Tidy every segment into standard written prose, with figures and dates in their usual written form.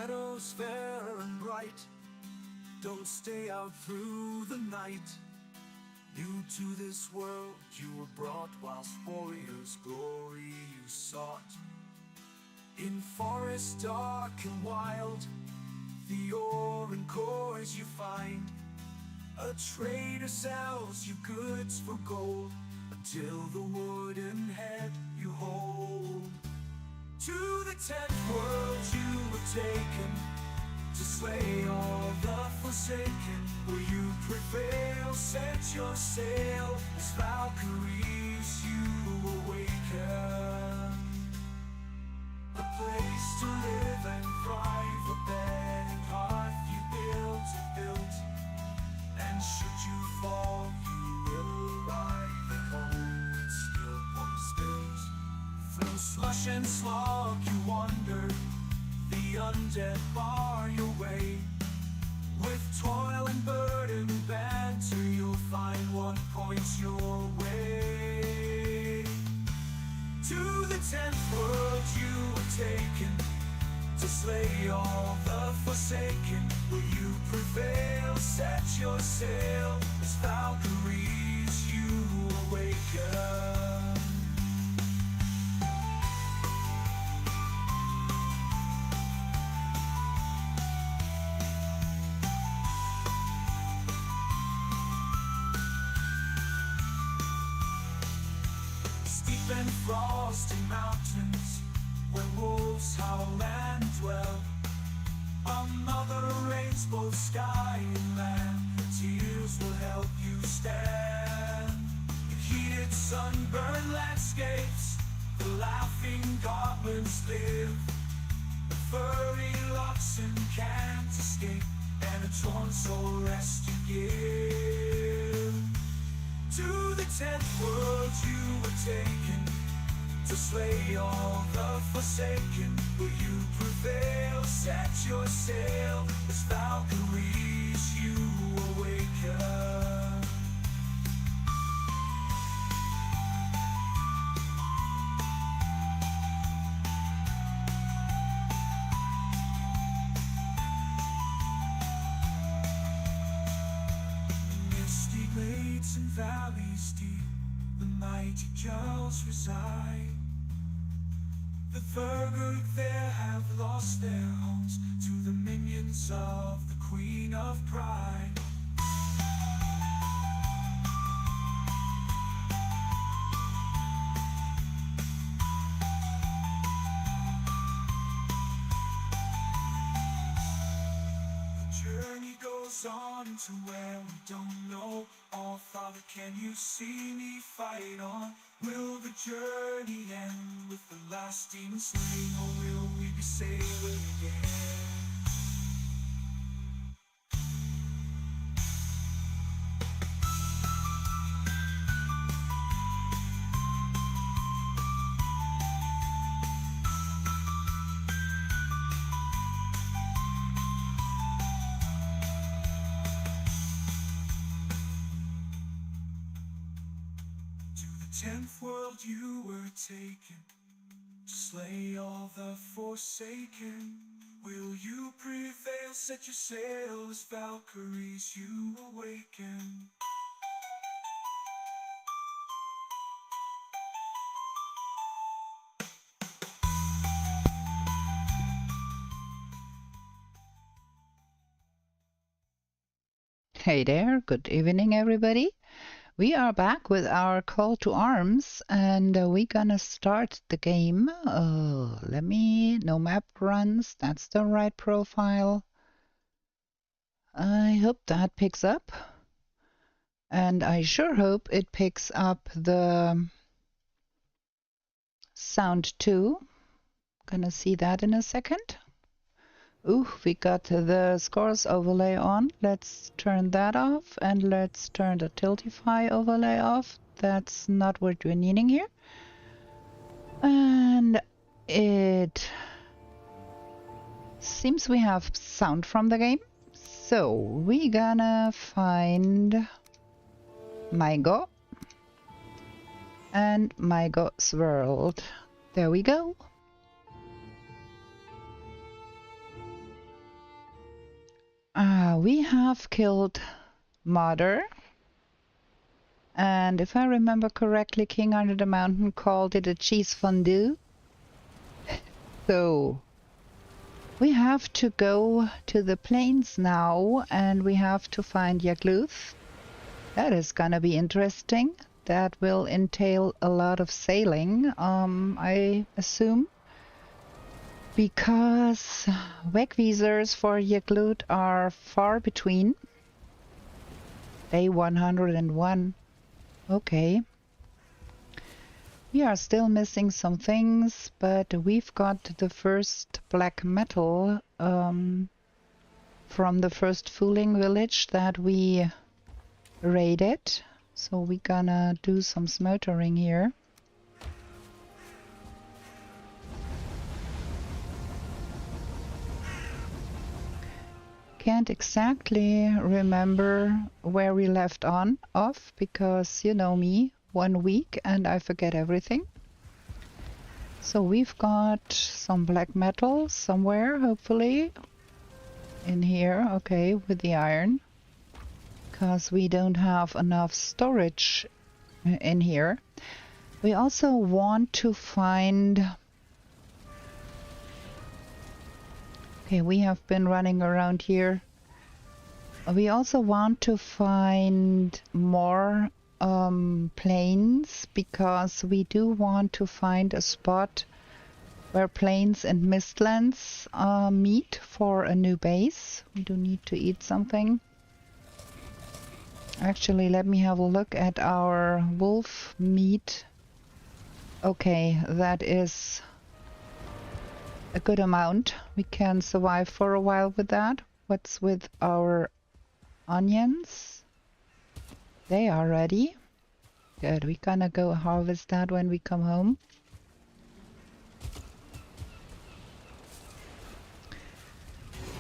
meadows fair and bright, don't stay out through the night. New to this world you were brought, whilst warriors' glory you sought. In forests dark and wild, the ore and cores you find. A trader sells you goods for gold, until the wooden head you hold. To the 10th world you were taken, to slay all the forsaken. Will you prevail? Set your sail, as Valkyries you awaken. A place to live and thrive, a bed and hearth you built. And should you fall, you will arrive at home with steel pumps built. Through slush and slog you wander, the undead bar your way. With toil and burden and banter, you'll find what points your way. To the 10th world you were taken, to slay all the forsaken. Will you prevail? Set your sail, as Valkyries you awaken. Steep and frosty mountains, where wolves howl and dwell. A mother rains both sky and land, her tears will help you stand. In heated sunburned landscapes, the laughing goblins live. The furry oxen can't escape, and a torn soul rest you give. To the 10th world you were taken, to slay all the forsaken. Will you prevail? Set your sail, as Valkyries you awaken. Misty glades and valleys deep, the mighty Jarls reside. The Thurgood there have lost their homes to the minions of the Queen of Pride. The journey goes on to where we don't know. Oh Father, can you see me fight on? Will the journey end with the last demon slain, or will we be sailing again? To the 10th world you were taken, to slay all the forsaken. Will you prevail? Set your sail, as Valkyries you awaken. Hey there, good evening everybody. We are back with our call to arms, and we're gonna start the game. No map runs, that's the right profile. I hope that picks up, and I sure hope it picks up the sound too. Gonna see that in a second. Ooh, we got the scores overlay on. Let's turn that off, and let's turn the Tiltify overlay off. That's not what we're needing here. And it seems we have sound from the game. So we're gonna find Mygo and Mygo's World. There we go. We have killed Mother. And if I remember correctly, King Under the Mountain called it a cheese fondue. So we have to go to the plains now, and we have to find Yagluth. That is gonna be interesting. That will entail a lot of sailing, I assume. Because wegvisors for Yagluth are far between. Day 101. Okay. We are still missing some things, but we've got the first black metal from the first fooling village that we raided. So we're gonna do some smeltering here. Can't exactly remember where we left off because you know me, 1 week and I forget everything. So we've got some black metal somewhere, hopefully. In here, okay, with the iron. Because we don't have enough storage in here. We also want to find... Okay, we have been running around here. We also want to find more plains, because we do want to find a spot where plains and mistlands meet for a new base. We do need to eat something. Actually, let me have a look at our wolf meat. Okay, that is a good amount. We can survive for a while with that. What's with our onions? They are ready. Good, we're gonna go harvest that when we come home.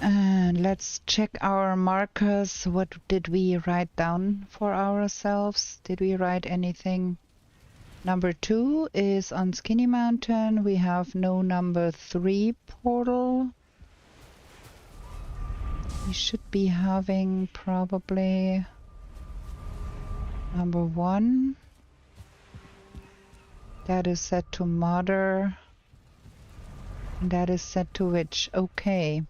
And let's check our markers. What did we write down for ourselves? Did we write anything? Number 2 is on Skinny Mountain. We have no number 3 portal. We should be having probably number 1. That is set to Mother. And that is set to Witch. Okay.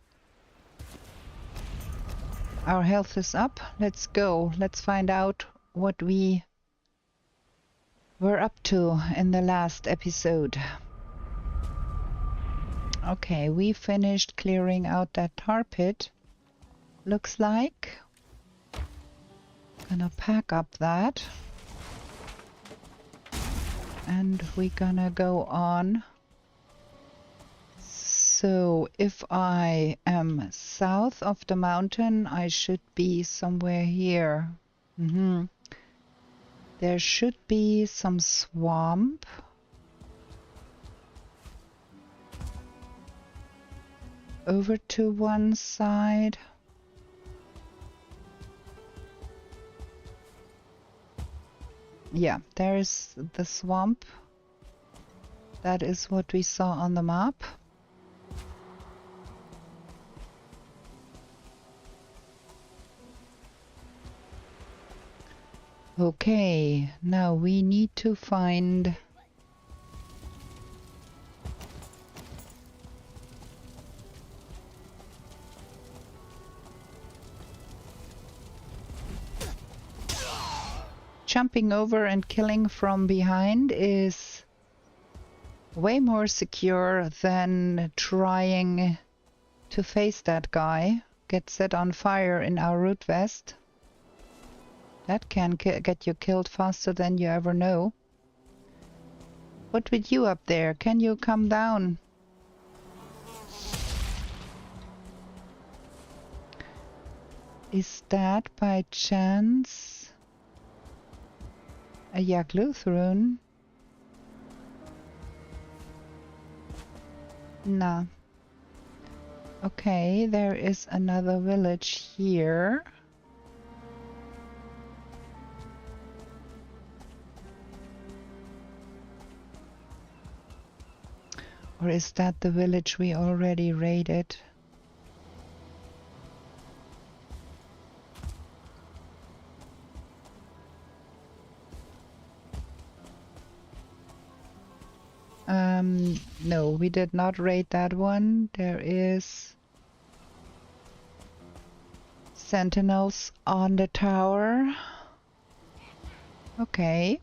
Our health is up. Let's go. Let's find out what we were up to in the last episode. Okay, we finished clearing out that tar pit. Looks like. Gonna pack up that. And we're gonna go on. So if I am south of the mountain, I should be somewhere here. There should be some swamp. Over to one side. Yeah, there is the swamp. That is what we saw on the map. Okay, now we need to find jumping over and killing from behind is way more secure than trying to face that guy, get set on fire in our root vest. That can get you killed faster than you ever know. What with you up there? Can you come down? Is that by chance a Yagluth rune? Nah. Okay, there is another village here. Or is that the village we already raided? No, we did not raid that one. There is sentinels on the tower. Okay.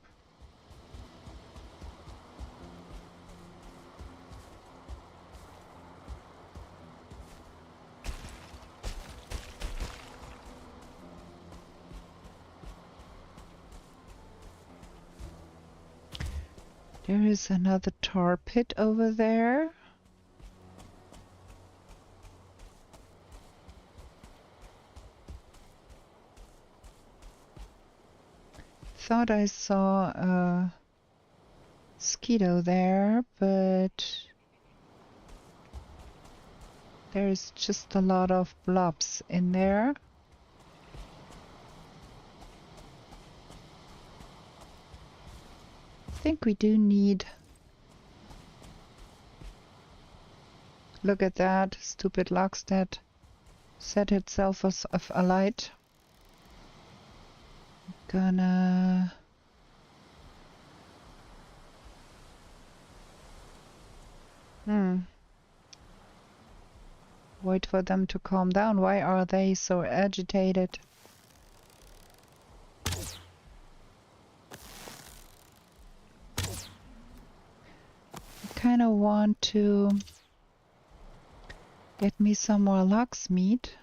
There is another tar pit over there. Thought I saw a mosquito there, but there's just a lot of blobs in there. I think we do need... Look at that, stupid locks that set itself as alight. Gonna... Wait for them to calm down. Why are they so agitated? I kind of want to get me some more lox meat.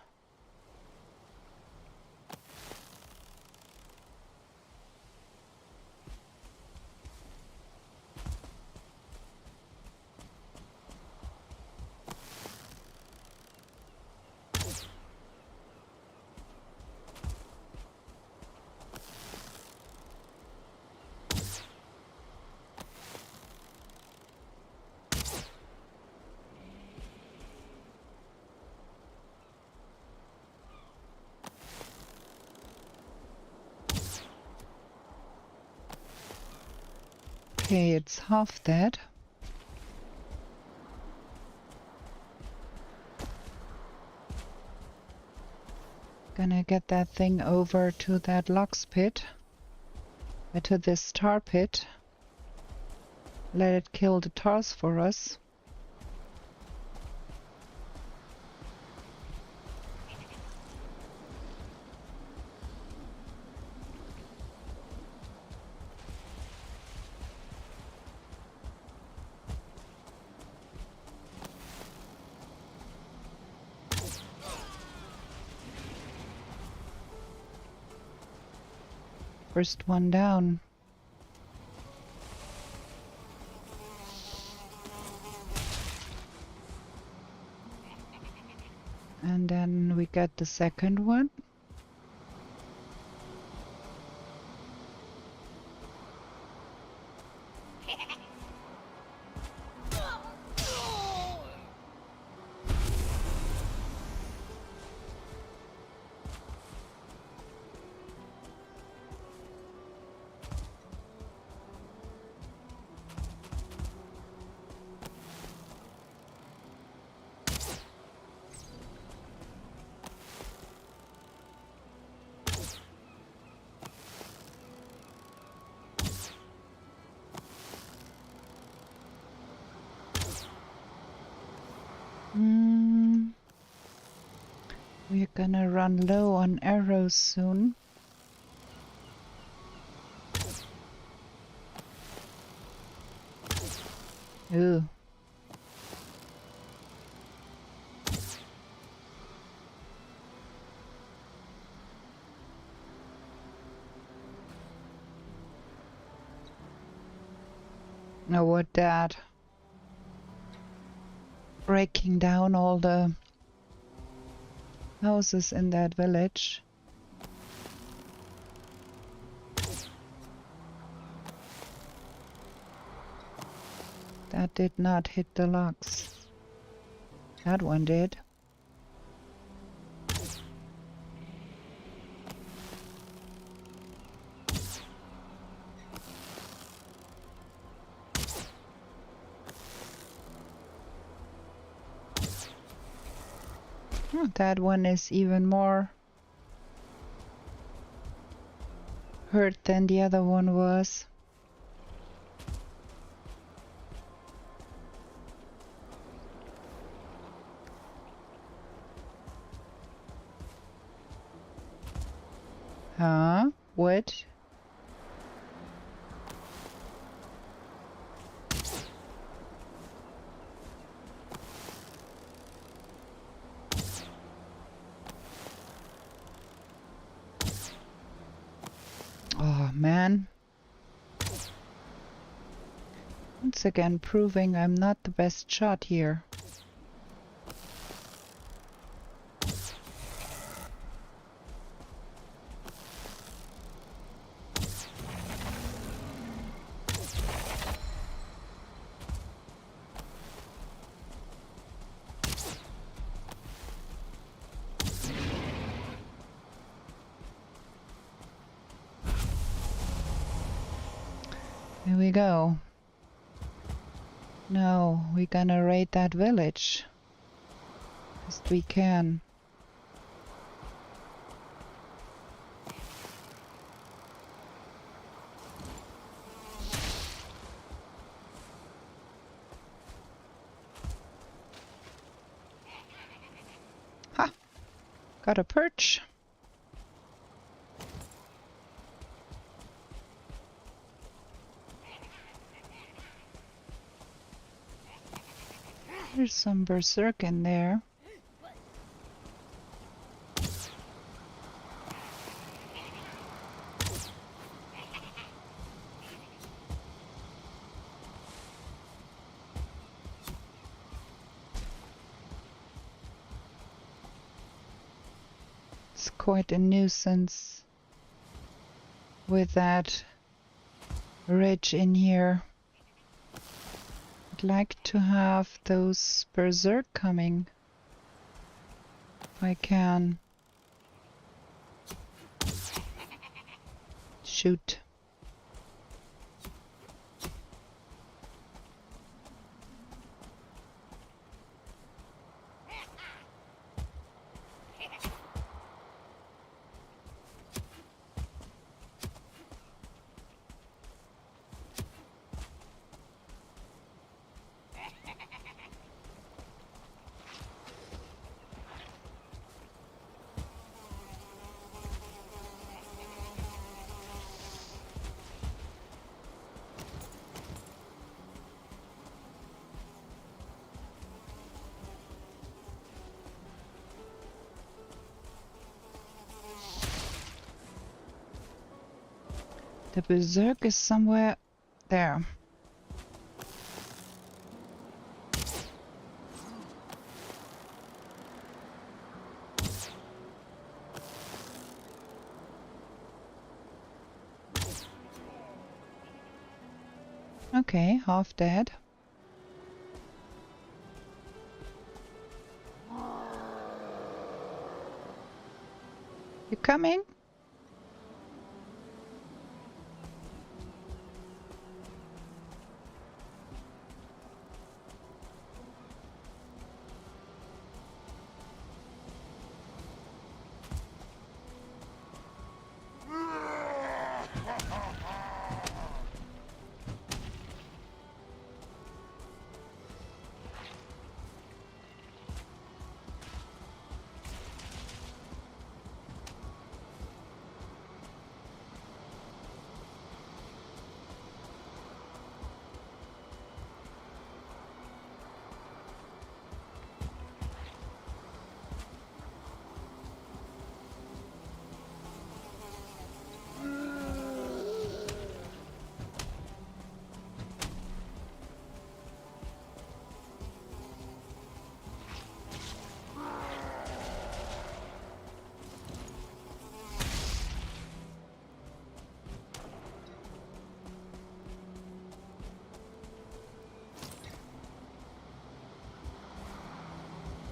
Okay, it's half dead. Gonna get that thing over to that lox pit. To this tar pit. Let it kill the tars for us. First one down. And then we get the second one. We're gonna run low on arrows soon. Ooh. Now what that? Breaking down all the houses in that village. That did not hit the logs. That one did. That one is even more hurt than the other one was. Huh? What? Oh, man. Once again, proving I'm not the best shot here. Here we go. No, we're gonna raid that village. Best we can. Ha! Got a perch. There's some berserk in there. It's quite a nuisance with that ridge in here. I'd like to have those berserk coming if I can. Shoot. The berserk is somewhere there. Okay, half dead. You coming?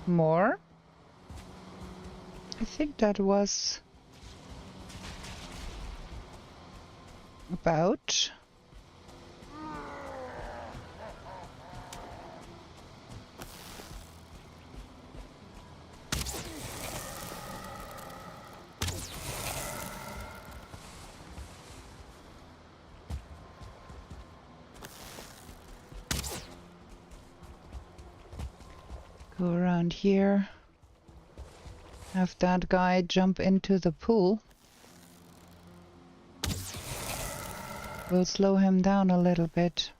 More? I think that was about. Go around here. Have that guy jump into the pool. We'll slow him down a little bit.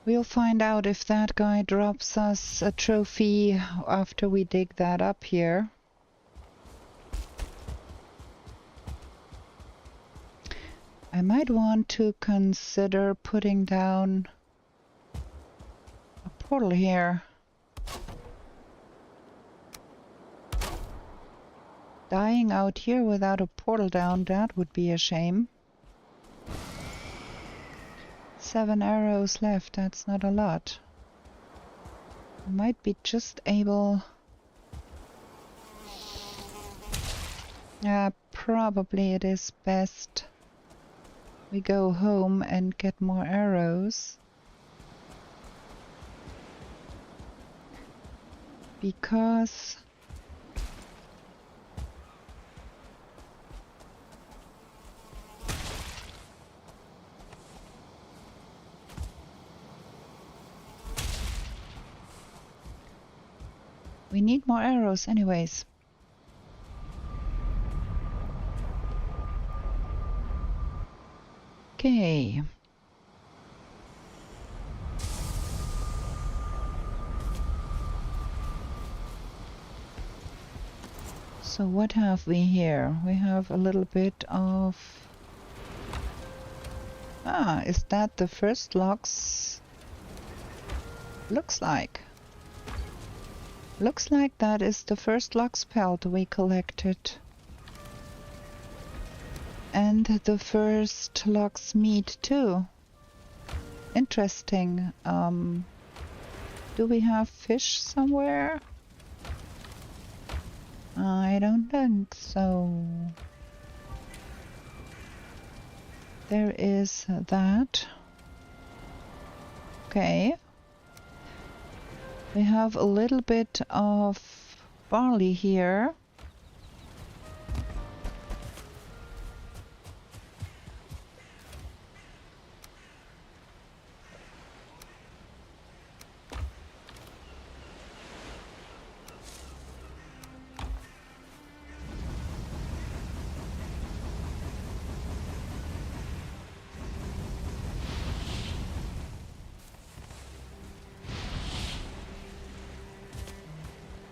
We'll find out if that guy drops us a trophy after we dig that up here. I might want to consider putting down a portal here. Dying out here without a portal down, that would be a shame. 7 arrows left, that's not a lot. I might be just able... probably it is best we go home and get more arrows. Because... we need more arrows anyways. Okay. So what have we here? We have a little bit of... Ah, is that the first logs? Looks like. Looks like that is the first logs pelt we collected. And the first logs meat too. Interesting. Do we have fish somewhere? I don't think so. There is that. Okay. We have a little bit of barley here.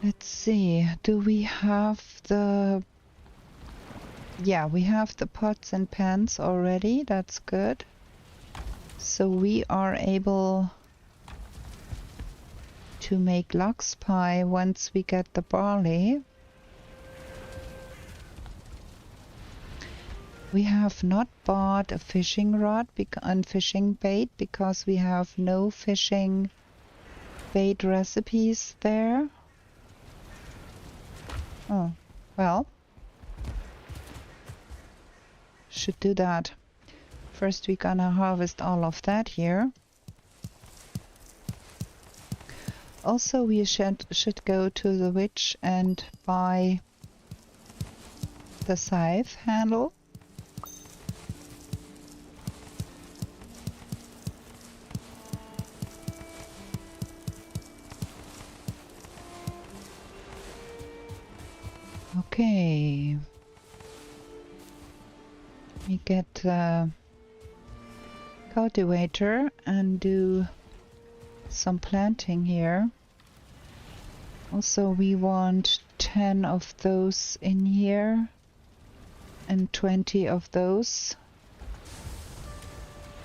Let's see, do we have the... Yeah, we have the pots and pans already, that's good. So we are able to make lox pie once we get the barley. We have not bought a fishing rod and fishing bait because we have no fishing bait recipes there. Oh, well, should do that. First we're gonna harvest all of that here. Also we should go to the witch and buy the scythe handle. Okay, we get the cultivator and do some planting here. Also we want 10 of those in here and 20 of those.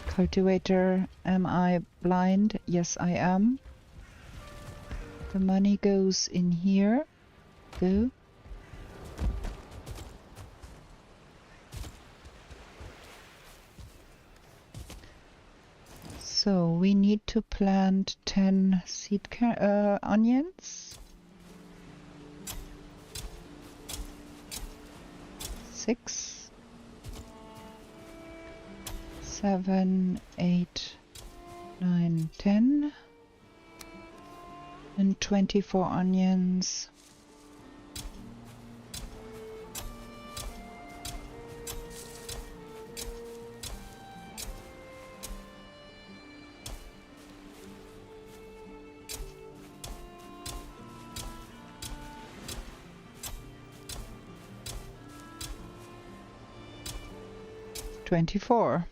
Cultivator, am I blind? Yes, I am. The money goes in here. Go. So we need to plant 10 seed onions. 6, 7, 8, 9, 10, and 24 onions. 24.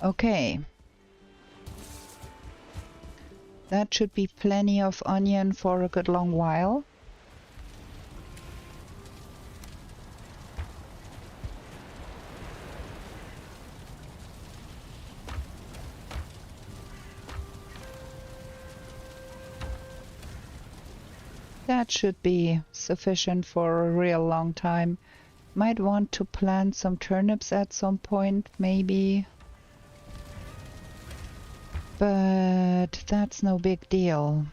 Okay. That should be plenty of onion for a good long while. That should be sufficient for a real long time. Might want to plant some turnips at some point, maybe. But that's no big deal.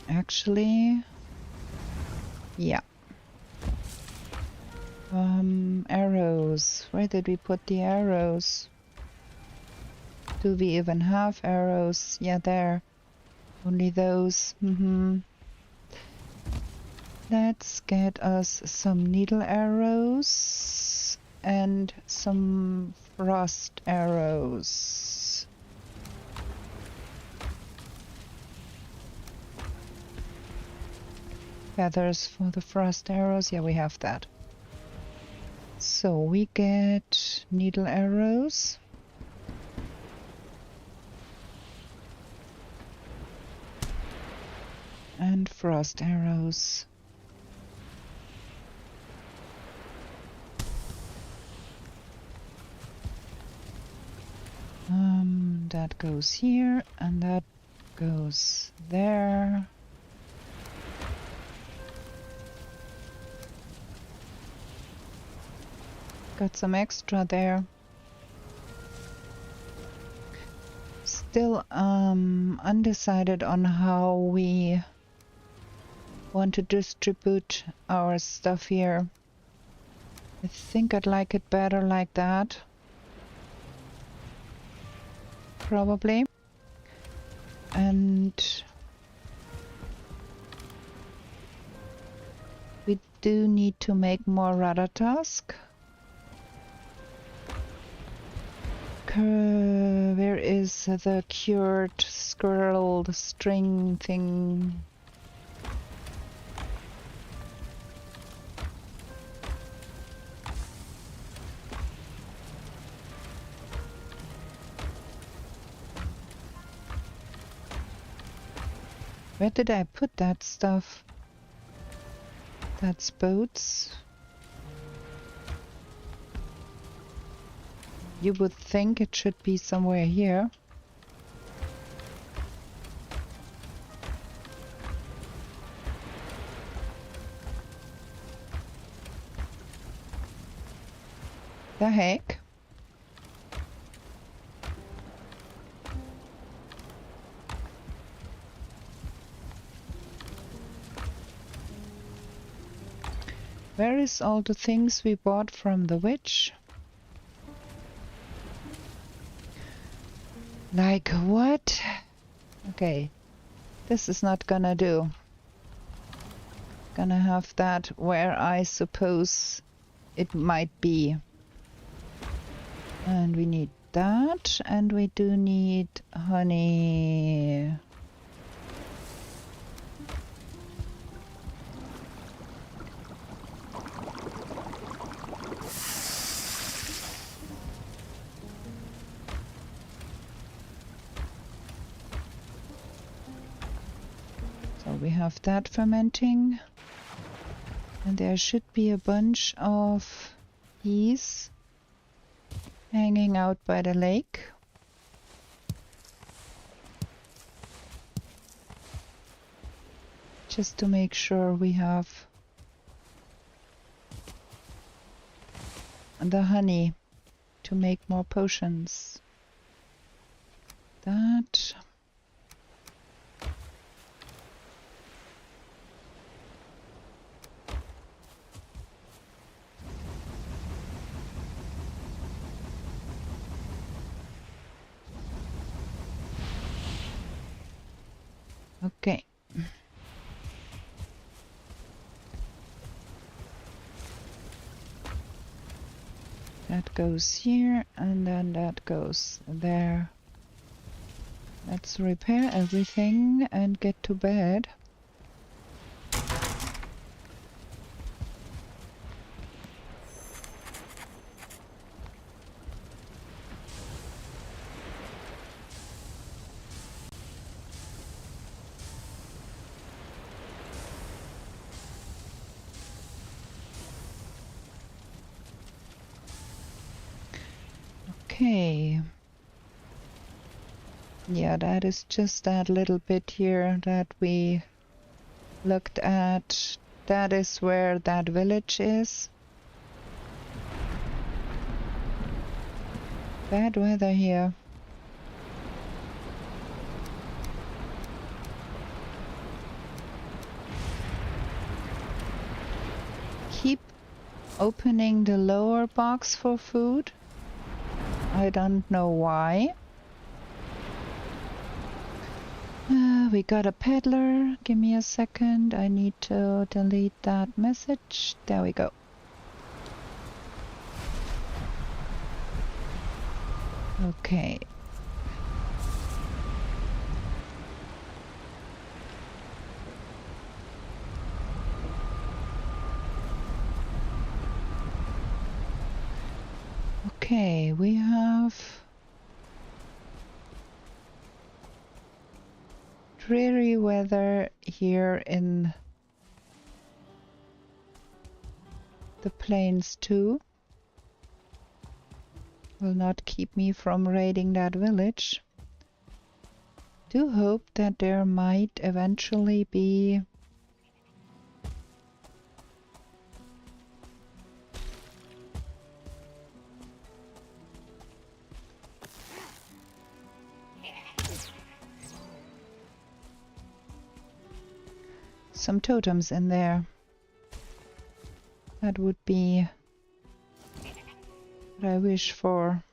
Actually, yeah. Arrows. Where did we put the arrows? Do we even have arrows? Yeah, there. Only those. Let's get us some needle arrows and some frost arrows. Feathers for the frost arrows. Yeah, we have that. So we get needle arrows. And frost arrows. That goes here and that goes there. Got some extra there. Still undecided on how we want to distribute our stuff here. I think I'd like it better like that. Probably. And we do need to make more rudder task. Where is the cured squirrel string thing? Where did I put that stuff? That's boats. You would think it should be somewhere here. The heck? Where is all the things we bought from the witch? Like what? Okay, this is not gonna do. Gonna have that where I suppose it might be. And we need that, and we do need honey. We have that fermenting, and there should be a bunch of bees hanging out by the lake. Just to make sure we have the honey to make more potions. That. Okay. That goes here, and then that goes there. Let's repair everything and get to bed. Okay. Yeah, that is just that little bit here that we looked at. That is where that village is. Bad weather here. Keep opening the lower box for food. I don't know why. We got a peddler. Give me a second. I need to delete that message. There we go. Okay. Okay, we have dreary weather here in the plains too. Will not keep me from raiding that village. Do hope that there might eventually be some totems in there. That would be what I wish for.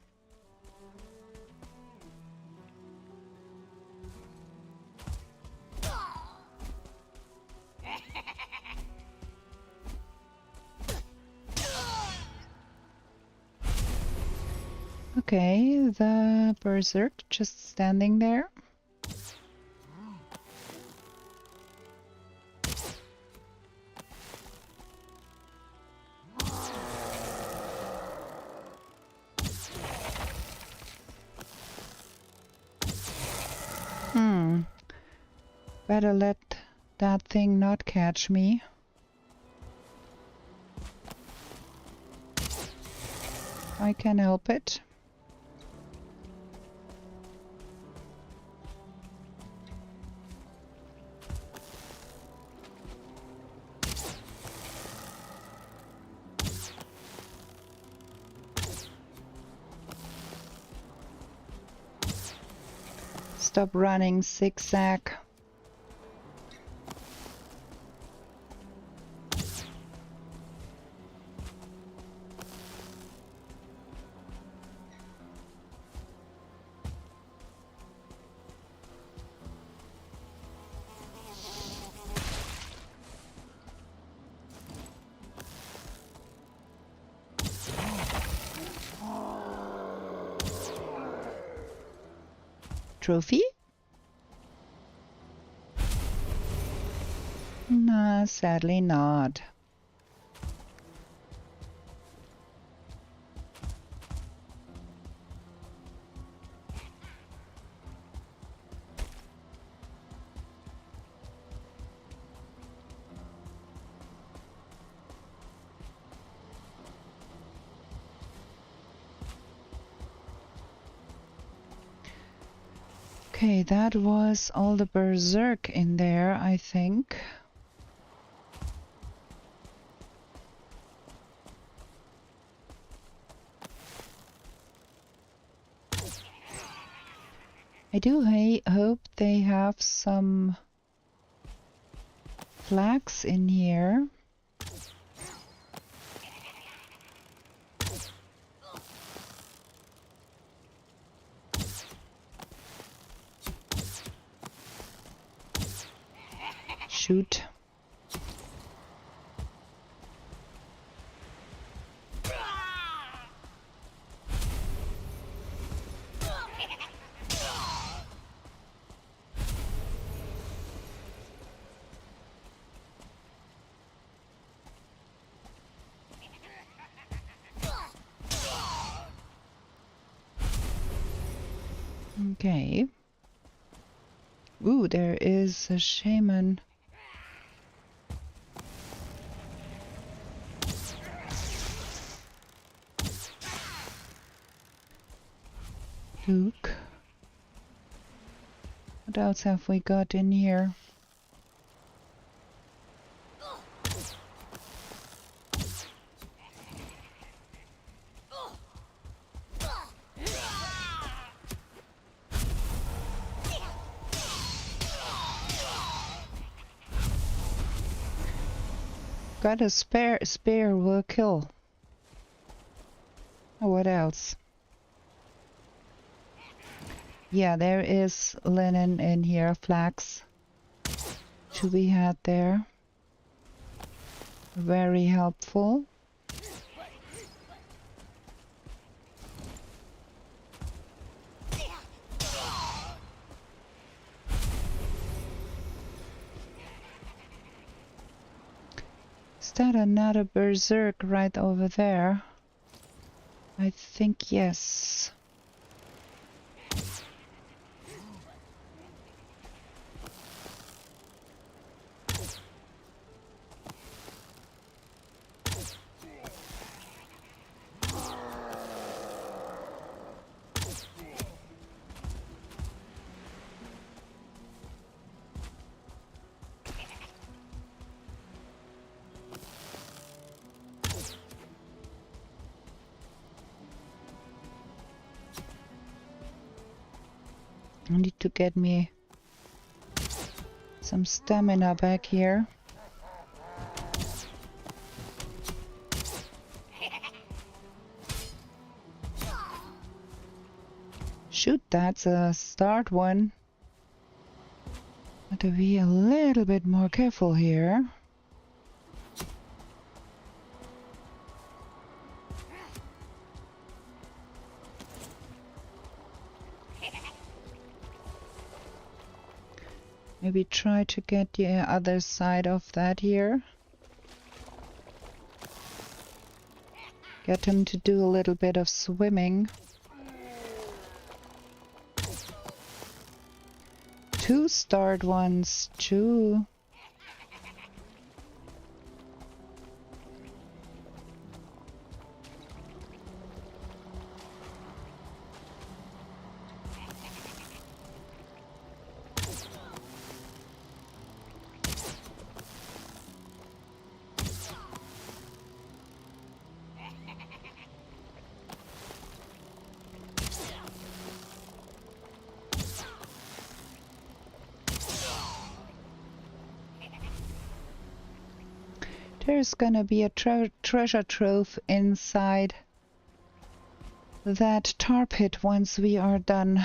Okay, the berserk just standing there. Better let that thing not catch me. I can help it. Stop running, zigzag. Trophy? Nah, sadly not. Okay, that was all the berserk in there, I think. I do hope they have some flags in here. Shoot. Okay. Ooh, there is a shaman. Luke. What else have we got in here? Got a spear will kill. What else? Yeah, there is linen in here, flax to be had there. Very helpful. Is that another berserk right over there? I think yes. I need to get me some stamina back here. Shoot, that's a start one. Got to be a little bit more careful here. Maybe try to get the other side of that here. Get him to do a little bit of swimming. Two start ones, two. There's gonna be a treasure trove inside that tar pit once we are done.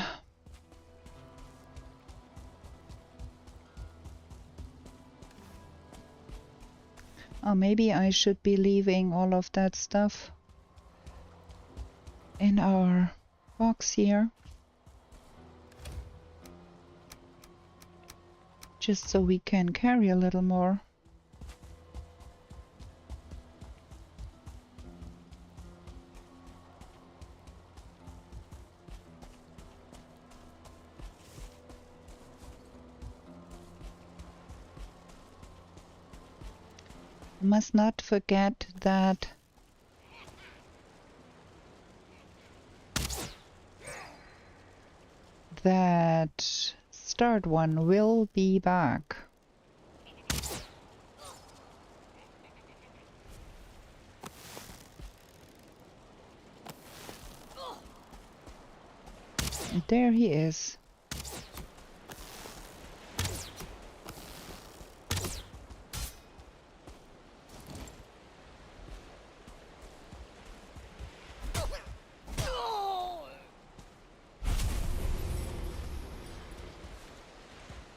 Oh, maybe I should be leaving all of that stuff in our box here. Just so we can carry a little more. Must not forget that start one will be back. And there he is.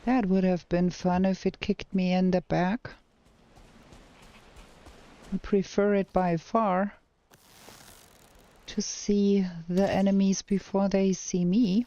That would have been fun if it kicked me in the back. I prefer it by far to see the enemies before they see me.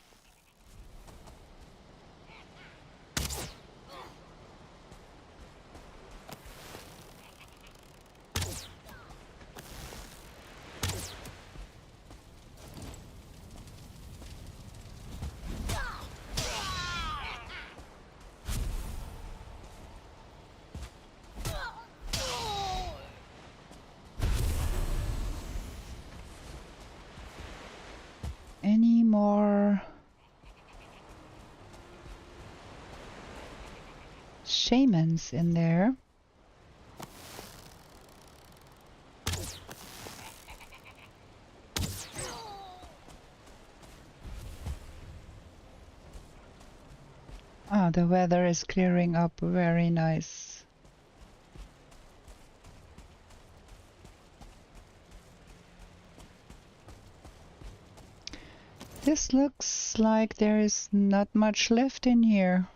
Any more shamans in there. Ah, the weather is clearing up. Very nice. This looks like there is not much left in here.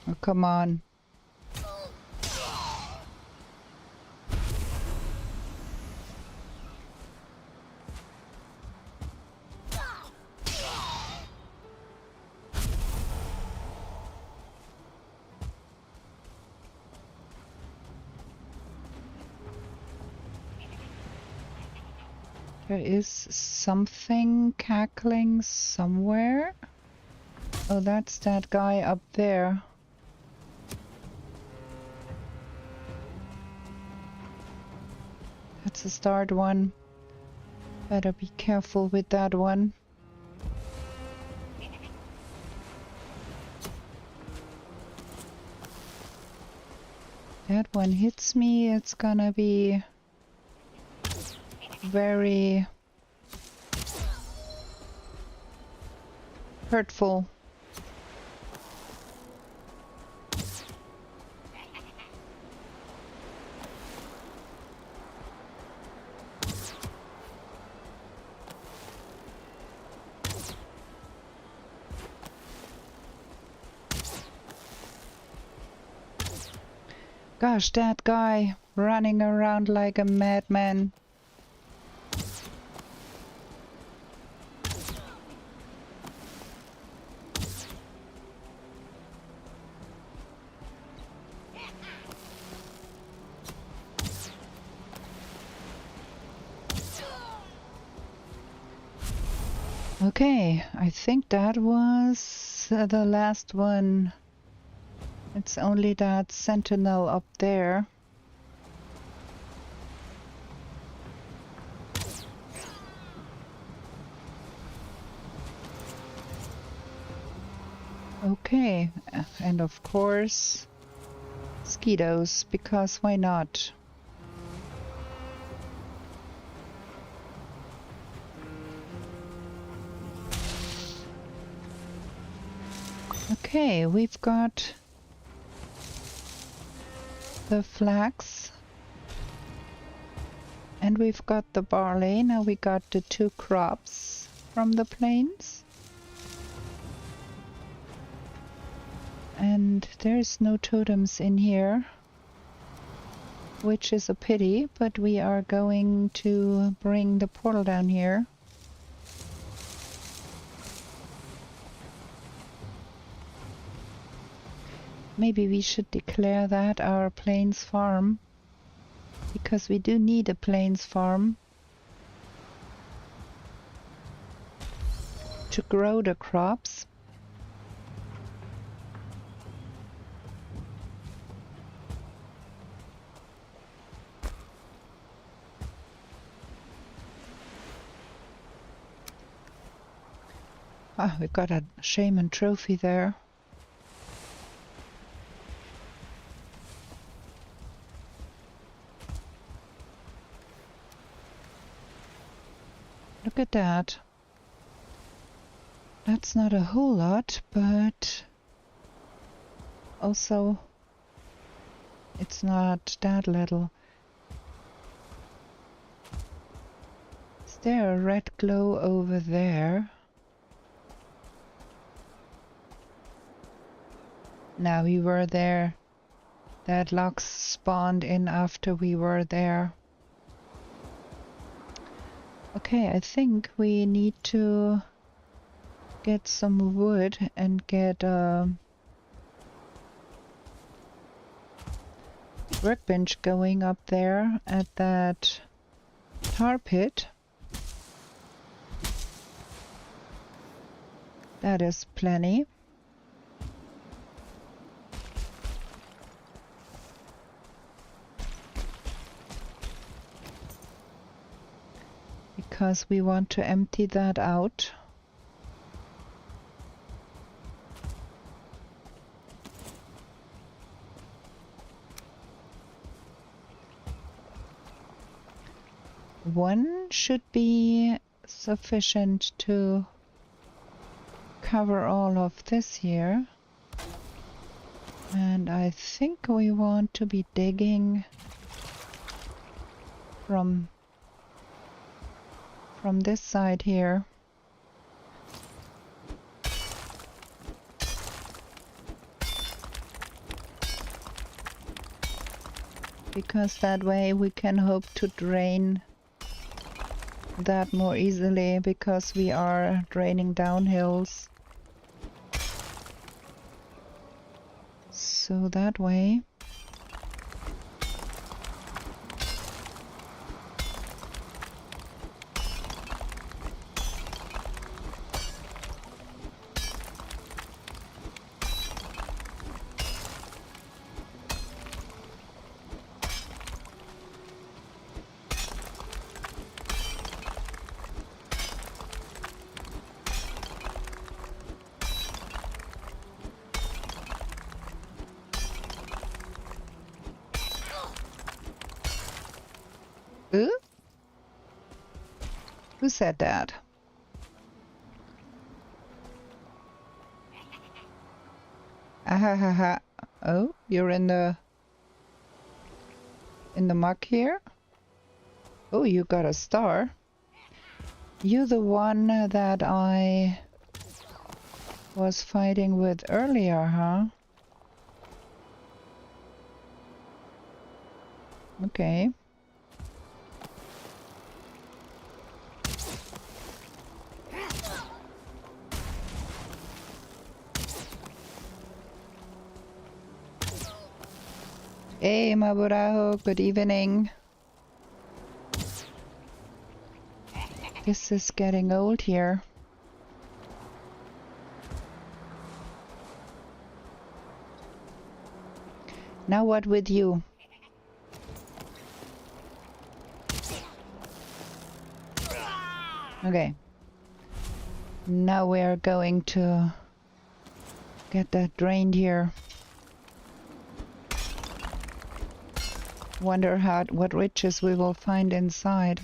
Oh, come on. There is something cackling somewhere. Oh, that's that guy up there. That's a start one. Better be careful with that one. That one hits me, it's gonna be very hurtful. Gosh, that guy running around like a madman. Okay, I think that was the last one. It's only that sentinel up there. Okay, and of course, mosquitoes, because why not? Okay, we've got the flax and we've got the barley. Now we got the 2 crops from the plains. And there's no totems in here, which is a pity, but we are going to bring the portal down here. Maybe we should declare that our plains farm, because we do need a plains farm to grow the crops. Ah, we got a shaman trophy there. Look at that. That's not a whole lot, but also it's not that little. Is there a red glow over there? Now we were there. That logs spawned in after we were there. Okay, I think we need to get some wood and get a workbench going up there at that tar pit. That is plenty. because we want to empty that out. One should be sufficient to cover all of this here. And I think we want to be digging from this side here. Because that way we can hope to drain that more easily, because we are draining down hills. So that way. Who said that? Ahahaha. Oh, you're in the muck here? Oh, you got a star. You're the one that I was fighting with earlier, huh? Okay. Hey, Maburaho, good evening. This is getting old here. Now what with you? Okay. Now we are going to get that drained here. Wonder what riches we will find inside.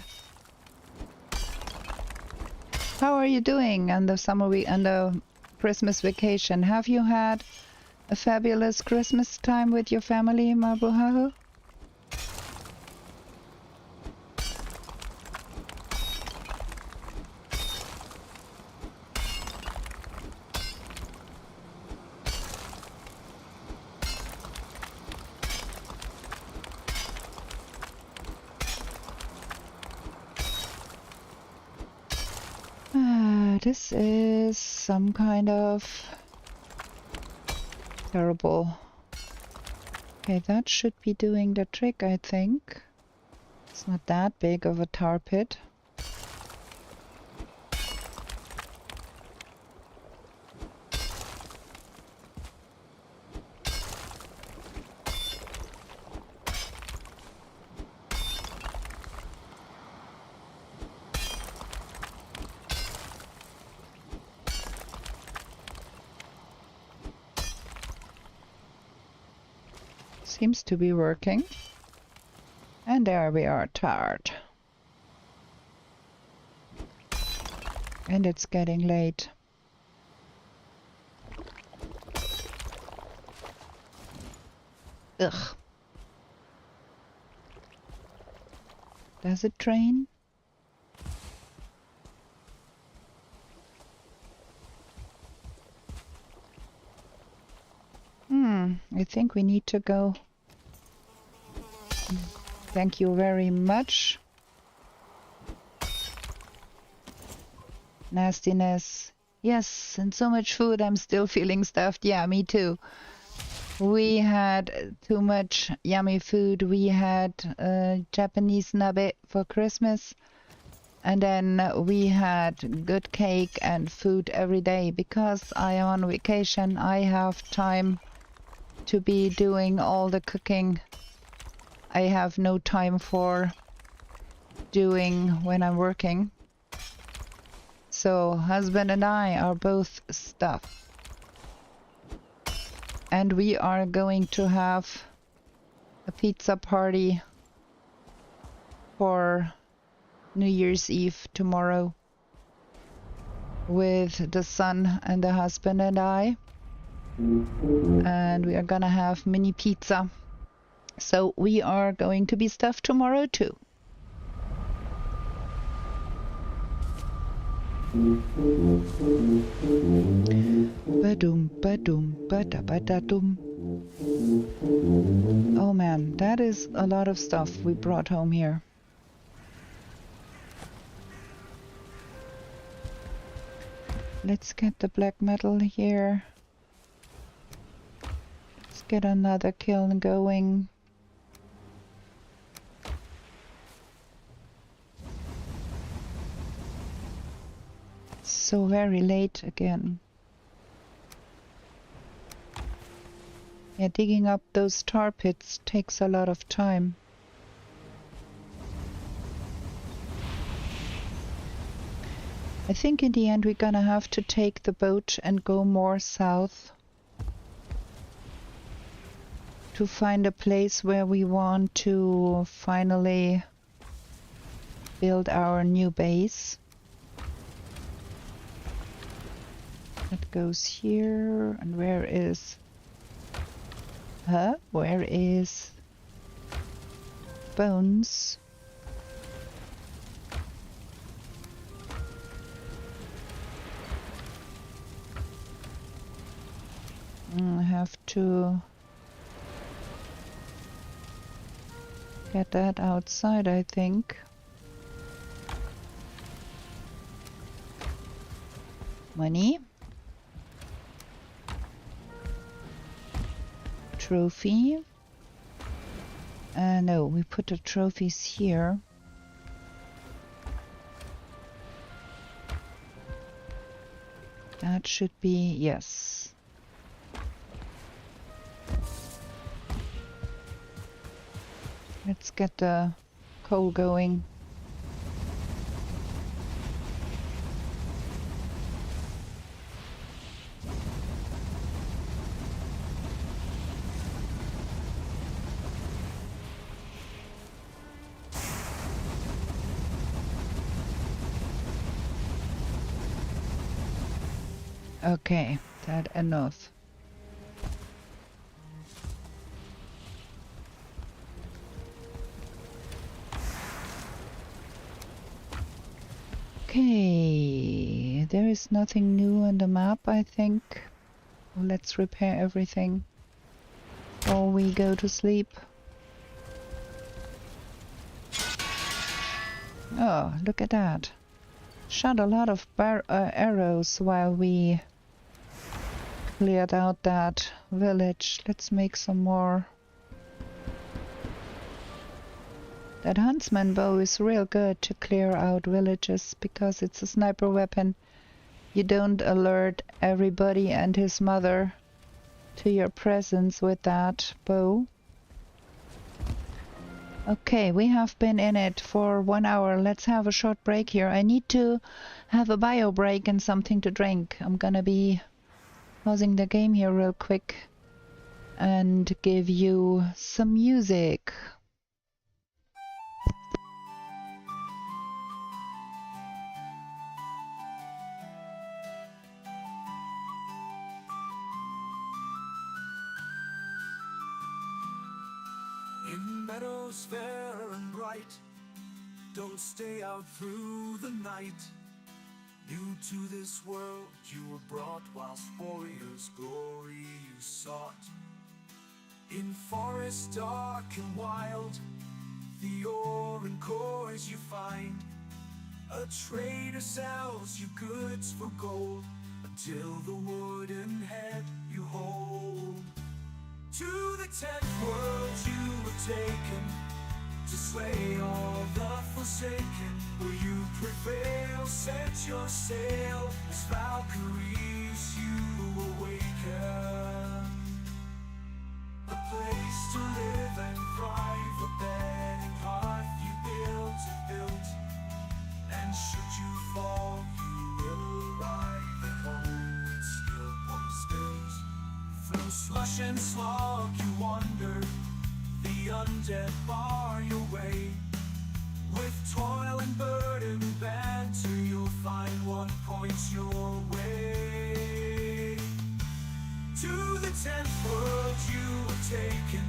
How are you doing on the summer week and the Christmas vacation? Have you had a fabulous Christmas time with your family, Mabuhahu? This is some kind of terrible. Okay, that should be doing the trick, I think. It's not that big of a tar pit. Seems to be working. And there we are, tarred. And it's getting late. Ugh. Does it drain? I think we need to go. Thank you very much. Nastiness. Yes, and so much food. I'm still feeling stuffed. Yeah, me too. We had too much yummy food. We had Japanese nabe for Christmas. And then we had good cake and food every day. Because I am on vacation, I have time to be doing all the cooking. I have no time for doing when I'm working. So husband and I are both stuffed. And we are going to have a pizza party for New Year's Eve tomorrow with the son and the husband and I. And we are gonna have mini pizza. So we are going to be stuffed tomorrow too. Badum, badum, bada, badadum. Oh man, that is a lot of stuff we brought home here. Let's get the black metal here. Let's get another kiln going. So very late again. Yeah, digging up those tar pits takes a lot of time. I think in the end we're gonna have to take the boat and go more south to find a place where we want to finally build our new base. That goes here, and where is... where is Bones? I have to get that outside, I think. Money. Trophy. No, we put the trophies here. That should be, yes. Let's get the coal going. Okay, that enough. Okay, there is nothing new on the map, I think. Let's repair everything before we go to sleep. Oh, look at that. Shot a lot of arrows while we cleared out that village. Let's make some more. That huntsman bow is real good to clear out villages because it's a sniper weapon. You don't alert everybody and his mother to your presence with that bow. Okay, we have been in it for 1 hour. Let's have a short break here. I need to have a bio break and something to drink. I'm gonna be pausing the game here real quick and give you some music. In meadows fair and bright, don't stay out through the night. New to this world you were brought, whilst warriors' glory you sought. In forest dark and wild, the ore and cores you find. A trader sells you goods for gold, until the wooden head you hold. To the 10th world you were taken, to slay all the forsaken. Will you prevail? Set your sail, as Valkyries you awaken. A place to live and thrive, a bed and hearth you built, and should you fall, you will ancient slog you wander, the undead bar your way. With toil and burden banter, you'll find what points your way. To the 10th world you were taken,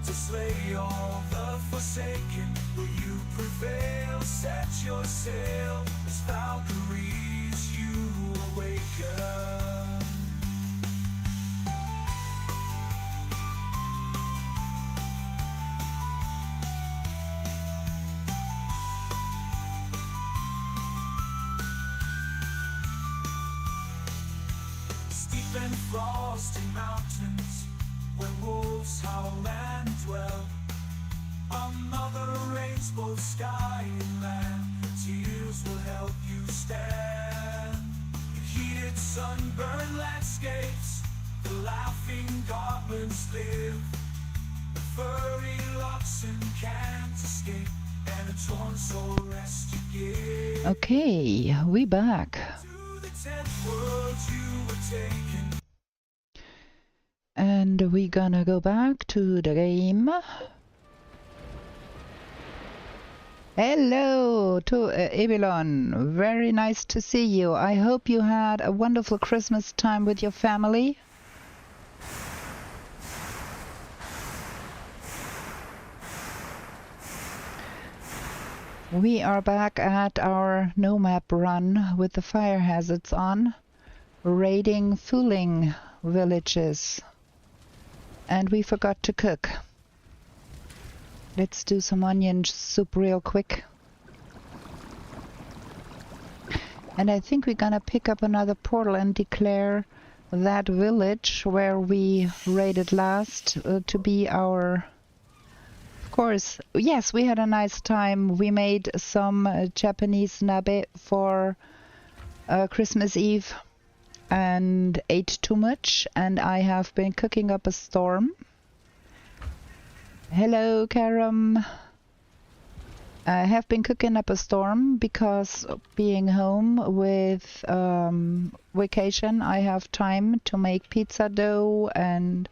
to slay all the forsaken. Will you prevail? Set your sail, as Valkyries you awaken. Steep and frosty mountains, where wolves howl and dwell. Another rains both sky and land, tears will help you stand. In heated sunburned landscapes, the laughing goblins live. The furry oxen can't escape, and a torn soul rest you give. Okay, we back. To the 10th world you were taken. And we gonna go back to the game. Hello to Ebilon. Very nice to see you. I hope you had a wonderful Christmas time with your family. We are back at our no map run with the fire hazards on, raiding fooling villages. And we forgot to cook. Let's do some onion soup real quick. And I think we're gonna pick up another portal and declare that village where we raided last to be our... Of course, yes, we had a nice time. We made some Japanese nabe for Christmas Eve and ate too much, and I have been cooking up a storm. Hello, Karam. I have been cooking up a storm because being home with vacation, I have time to make pizza dough and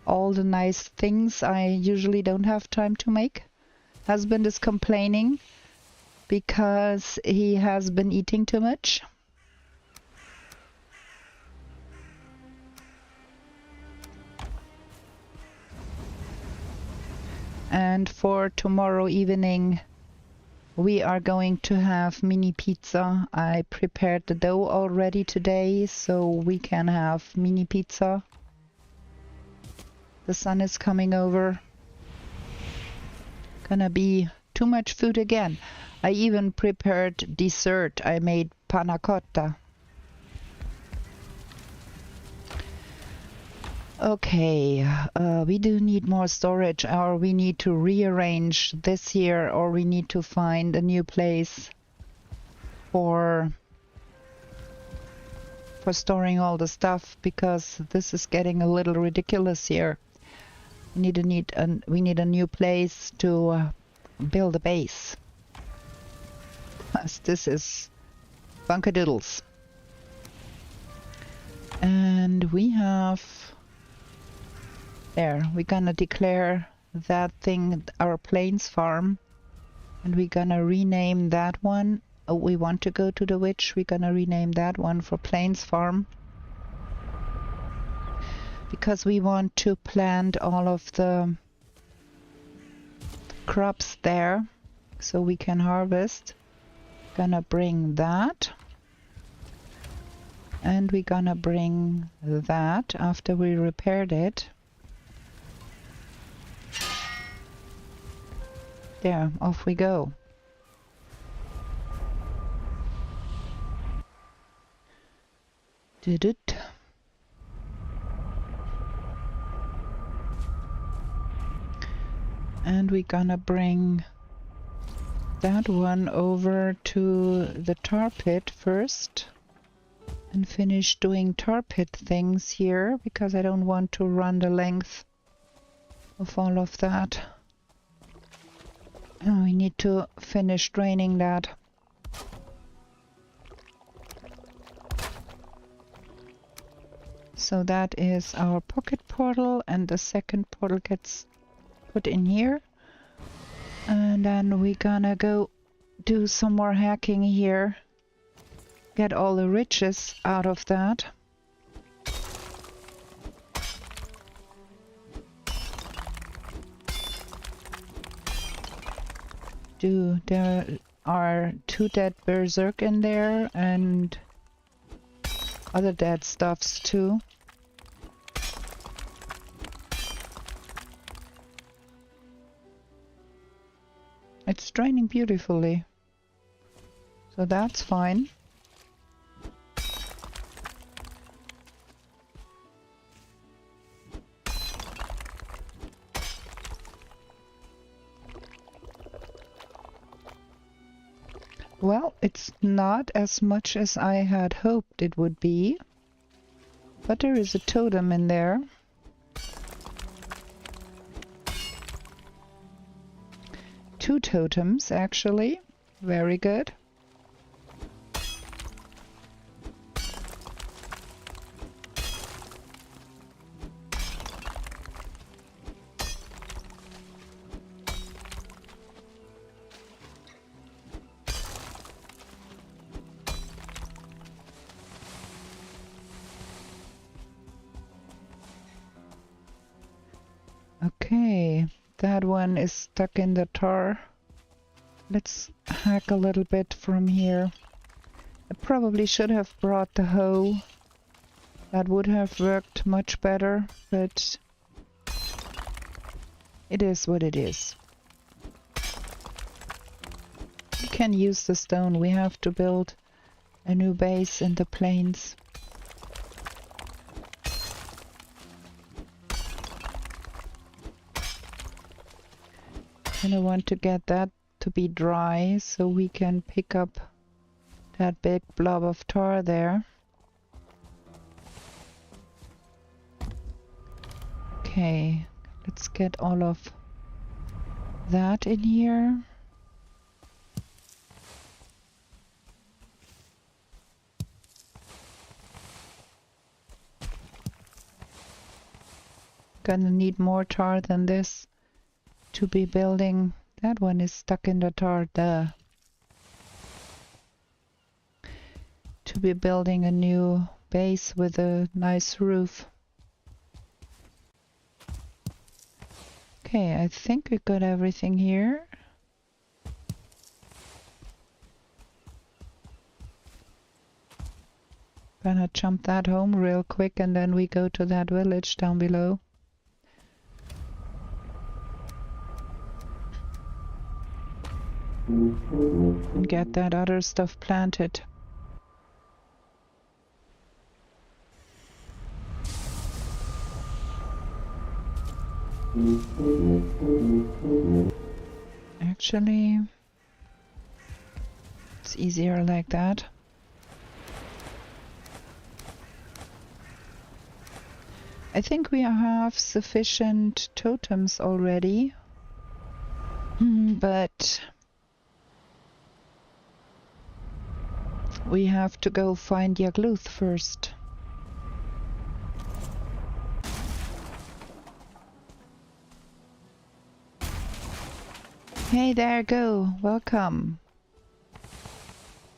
all the nice things I usually don't have time to make. Husband is complaining because he has been eating too much. And for tomorrow evening, we are going to have mini pizza. I prepared the dough already today, so we can have mini pizza. The sun is coming over. Gonna be too much food again. I even prepared dessert. I made panna cotta. Okay, we do need more storage, or we need to rearrange this here, or we need to find a new place for storing all the stuff, because this is getting a little ridiculous here. We need a new place to build a base. This is bunkadoodles. And we have... There, we're gonna declare that thing our plains farm, and we're gonna rename that one. Oh, we want to go to the witch. We're gonna rename that one for plains farm, because we want to plant all of the crops there so we can harvest. Gonna bring that, and we're gonna bring that after we repaired it. There, off we go. Did it? And we're gonna bring that one over to the tar pit first and finish doing tar pit things here, because I don't want to run the length of all of that. And we need to finish draining that. So that is our pocket portal, and the second portal gets put in here. And then we're gonna go do some more hacking here. Get all the riches out of that. There are 2 dead berserk in there and other dead stuffs too. It's draining beautifully, so that's fine. Well, it's not as much as I had hoped it would be, but there is a totem in there. Two totems, actually. Very good. Okay, that one is stuck in the tar. Let's hack a little bit from here. I probably should have brought the hoe. That would have worked much better, but it is what it is. We can use the stone. We have to build a new base in the plains. And I want to get that to be dry so we can pick up that big blob of tar there. Okay, let's get all of that in here. Gonna need more tar than this to be building. That one is stuck in the tar, duh. To be building a new base with a nice roof. Okay, I think we got everything here. Gonna jump that home real quick and then we go to that village down below. And get that other stuff planted. Actually, it's easier like that. I think we have sufficient totems already, but we have to go find Yagluth first. Hey there, Go. Welcome.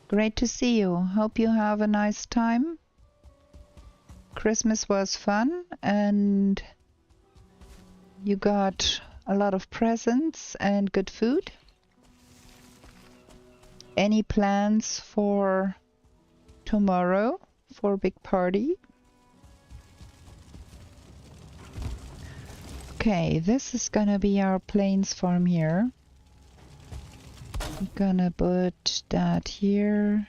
Great to see you. Hope you have a nice time. Christmas was fun and you got a lot of presents and good food. Any plans for tomorrow for a big party? Okay, this is gonna be our plains farm here. I'm gonna put that here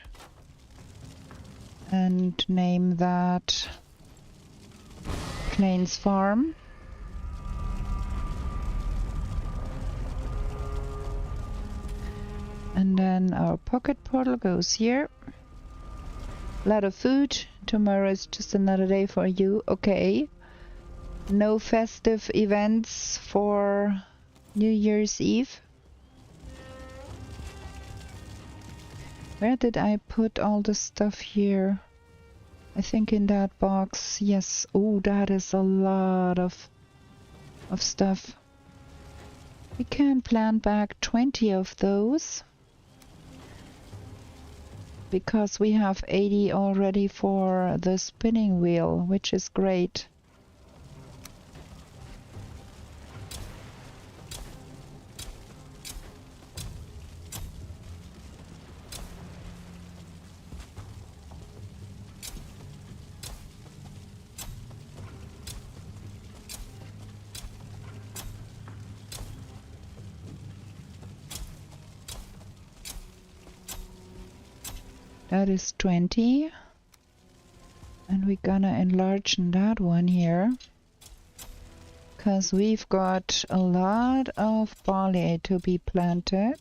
and name that Plains Farm. And then our pocket portal goes here. A lot of food. Tomorrow is just another day for you. Okay. No festive events for New Year's Eve. Where did I put all the stuff here? I think in that box, yes. Oh, that is a lot of stuff. We can plant back 20 of those because we have 80 already for the spinning wheel, which is great. That is 20. And we're gonna enlarge that one here. Because we've got a lot of barley to be planted.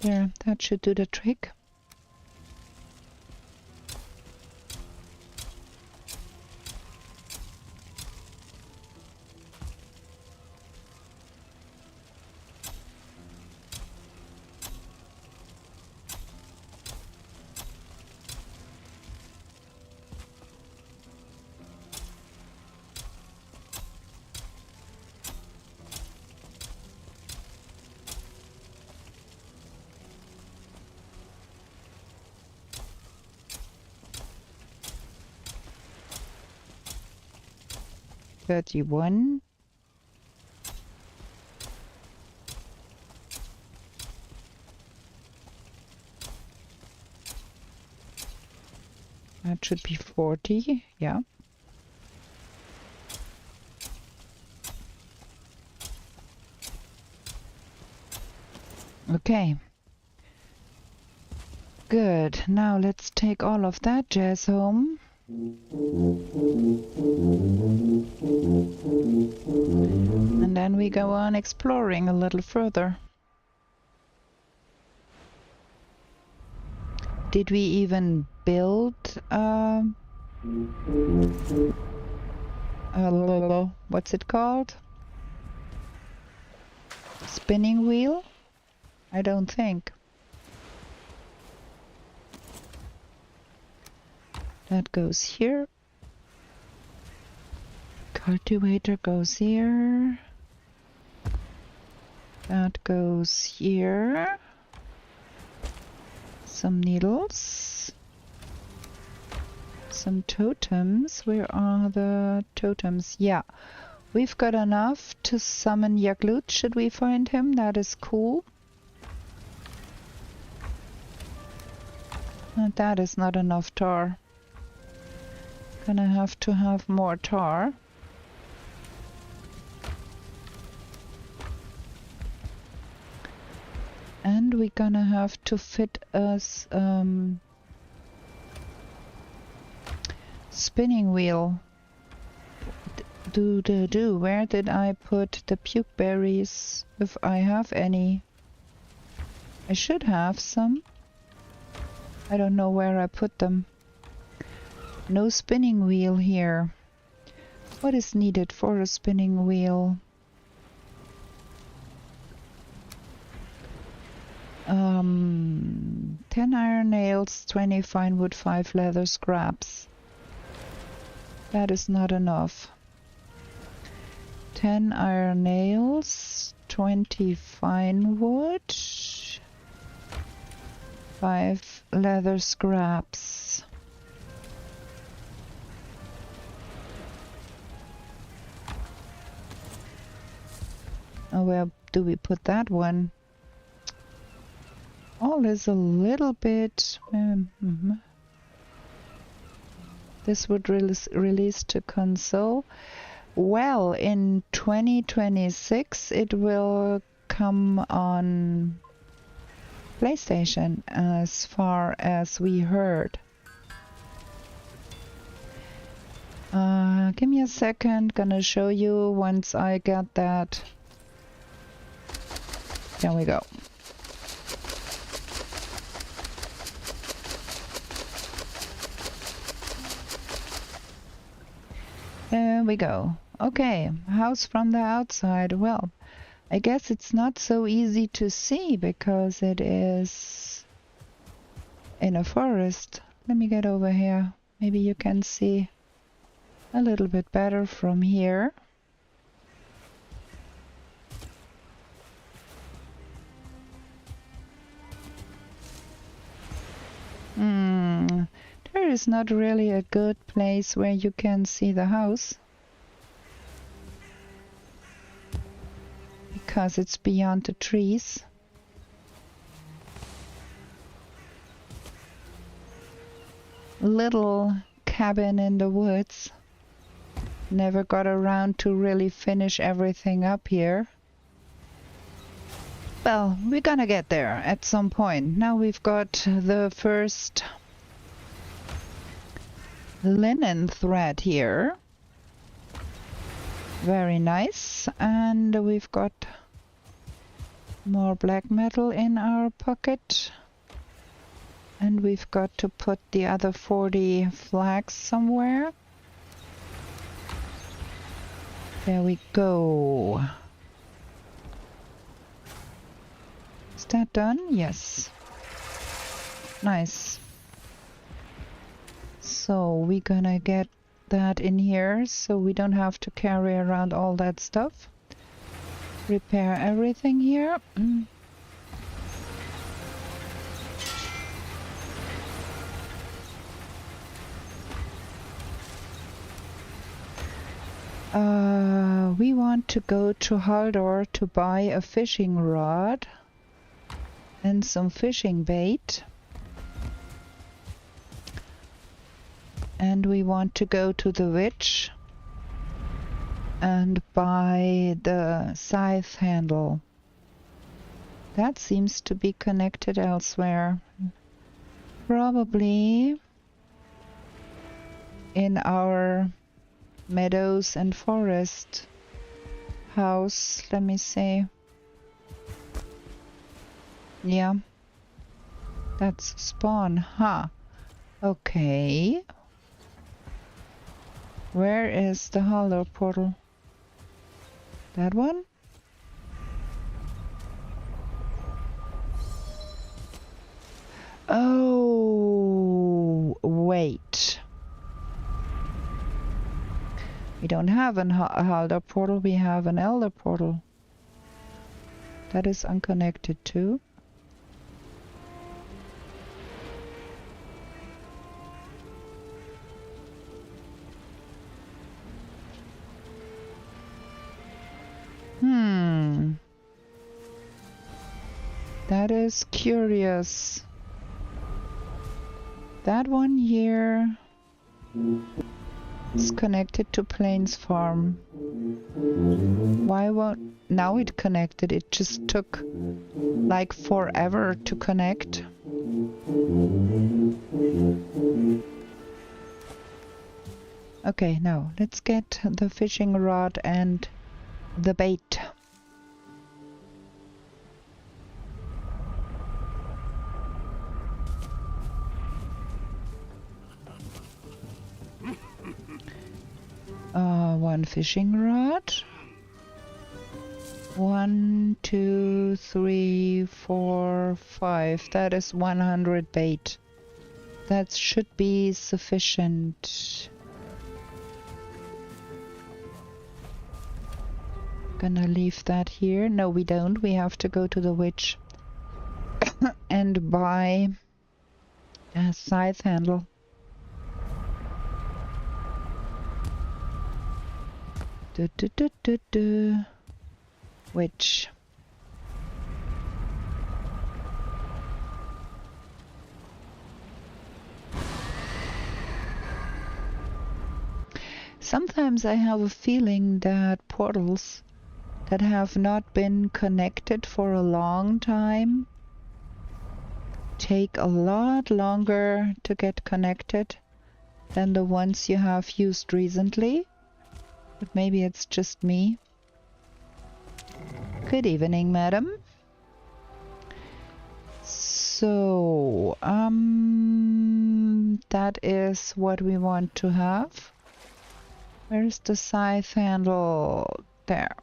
There, that should do the trick. $31. That should be 40, yeah. Okay. Good. Now let's take all of that jazz home. And then we go on exploring a little further. Did we even build what's it called? Spinning wheel? I don't think. That goes here. Cultivator goes here. That goes here. Some needles. Some totems. Where are the totems? Yeah. We've got enough to summon Yaglut should we find him. That is cool. And that is not enough tar. Gonna have to have more tar. And we're gonna have to fit us spinning wheel. Where did I put the puke berries? If I have any. I should have some. I don't know where I put them. No spinning wheel here. What is needed for a spinning wheel? 10 iron nails, 20 fine wood, 5 leather scraps. That is not enough. 10 iron nails, 20 fine wood, 5 leather scraps. Oh, where do we put that one? All is a little bit... This would release to console. Well, in 2026 it will come on PlayStation, as far as we heard. Give me a second, gonna show you once I get that. There we go. There we go. Okay, house from the outside. Well, I guess it's not so easy to see because it is in a forest. Let me get over here. Maybe you can see a little bit better from here. There is not really a good place where you can see the house, because it's beyond the trees. Little cabin in the woods. Never got around to really finish everything up here. Well, we're gonna get there at some point. Now we've got the first linen thread here. Very nice. And we've got more black metal in our pocket. And we've got to put the other 40 flags somewhere. There we go. Is that done? Yes. Nice. So we're gonna get that in here so we don't have to carry around all that stuff. Repair everything here. We want to go to Haldor to buy a fishing rod and some fishing bait. And we want to go to the witch and buy the scythe handle. That seems to be connected elsewhere. Probably in our meadows and forest house. Let me see. Yeah. That's spawn. Huh. Okay. Where is the hollow portal? That one? Oh, wait. We don't have a Halder portal, we have an Elder portal. That is unconnected too. That is curious. That one here is connected to Plains Farm. Why won't... Now it connected. It just took like forever to connect. Okay, now let's get the fishing rod and the bait. One fishing rod. 1, 2, 3, 4, 5. That is 100 bait. That should be sufficient. Gonna leave that here. No, we don't. We have to go to the witch and buy a scythe handle. Witch. Sometimes I have a feeling that portals that have not been connected for a long time take a lot longer to get connected than the ones you have used recently. But maybe it's just me. Good evening, madam. So, that is what we want to have. Where's the scythe handle? There.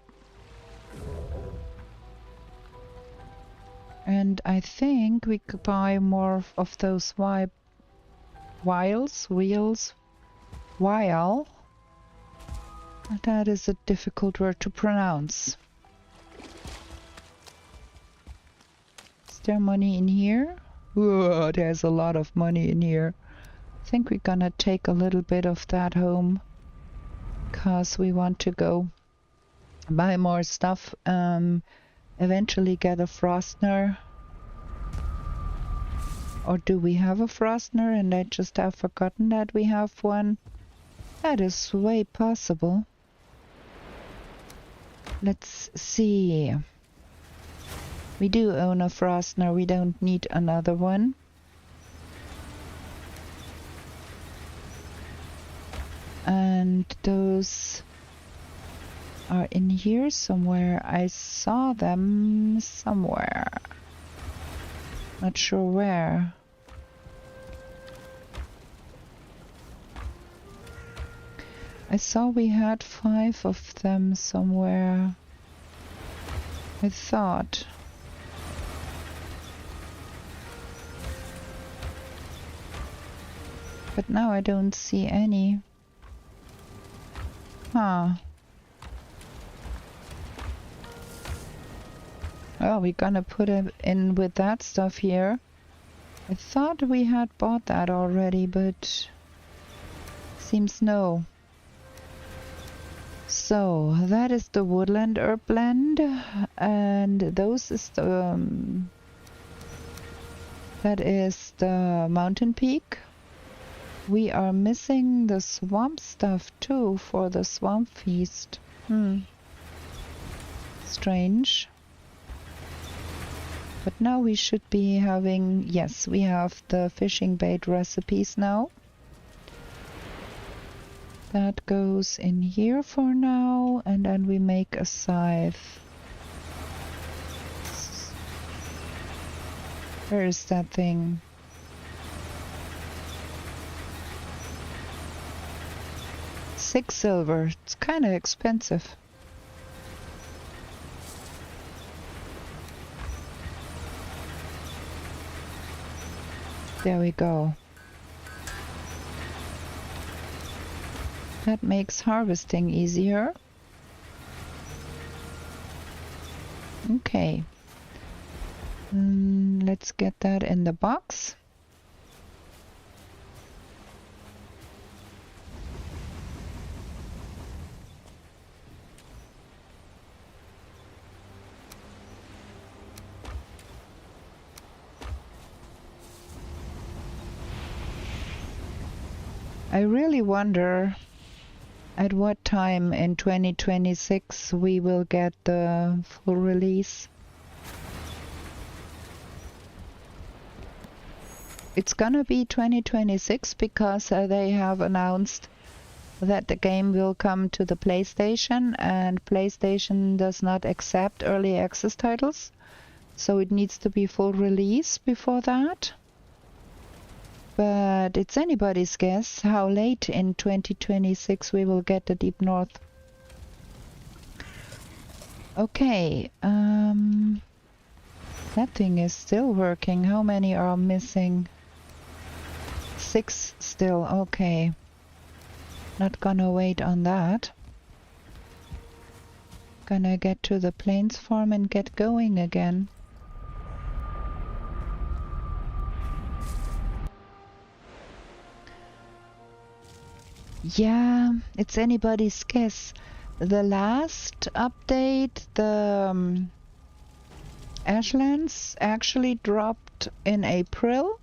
And I think we could buy more of those wheels. That is a difficult word to pronounce. Is there money in here? Whoa, there's a lot of money in here. I think we're gonna take a little bit of that home, because we want to go buy more stuff, eventually get a Frostner. Or do we have a Frostner and I just have forgotten that we have one? That is way possible. Let's see. We do own a Frostner, we don't need another one. And those are in here somewhere. I saw them somewhere. Not sure where. I saw we had 5 of them somewhere. I thought. But now I don't see any. Huh. Well, we're gonna put it in with that stuff here. I thought we had bought that already, but seems no. So that is the woodland herb blend, and those is the that is the mountain peak. We are missing the swamp stuff too for the swamp feast. Strange. But now we should be having, yes, we have the fishing bait recipes now. That goes in here for now, and then we make a scythe. Where is that thing? $6 silver. It's kind of expensive. There we go. That makes harvesting easier. Okay. Let's get that in the box. I really wonder at what time in 2026 we will get the full release. It's gonna be 2026 because they have announced that the game will come to the PlayStation, and PlayStation does not accept early access titles, so it needs to be full release before that. But it's anybody's guess how late in 2026 we will get the Deep North. Okay, that thing is still working. How many are missing? 6 still, okay. Not gonna wait on that. Gonna get to the plains farm and get going again. Yeah, it's anybody's guess. The last update, the Ashlands actually dropped in April,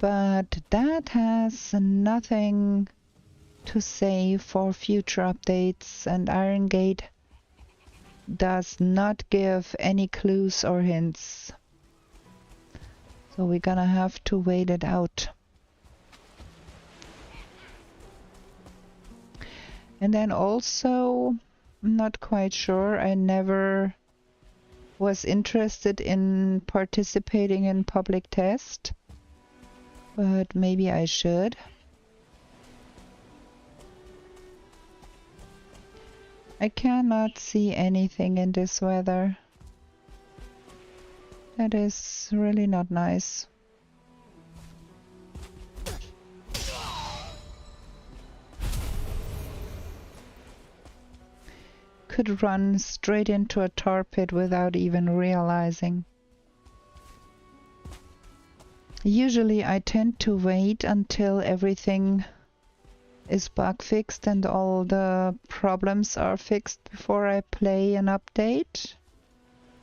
but that has nothing to say for future updates, and Iron Gate does not give any clues or hints. So we're gonna have to wait it out. And then also, I'm not quite sure, I never was interested in participating in public test, but maybe I should. I cannot see anything in this weather. That is really not nice. Could run straight into a tar pit without even realizing. Usually I tend to wait until everything is bug fixed and all the problems are fixed before I play an update.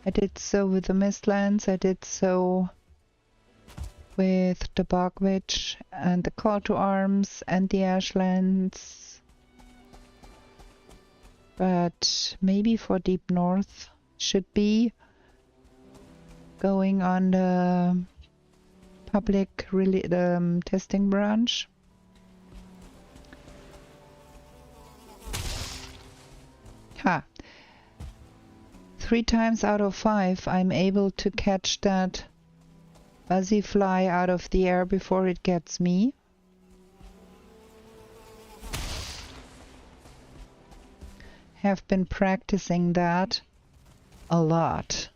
I did so with the Mistlands, I did so with the Bog Witch and the Call to Arms and the Ashlands. But maybe for Deep North should be going on the public testing branch. Ha! 3 times out of 5 I'm able to catch that buzzy fly out of the air before it gets me. Have been practicing that a lot.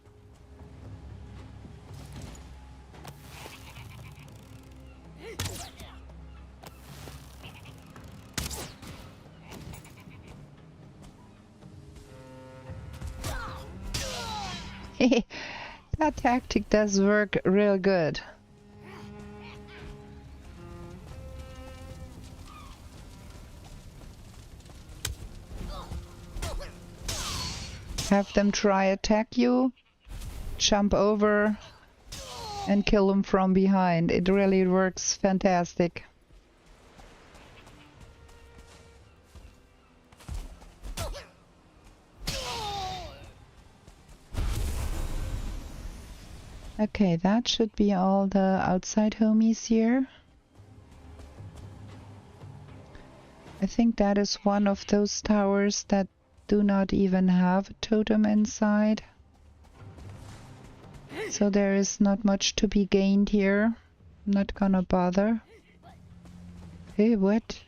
That tactic does work real good. Have them try attack you, jump over and kill them from behind. It really works fantastic. Okay, that should be all the outside homies here. I think that is one of those towers that do not even have a totem inside. So there is not much to be gained here. I'm not gonna bother. Hey, what?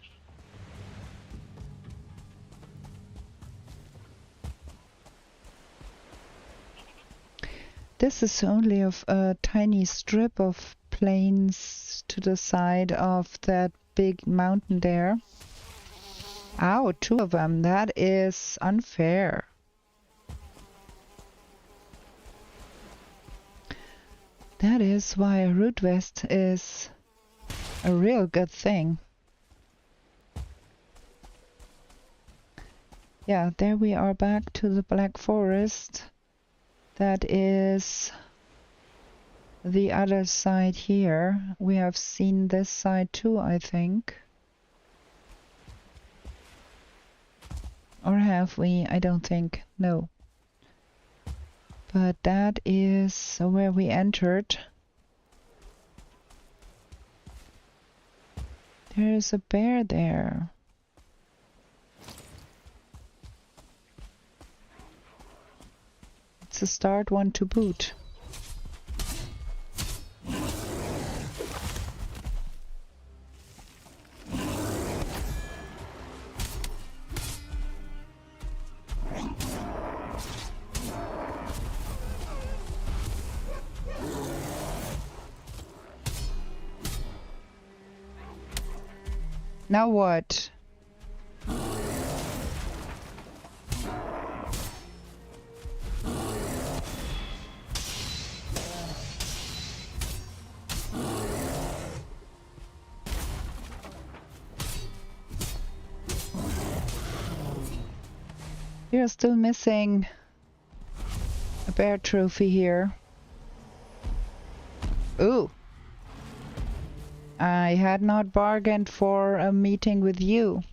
This is only of a tiny strip of plains to the side of that big mountain there. Ow, 2 of them. That is unfair. That is why a root vest is a real good thing. Yeah, there we are back to the Black Forest. That is the other side here. We have seen this side too, I think. Or have we? I don't think. No. But that is where we entered. There is a bear there. It's a start one to boot. Now what? You're still missing a bear trophy here. Ooh. I had not bargained for a meeting with you.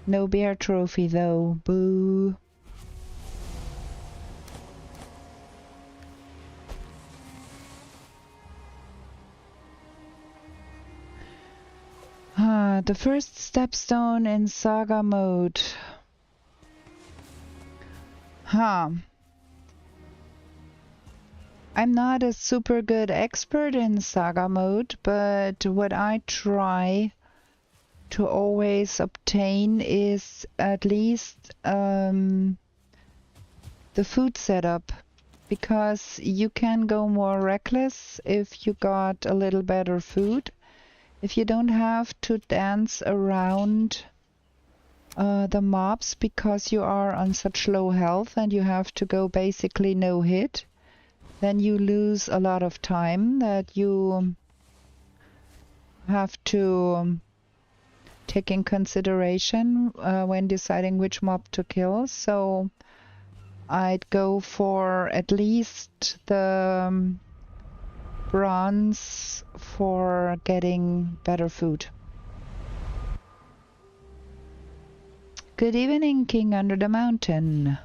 No bear trophy though. Boo. The first stepstone in saga mode. I I'm not a super good expert in saga mode, but what I try to always obtain is at least the food setup, because you can go more reckless if you got a little better food. If you don't have to dance around the mobs because you are on such low health and you have to go basically no hit, then you lose a lot of time that you have to take in consideration when deciding which mob to kill. So I'd go for at least the bronze for getting better food. Good evening, King Under the Mountain.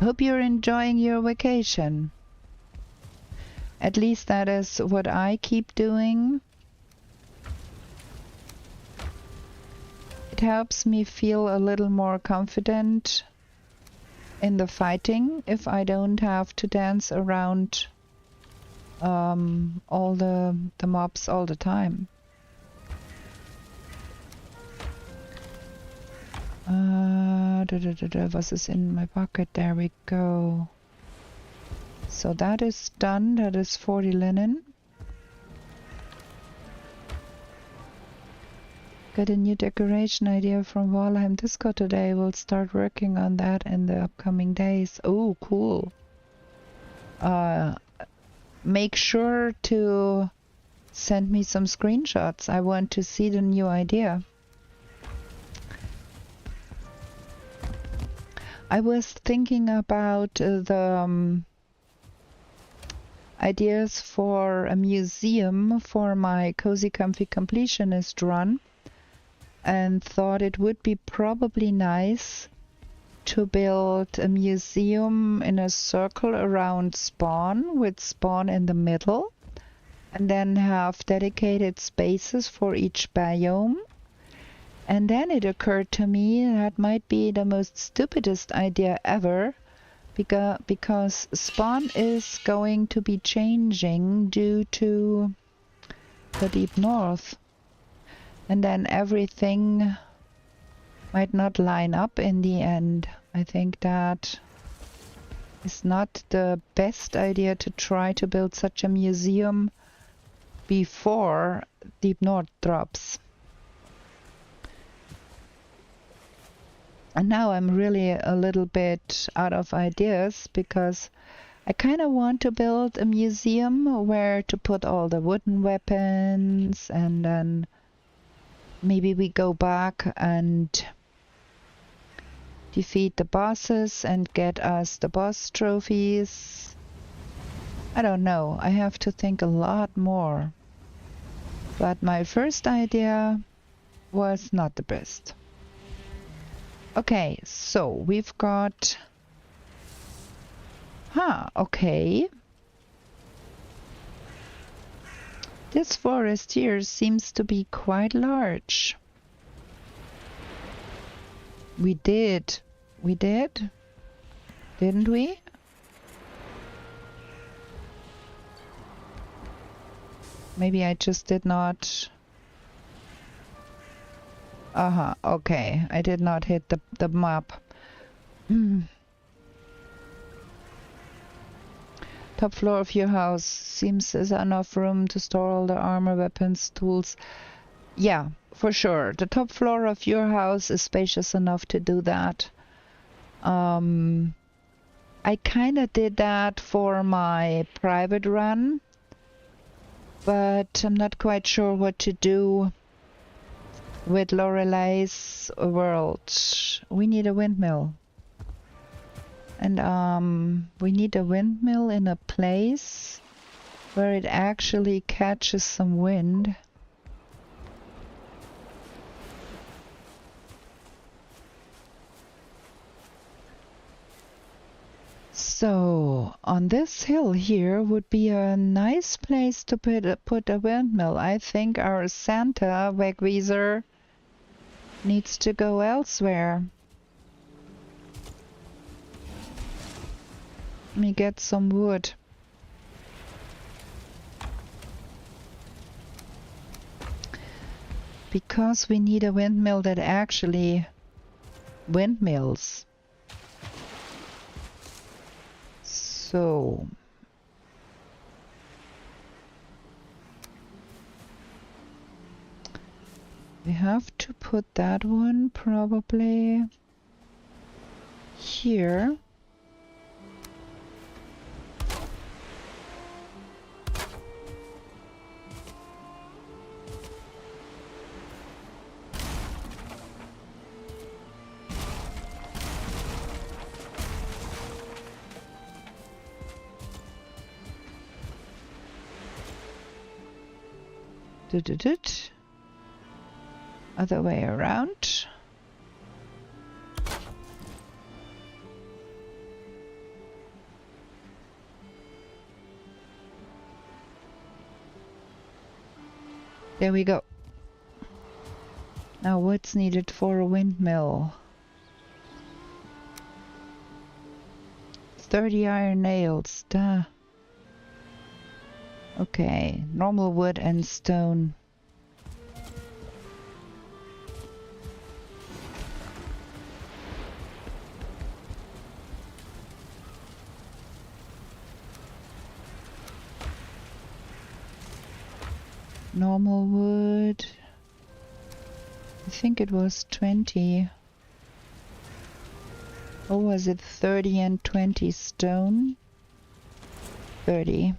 Hope you're enjoying your vacation. At least that is what I keep doing. It helps me feel a little more confident in the fighting if I don't have to dance around all the mobs all the time. Was is in my pocket? There we go. So that is done. That is 40 linen. Got a new decoration idea from Valheim Disco today. We'll start working on that in the upcoming days. Oh, cool. Make sure to send me some screenshots. I want to see the new idea. I was thinking about the ideas for a museum for my Cozy Comfy Completionist run, and thought it would be probably nice to build a museum in a circle around Spawn, with Spawn in the middle, and then have dedicated spaces for each biome. And then it occurred to me that might be the most stupidest idea ever, because Spawn is going to be changing due to the Deep North. And then everything might not line up in the end. I think that is not the best idea to try to build such a museum before Deep North drops. And now I'm really a little bit out of ideas, because I kind of want to build a museum where to put all the wooden weapons, and then maybe we go back and defeat the bosses and get us the boss trophies. I don't know. I have to think a lot more. But my first idea was not the best. Okay, so we've got... okay. This forest here seems to be quite large. We did, didn't we? Maybe I just did not... okay. I did not hit the map. Top floor of your house seems there's enough room to store all the armor, weapons, tools. Yeah, for sure. The top floor of your house is spacious enough to do that. I kind of did that for my private run, but I'm not quite sure what to do with Lorelei's world. We need a windmill. And we need a windmill in a place where it actually catches some wind. So on this hill here would be a nice place to put a windmill. I think our Santa Wegweiser needs to go elsewhere. Let me get some wood. because we need a windmill that actually windmills. So we have to put that one probably here. Other way around. There we go. Now what's needed for a windmill? 30 iron nails. Duh. Okay, normal wood and stone. Normal wood. I think it was 20. Or was it 30 and 20 stone? 30.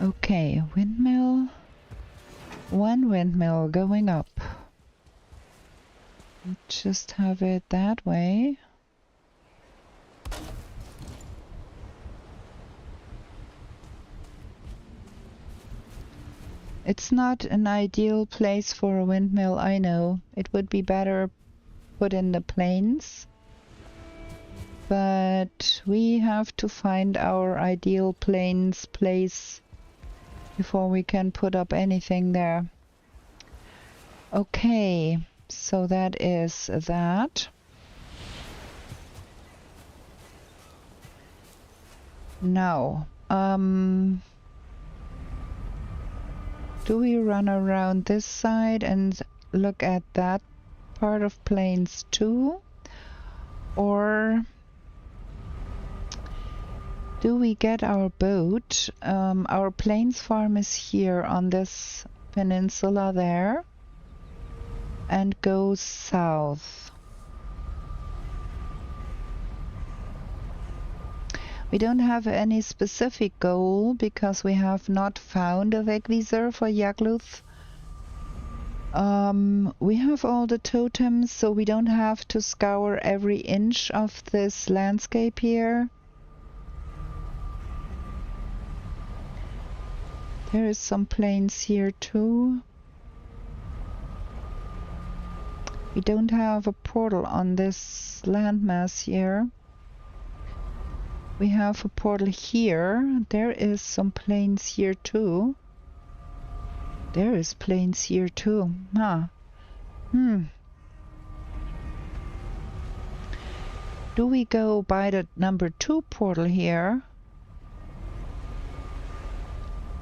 Okay, windmill. One windmill going up. Just have it that way. It's not an ideal place for a windmill, I know. It would be better put in the plains. But we have to find our ideal plains place before we can put up anything there. Okay, so that is that. Now, do we run around this side and look at that part of plains too? Or do we get our boat? Our plains farm is here on this peninsula there and go south. We don't have any specific goal because we have not found a Wegweiser for Yagluth. We have all the totems, so we don't have to scour every inch of this landscape here. There is some plains here too. We don't have a portal on this landmass here. We have a portal here. There is some plains here too. There is plains here too. Huh. Do we go by the number 2 portal here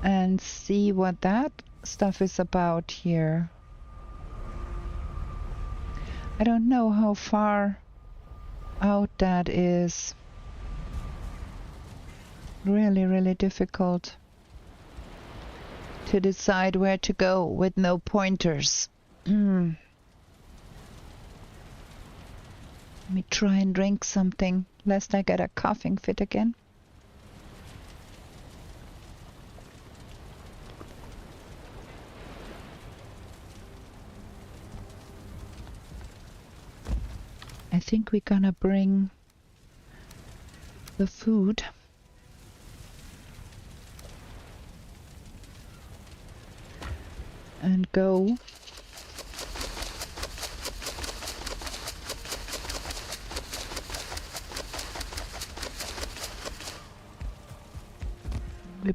and see what that stuff is about here? I don't know how far out that is. Really difficult to decide where to go with no pointers. Let me try and drink something, lest I get a coughing fit again. I think we're gonna bring the food. And go.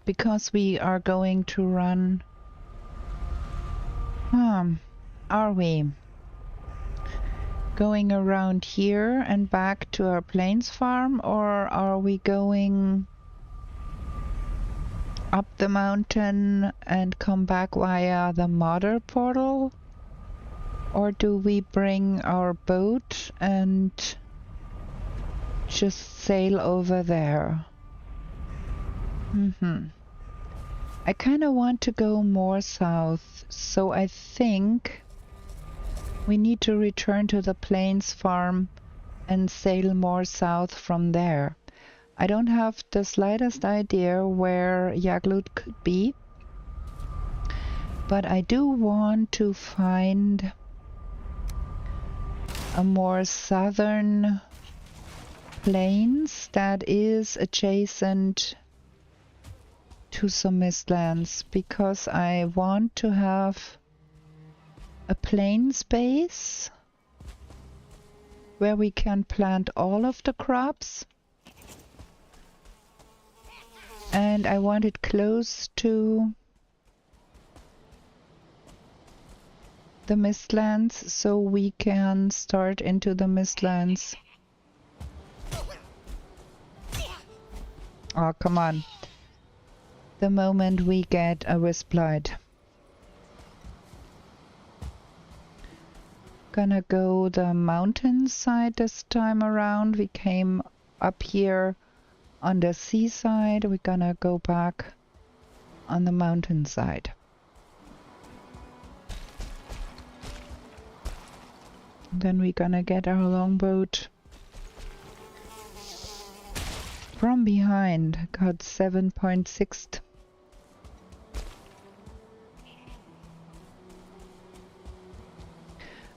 Because we are going to run. Are we? going around here and back to our plains farm, or are we going up the mountain and come back via the mother portal? Or do we bring our boat and just sail over there? I kind of want to go more south, so I think we need to return to the plains farm and sail more south from there. I don't have the slightest idea where Yaglut could be, but I do want to find a more southern plains that is adjacent to some mistlands, because I want to have a plains base where we can plant all of the crops, and I want it close to the mistlands so we can start into the mistlands. Oh, come on. The moment we get a wisp light. Gonna go the mountain side this time around. We came up here on the seaside. We're gonna go back on the mountain side. Then we're gonna get our longboat from behind. Got 7.6.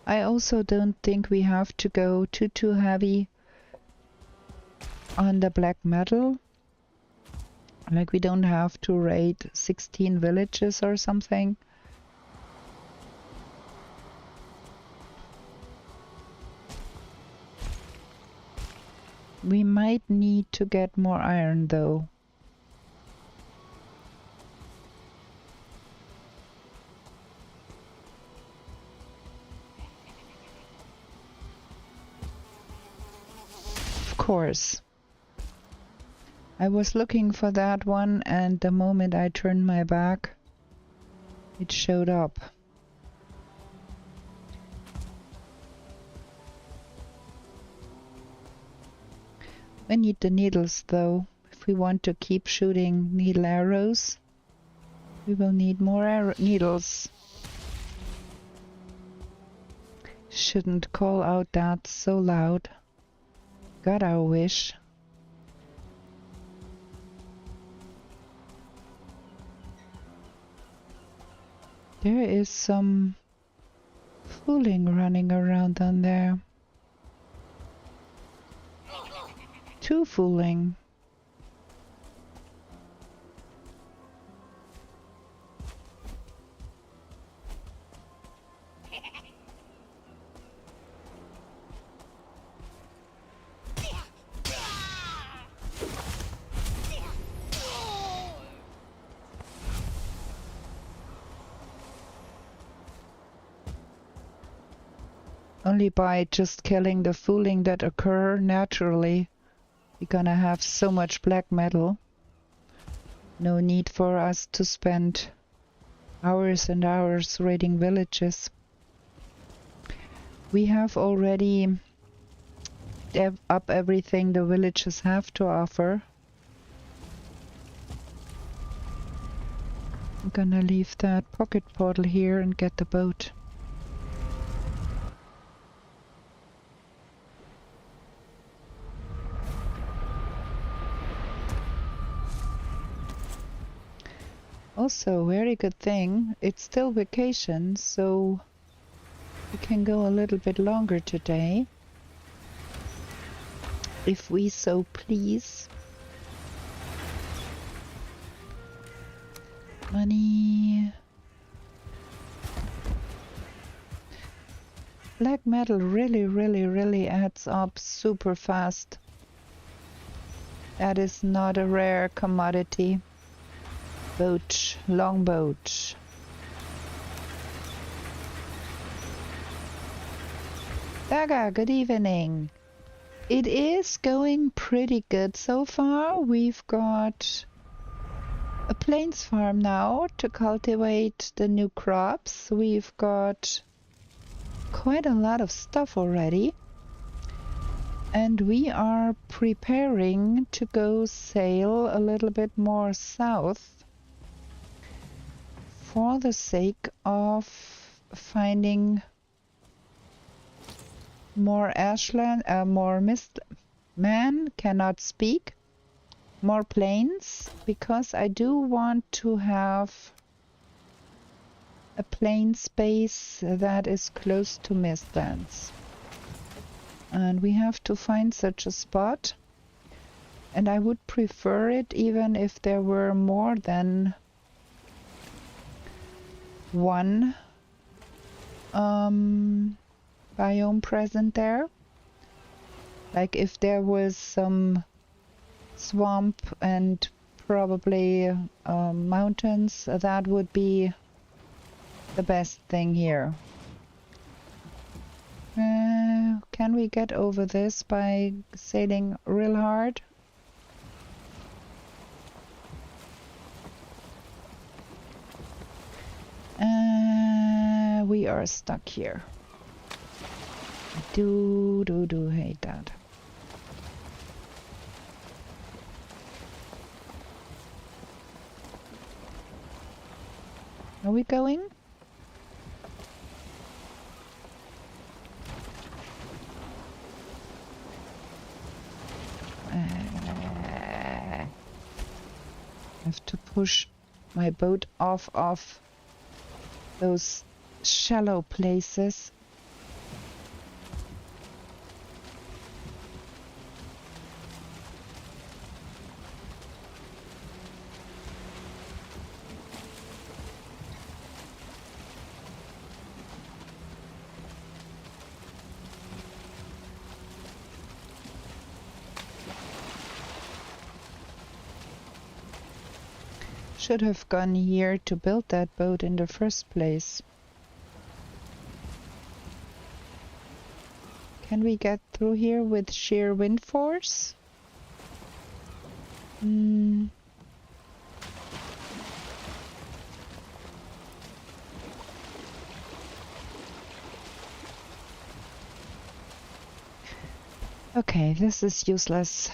I also don't think we have to go too heavy on the black metal. Like, we don't have to raid 16 villages or something. We might need to get more iron though. Of course. I was looking for that one, and the moment I turned my back, it showed up. We need the needles though. If we want to keep shooting needle arrows, we will need more needles. Shouldn't call out that so loud. Got our wish. There is some fooling running around down there. Too fooling. Only by just killing the fooling that occur naturally, we're gonna have so much black metal. No need for us to spend hours and hours raiding villages. We have already up everything the villages have to offer. I'm gonna leave that pocket portal here and get the boat. Also, very good thing, it's still vacation, so we can go a little bit longer today, if we so please. Money. Black metal really adds up super fast. That is not a rare commodity. Boat, longboat. Daga, good evening. It is going pretty good so far. We've got a plains farm now to cultivate the new crops. We've got quite a lot of stuff already. And we are preparing to go sail a little bit more south for the sake of finding more ashland, more mist. Man cannot speak. More plains, because I do want to have a plain space that is close to mistlands. And we have to find such a spot. And I would prefer it even if there were more than one biome present there. Like if there was some swamp and probably mountains, that would be the best thing here. Can we get over this by sailing real hard? We are stuck here. I do hate that. Are we going? I have to push my boat off those shallow places. Should have gone here to build that boat in the first place. Can we get through here with sheer wind force? Okay, this is useless.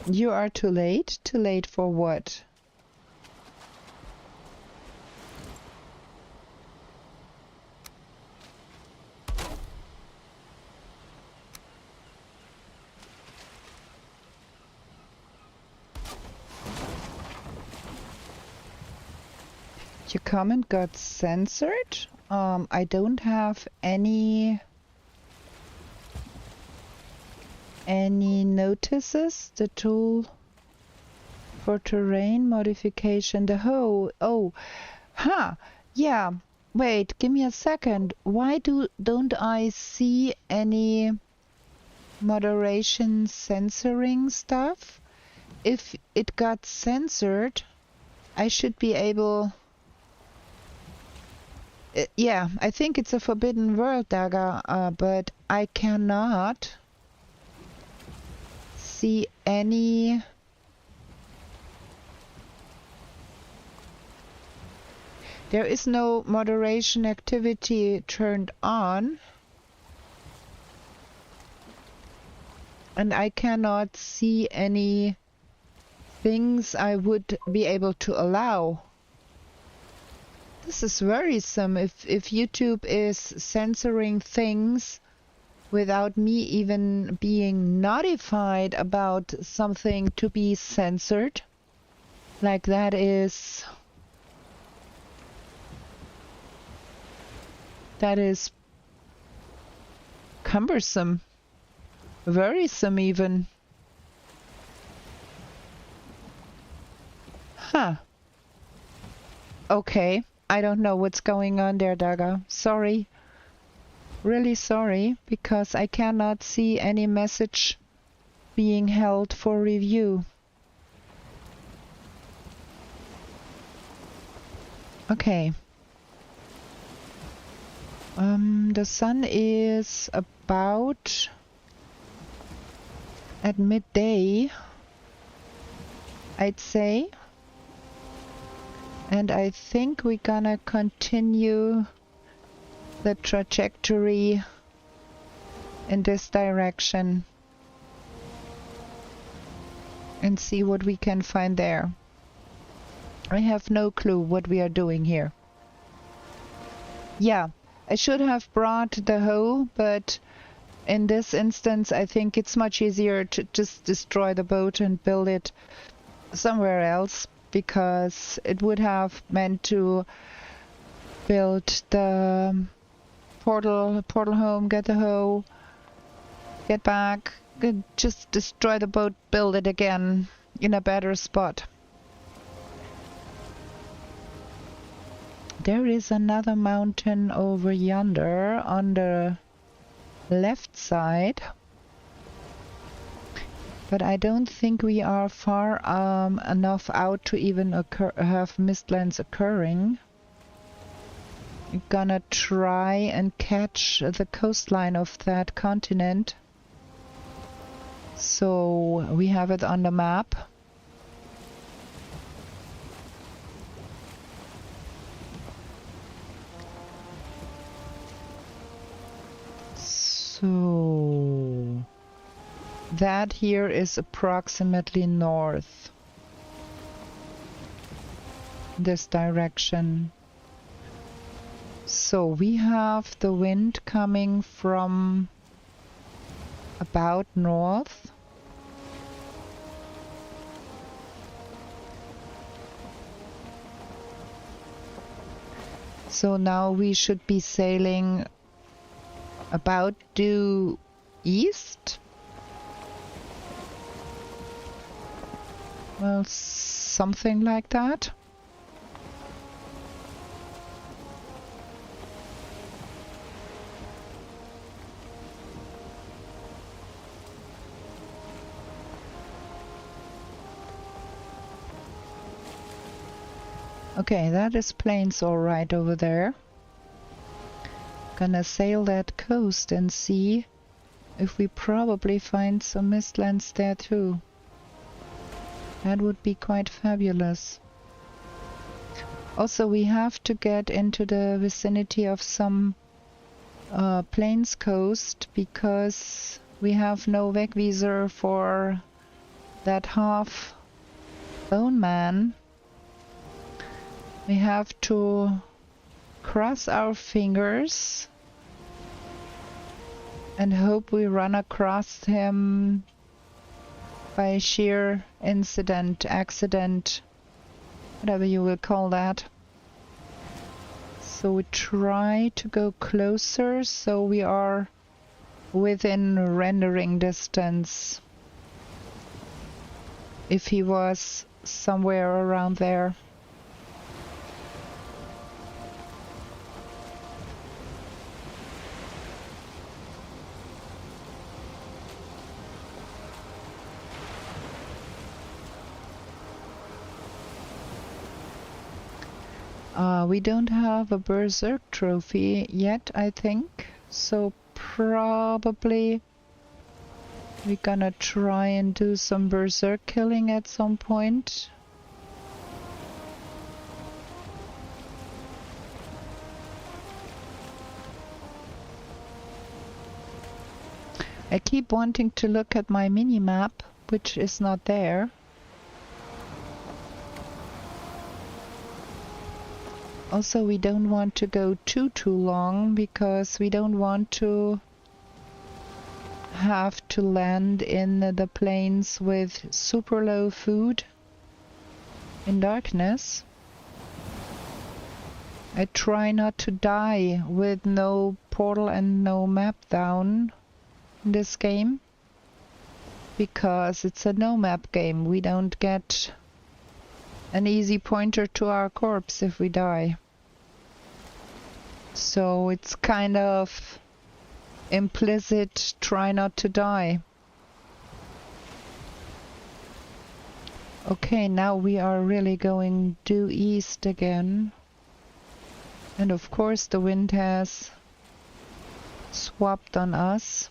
You are too late? Too late for what? Your comment got censored? I don't have any notices. The tool for terrain modification, the hoe. Oh, yeah. Wait, give me a second. Why don't I see any moderation censoring stuff? If it got censored, I should be able. Yeah, I think it's a forbidden world, Daga, but I cannot see any. There is no moderation activity turned on, and I cannot see any things I would be able to allow. This is worrisome if YouTube is censoring things without me even being notified about something to be censored. Like that is cumbersome. Worrisome even. Huh. Okay. I don't know what's going on there, Daga. Sorry. Really sorry, because I cannot see any message being held for review. Okay. The sun is about at midday, I'd say. And I think we're gonna continue the trajectory in this direction and see what we can find there. I have no clue what we are doing here. Yeah, I should have brought the hoe, but in this instance I think it's much easier to just destroy the boat and build it somewhere else, because it would have meant to build the portal home, get the hoe, get back, just destroy the boat, build it again in a better spot. There is another mountain over yonder on the left side, but I don't think we are far enough out to even have mistlands occurring. I'm gonna try and catch the coastline of that continent, so we have it on the map. So that here is approximately north, this direction. So we have the wind coming from about north. So now we should be sailing about due east. Well, something like that. Okay, that is plains all right over there. Gonna sail that coast and see if we probably find some mistlands there too. That would be quite fabulous. Also, we have to get into the vicinity of some plains coast, because we have no wegvisor for that half bone man. We have to cross our fingers and hope we run across him by sheer accident, whatever you will call that. So we try to go closer so we are within rendering distance, if he was somewhere around there. We don't have a berserk trophy yet, I think, so probably we're gonna try and do some berserk killing at some point. I keep wanting to look at my mini-map, which is not there. Also, we don't want to go too long, because we don't want to have to land in the plains with super low food in darkness. I try not to die with no portal and no map down in this game. because it's a no map game. We don't get an easy pointer to our corpse if we die. So it's kind of implicit, try not to die. Okay, now we are really going due east again. And of course the wind has swapped on us.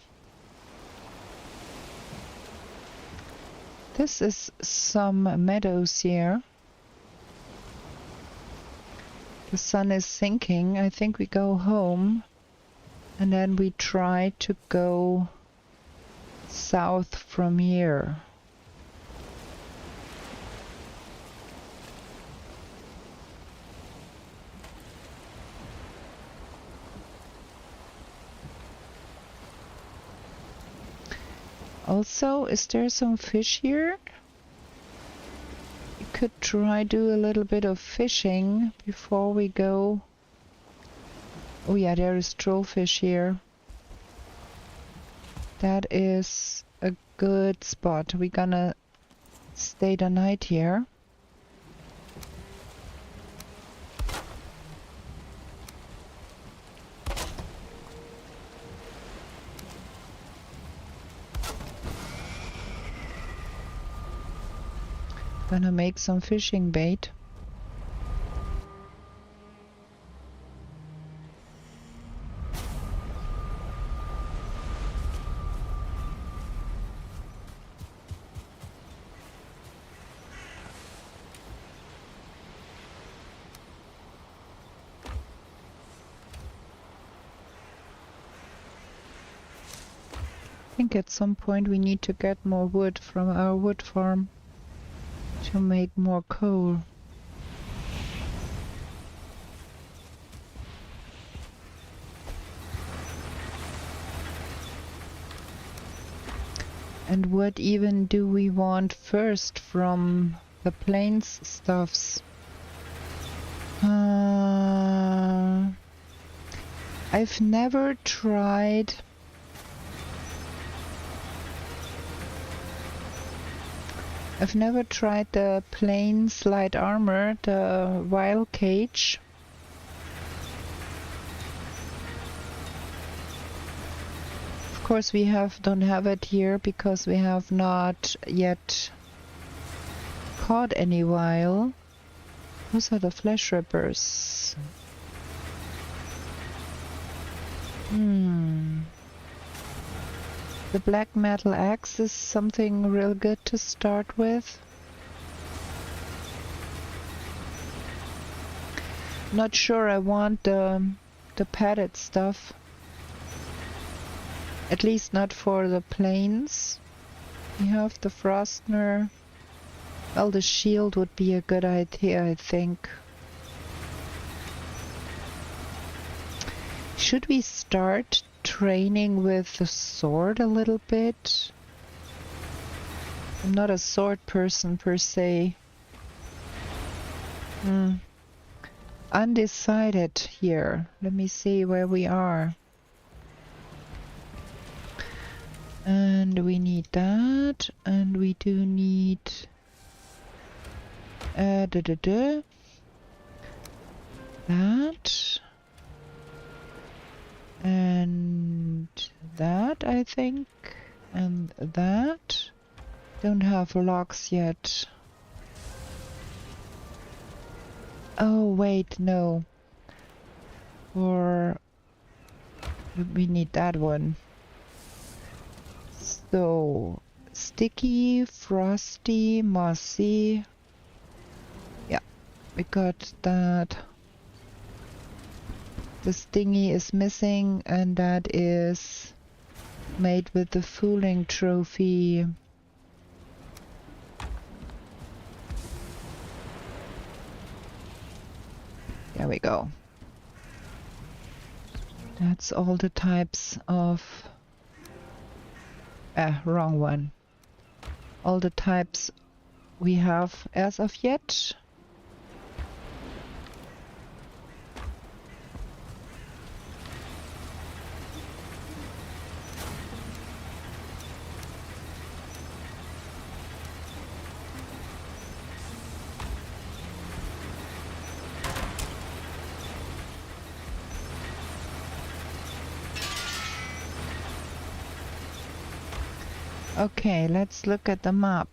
This is some meadows here. The sun is sinking. I think we go home and then we try to go south from here. Also, is there some fish here? We could try do a little bit of fishing before we go. Oh yeah, there is trollfish here. That is a good spot. We're gonna stay the night here. Gonna make some fishing bait. I think at some point we need to get more wood from our wood farm to make more coal. And what even do we want first from the plains stuffs? I've never tried the plains light armor, the wild cage. Of course we don't have it here because we have not yet caught any whale. Those are the flesh rippers. The black metal axe is something real good to start with. Not sure I want the padded stuff. At least not for the plains. We have the Frostner. Well, the shield would be a good idea, I think. Should we start training with the sword a little bit? I'm not a sword person per se. Undecided here. Let me see where we are. And we need that, and we do need that, and that, I think, and that. Don't have logs yet. Oh wait, no. Or we need that one. So sticky, frosty, mossy. Yeah, we got that. The stingy is missing, and that is made with the fooling trophy. There we go. That's all the types of... wrong one. All the types we have as of yet. Okay, let's look at the map.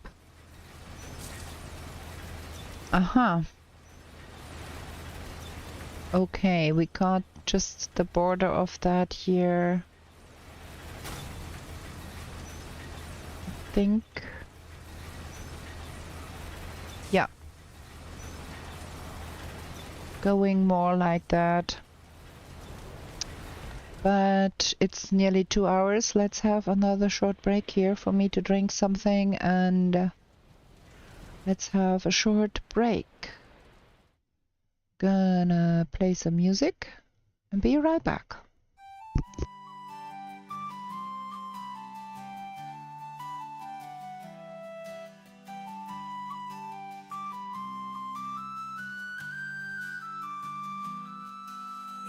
Aha. Okay, we got just the border of that here. I think. Yeah. Going more like that. But it's nearly 2 hours. Let's have another short break here for me to drink something, and let's have a short break. Gonna play some music and be right back.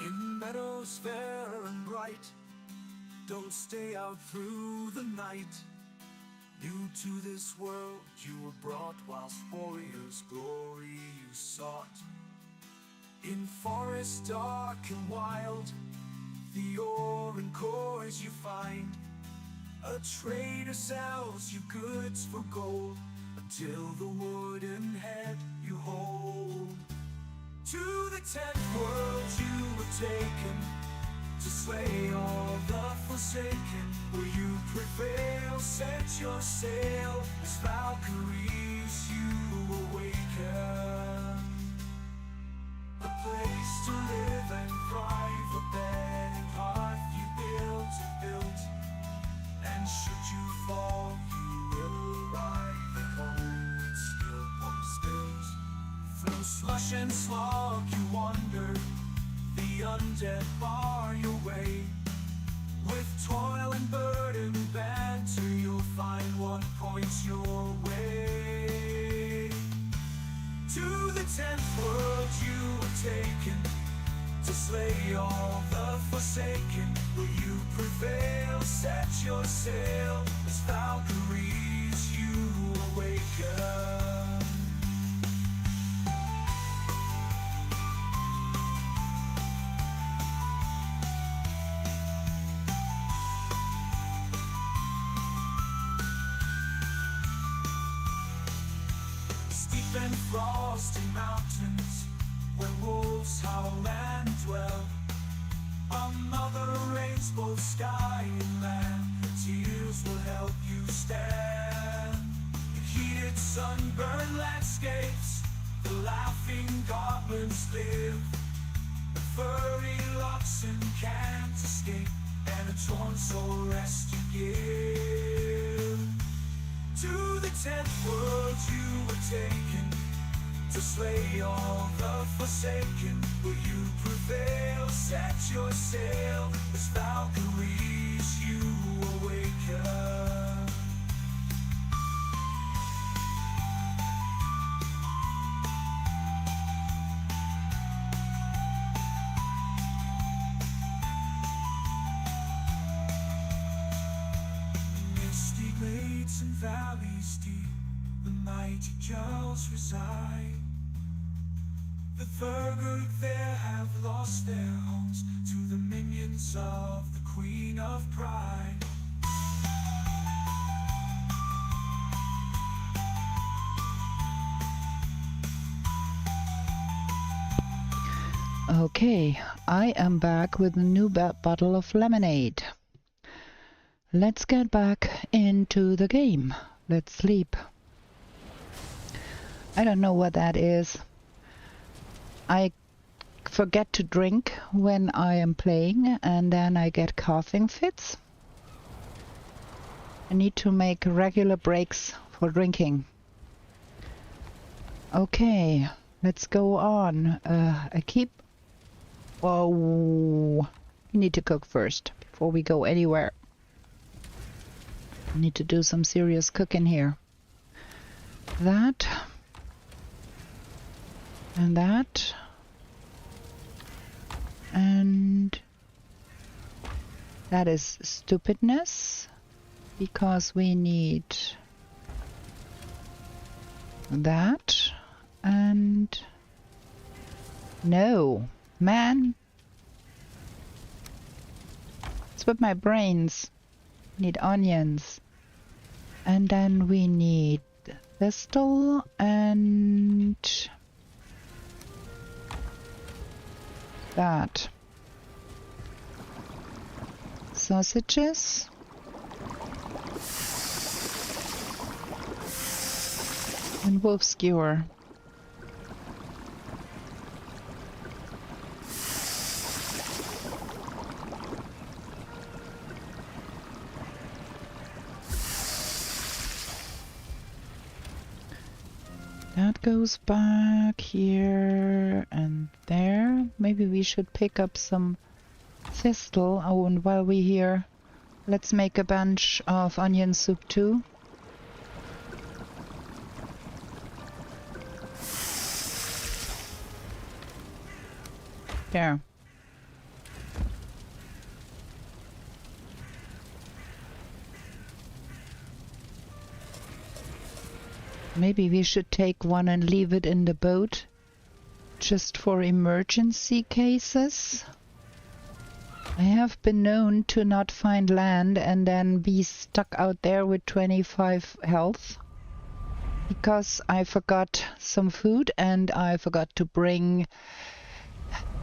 In meadows fair and bright, don't stay out through the night. New to this world you were brought, whilst warriors' glory you sought. In forest dark and wild, the ore and cores you find. A trader sells you goods for gold, until the wooden head you hold. To the 10th world you were taken, to slay all the forsaken. Will you prevail? Set your sail, as Valkyries you awaken. A place to live and thrive, a bed and hearth you built. And should you fall, you will arrive at home with skill upon spilt. Through slush and slog you wander, the undead bar your way. With toil and burden banter, you'll find what points your way. To the 10th world you were taken, to slay all the forsaken. Will you prevail? Set your sail, as Valkyries you awaken. Steep and frosty mountains, where wolves howl and dwell. Another rains both sky and land, tears will help you stand. In heated sunburned landscapes, the laughing goblins live. The furry oxen can't escape, and a torn soul rest you give. To the 10th world you were taken, to slay all the forsaken. Will you prevail? Set your sail, as Valkyries you awaken. Misty glades and valleys deep, the mighty Jarls reside. The Thurgood there have lost their homes to the minions of the Queen of Pride. Okay, I am back with a new bottle of lemonade. Let's get back into the game. Let's sleep. I don't know what that is. I forget to drink when I am playing, and then I get coughing fits. I need to make regular breaks for drinking. Okay, let's go on. Whoa, we need to cook first before we go anywhere. I need to do some serious cooking here. That. And that. And that is stupidness, because we need that. And no, man, it's with my brains. I need onions. And then we need thistle and that. Sausages. And wolf skewer. That goes back here and there. Maybe we should pick up some thistle. Oh, and while we're here, let's make a bunch of onion soup too. There. Maybe we should take one and leave it in the boat, just for emergency cases. I have been known to not find land and then be stuck out there with 25 health. Because I forgot some food and I forgot to bring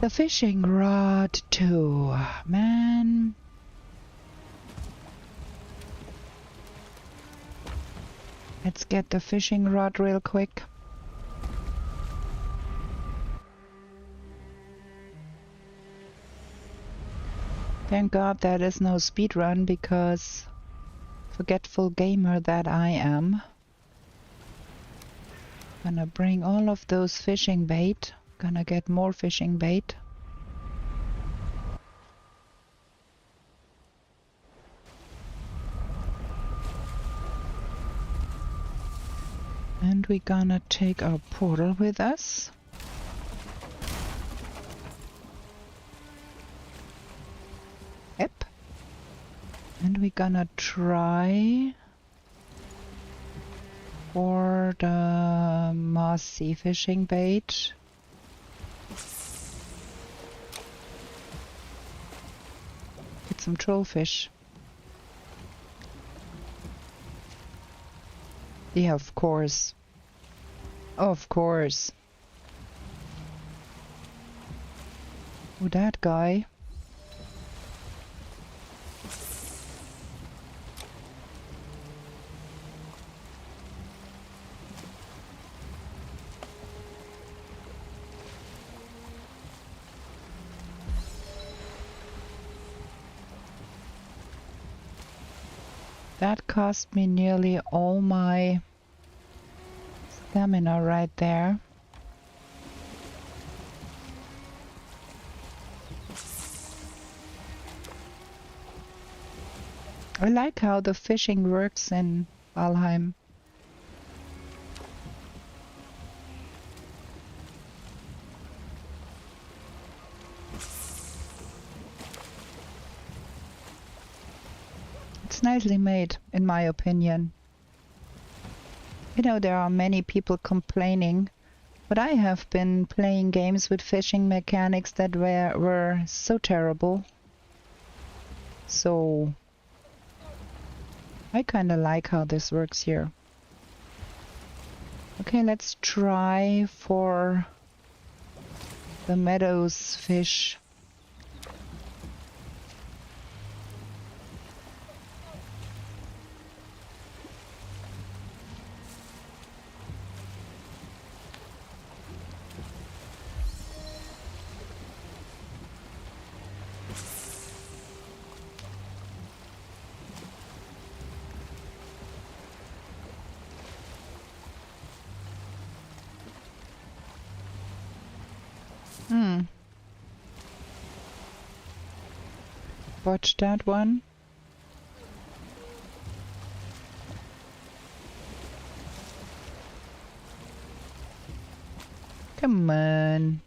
the fishing rod too. Man. Let's get the fishing rod real quick. Thank God that is no speed run, because forgetful gamer that I am. Gonna bring all of those fishing bait. Gonna get more fishing bait. And we're gonna take our portal with us. Yep. And we're gonna try for the mossy fishing bait. Get some trollfish. Yeah, of course. Of course. Oh, that guy. That cost me nearly all my stamina right there. I like how the fishing works in Valheim. It's nicely made, in my opinion. You know, there are many people complaining, but I have been playing games with fishing mechanics that were so terrible. So I kind of like how this works here. Okay, let's try for the meadows fish. Watch that one. Come on.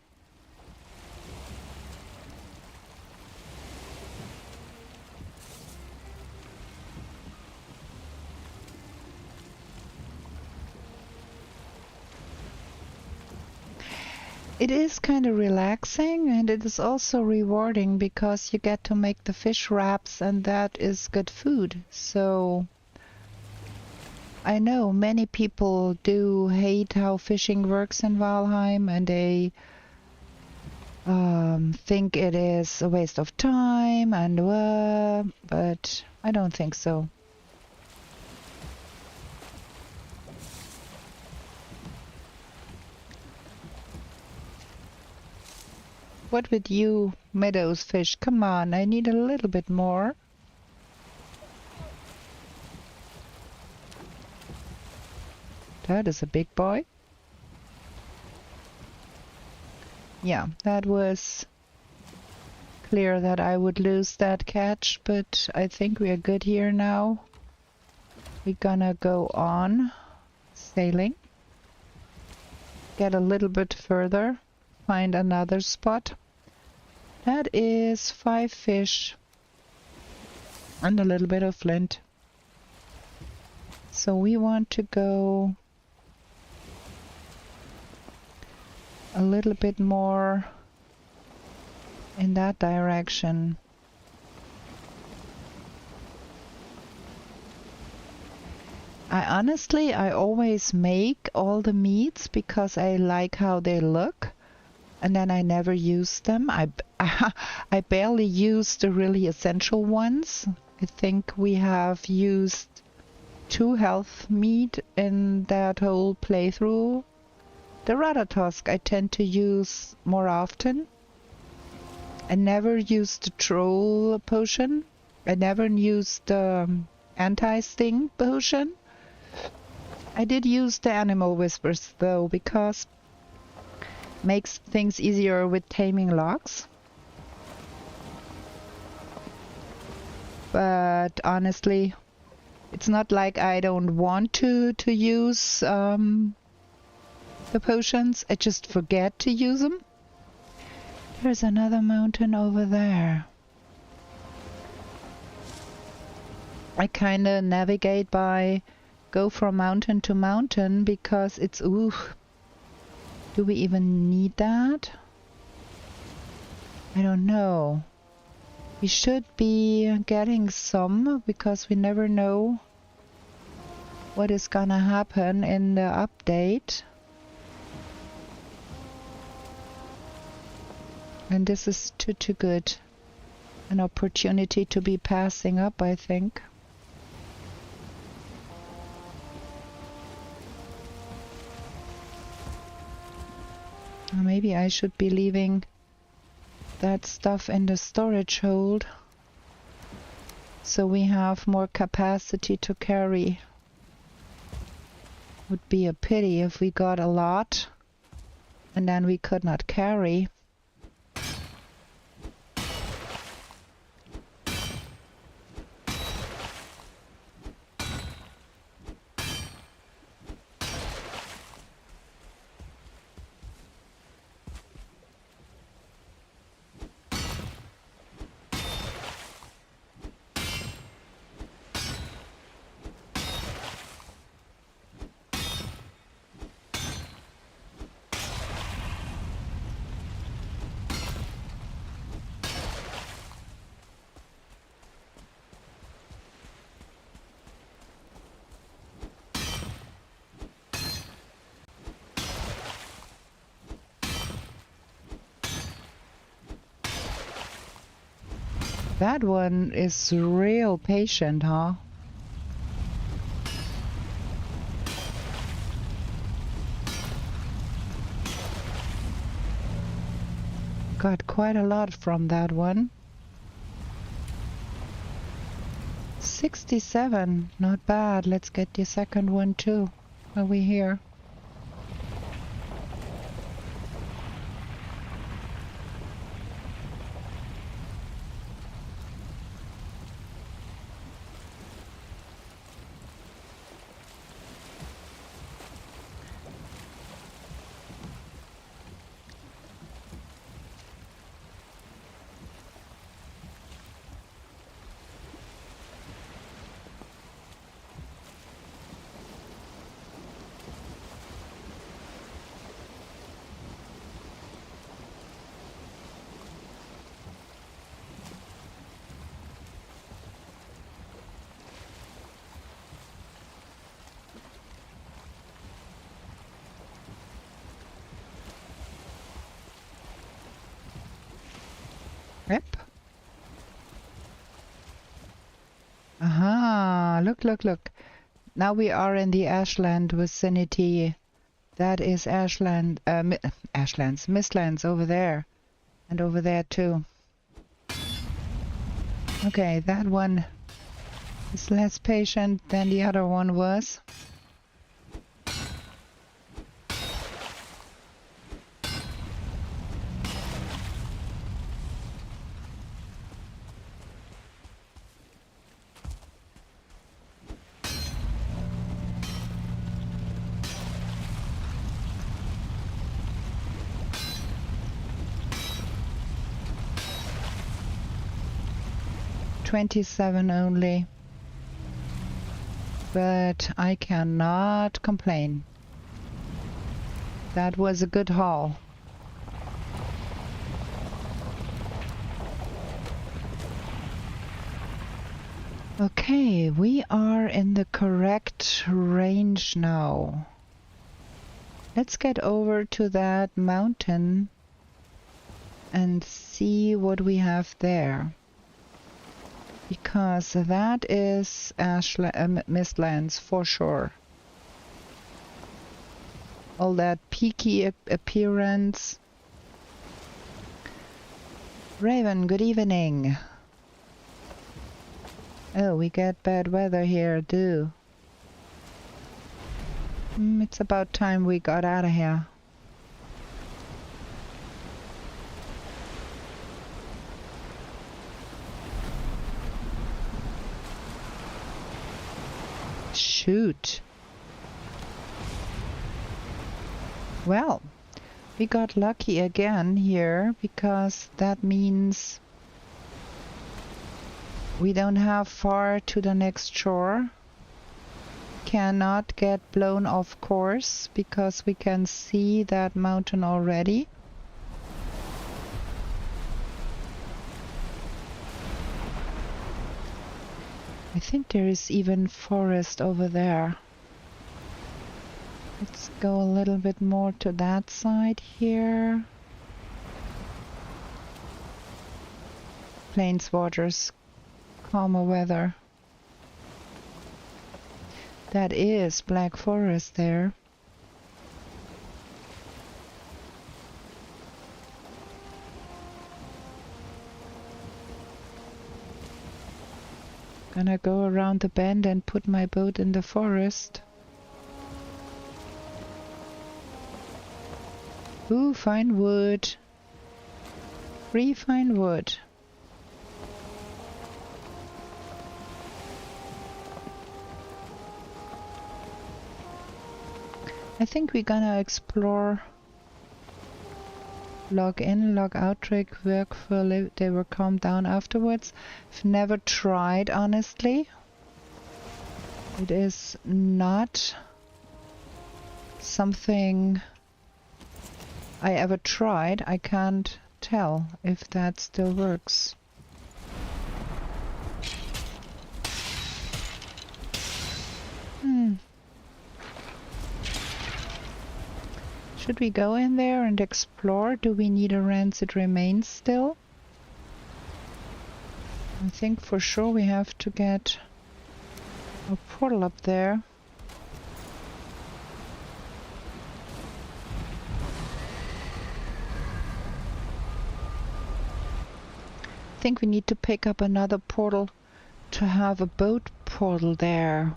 It is kind of relaxing, and it is also rewarding because you get to make the fish wraps, and that is good food. So I know many people do hate how fishing works in Valheim, and they think it is a waste of time, and but I don't think so. What with you meadows fish? Come on, I need a little bit more. That is a big boy. Yeah, that was clear that I would lose that catch, but I think we are good here now. We're gonna go on sailing, get a little bit further, find another spot. That is 5 fish and a little bit of flint. So we want to go a little bit more in that direction. I always make all the meats because I like how they look, and then I never use them. I barely use the really essential ones. I think we have used 2 health meat in that whole playthrough. The Ratatosk I tend to use more often. I never used the troll potion. I never used the anti-sting potion. I did use the animal whispers though, because it makes things easier with taming logs. But honestly, it's not like I don't want to use the potions. I just forget to use them. There's another mountain over there. I kind of navigate by go from mountain to mountain because it's ooh. Do we even need that? I don't know. We should be getting some because we never know what is gonna happen in the update. And this is too good an opportunity to be passing up, I think. Maybe I should be leaving that stuff in the storage hold so we have more capacity to carry. Would be a pity if we got a lot and then we could not carry. That one is real patient, huh? Got quite a lot from that one. 67, not bad. Let's get the second one too. Are we here? Yep. Aha, look, look, look. Now we are in the Ashland vicinity. That is Ashland, Ashlands, Mistlands over there. And over there too. Okay, that one is less patient than the other one was. $27 only, but I cannot complain. That was a good haul. Okay, we are in the correct range now. Let's get over to that mountain and see what we have there. Because that is Mistlands for sure. All that peaky appearance. Raven, good evening. Oh, we get bad weather here too. It's about time we got out of here. Shoot. Well, we got lucky again here because that means we don't have far to the next shore. Cannot get blown off course because we can see that mountain already. I think there is even forest over there. Let's go a little bit more to that side here. Plains waters, calmer weather. That is Black Forest there. Gonna go around the bend and put my boat in the forest. Ooh, fine wood. Free fine wood. I think we're gonna explore log in, log out trick, work for they will calm down afterwards. I've never tried, honestly. It is not something I ever tried. I can't tell if that still works. Should we go in there and explore? Do we need a rancid remains still? I think for sure we have to get a portal up there. I think we need to pick up another portal to have a boat portal there.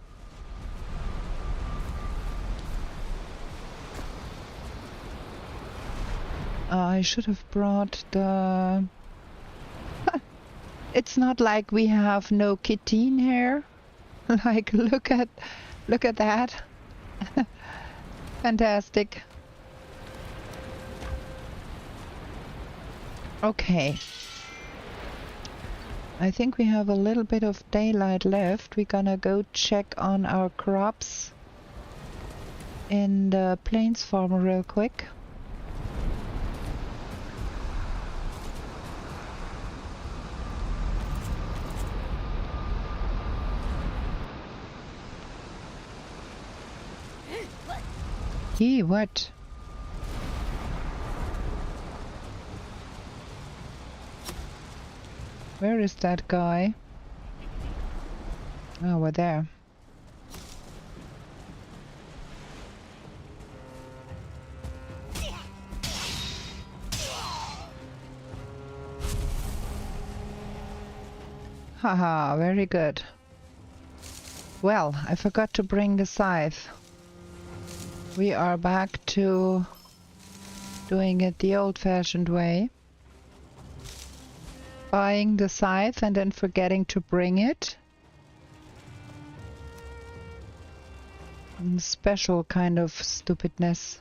I should have brought the... It's not like we have no chitin here. Like, look at that. Fantastic. Okay. I think we have a little bit of daylight left. We're gonna go check on our crops in the plains farm real quick. Gee, what? Where is that guy? Oh, we're there. Haha, very good. Well, I forgot to bring the scythe. We are back to doing it the old-fashioned way. Buying the scythe and then forgetting to bring it. Special kind of stupidness.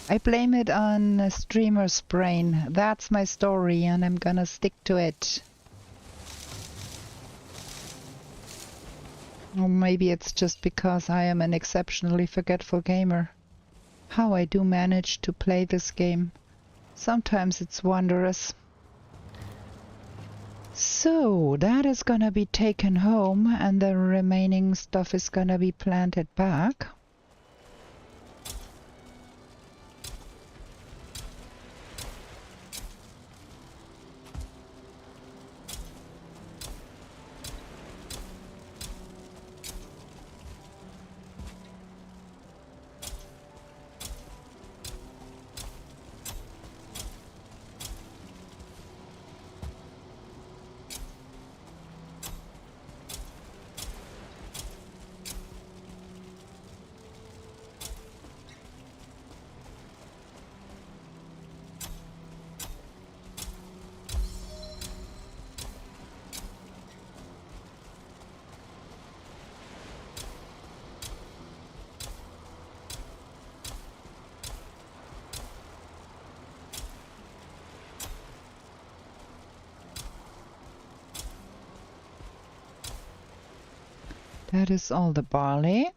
I blame it on a streamer's brain. That's my story and I'm gonna stick to it. Or maybe it's just because I am an exceptionally forgetful gamer. How I do manage to play this game. Sometimes it's wondrous. So that is gonna be taken home and the remaining stuff is gonna be planted back. That is all the barley.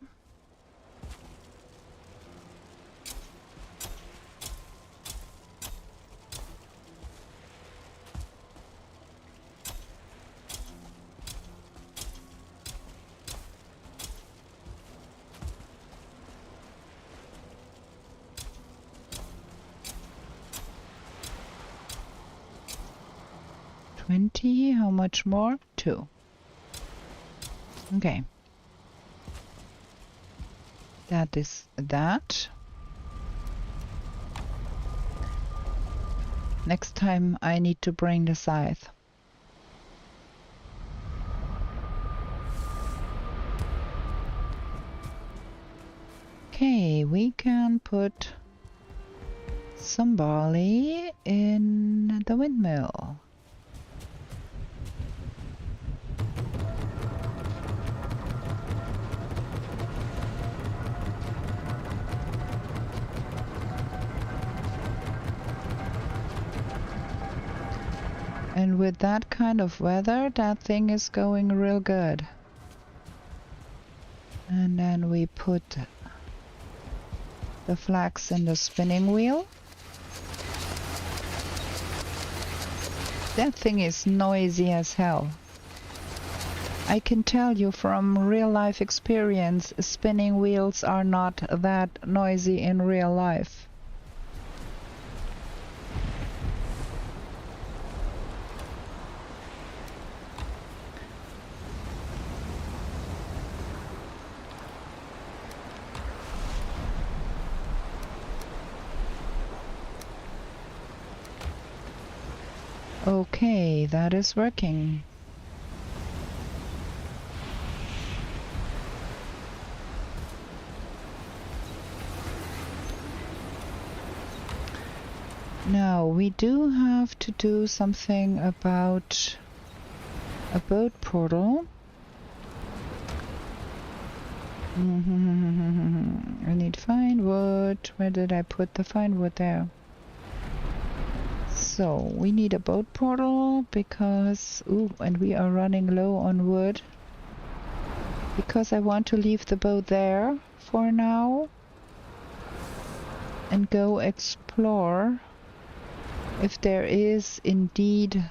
$20, how much more? 2. Okay. That is that. Next time I need to bring the scythe. Okay, we can put some barley in the windmill. And with that kind of weather, that thing is going real good. And then we put the flax in the spinning wheel. That thing is noisy as hell. I can tell you from real life experience, spinning wheels are not that noisy in real life. Okay, that is working. Now, we do have to do something about a boat portal. I need fine wood. Where did I put the fine wood? There. So, we need a boat portal because... Ooh, and we are running low on wood. Because I want to leave the boat there for now. And go explore if there is indeed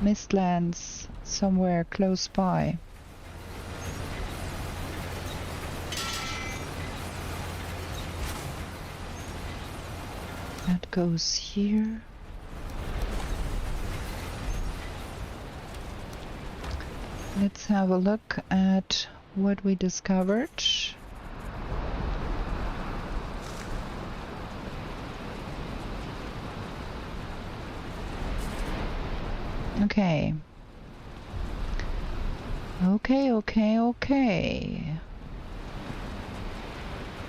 mistlands somewhere close by. That goes here. Let's have a look at what we discovered. Okay. Okay.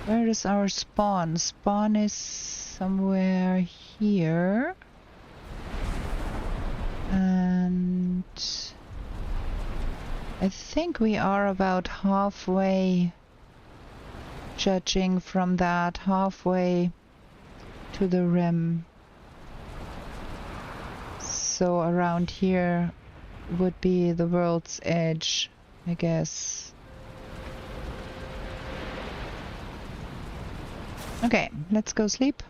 Where is our spawn? Spawn is somewhere here. And I think we are about halfway, judging from that, halfway to the rim. So around here would be the world's edge, I guess. Okay, let's go sleep.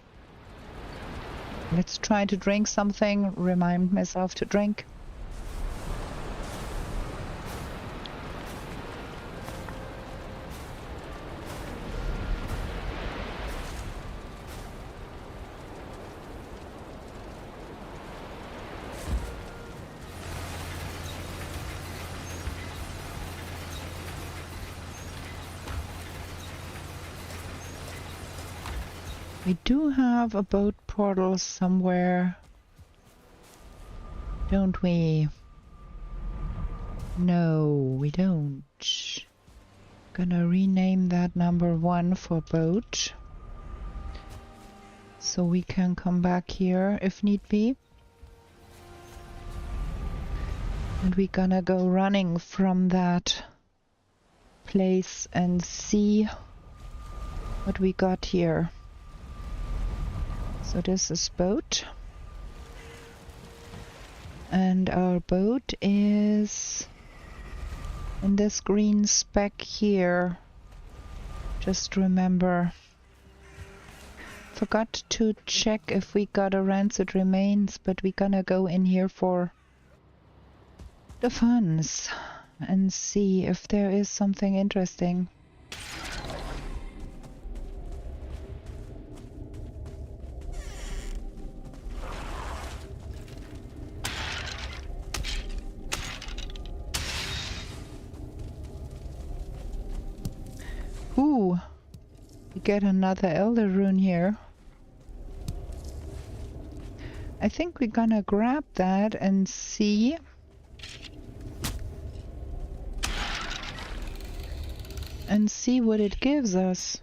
Let's try to drink something, remind myself to drink. We do have a boat portal somewhere, don't we? No, we don't. Gonna rename that number 1 for boat, so we can come back here if need be. And we're gonna go running from that place and see what we got here. So this is boat. And our boat is in this green speck here. Just remember. Forgot to check if we got a rancid remains, but we're gonna go in here for the funds and see if there is something interesting. Ooh, we get another elder rune here. I think we're gonna grab that and see. And see what it gives us.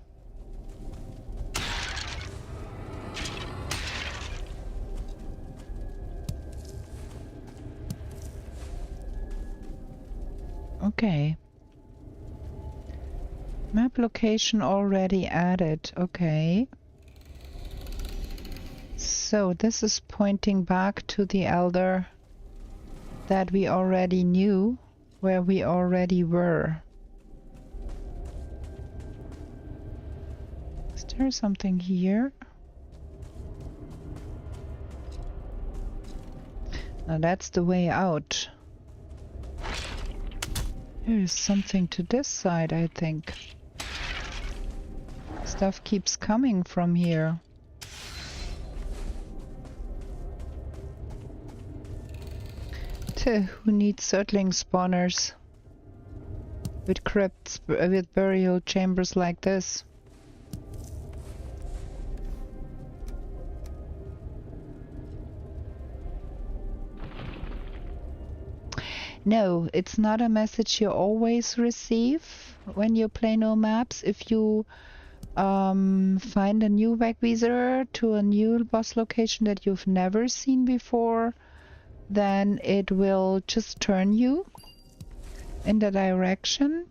Okay. Map location already added. Okay. So this is pointing back to the elder that we already knew, where we already were. Is there something here? Now that's the way out. There is something to this side, I think. Stuff keeps coming from here. Who needs circling spawners with crypts, with burial chambers like this? No, it's not a message you always receive when you play no maps. If you find a new Wegweiser to a new boss location that you've never seen before, then it will just turn you in the direction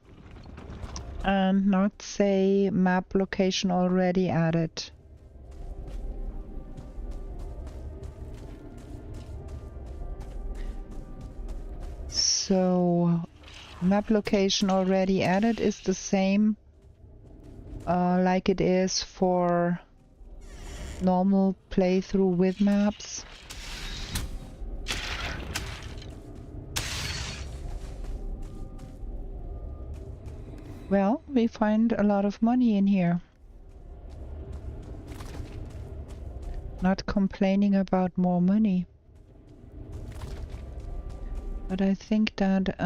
and not say map location already added. So map location already added is the same like it is for normal playthrough with maps. Well, we find a lot of money in here. Not complaining about more money. But I think that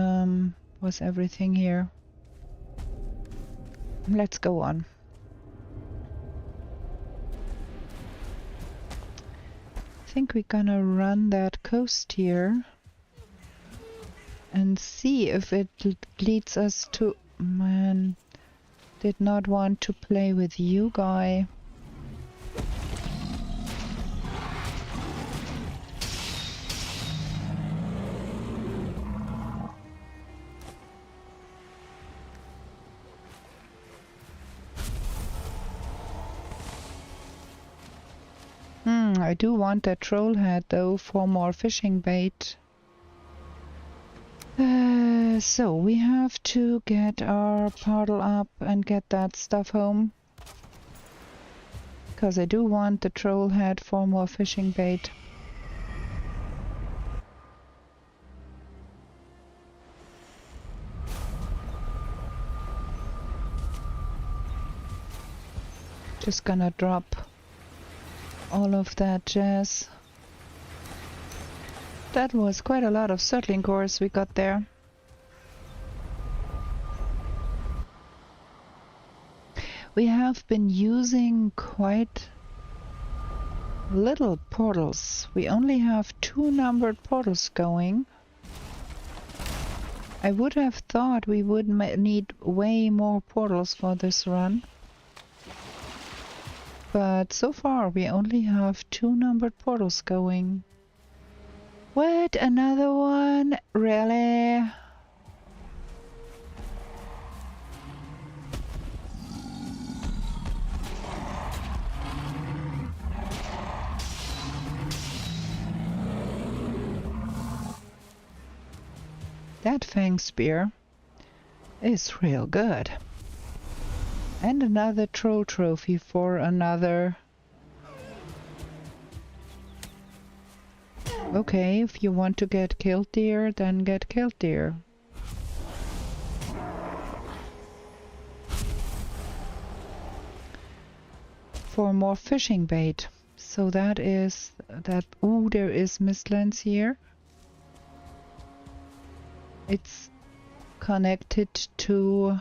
was everything here. Let's go on. I think we're gonna run that coast here and see if it leads us to... Man, did not want to play with you, guy. I do want that troll head though for more fishing bait. So we have to get our paddle up and get that stuff home. Because I do want the troll head for more fishing bait. Just gonna drop all of that jazz. That was quite a lot of circling cores we got there. We have been using quite little portals. We only have 2 numbered portals going. I would have thought we would need way more portals for this run. But so far we only have 2 numbered portals going. What? Another one? Really? That fang spear is real good. And another troll trophy for another. Okay, if you want to get killed deer, then get killed deer. For more fishing bait. So that is that. Ooh, there is mistlands here. It's connected to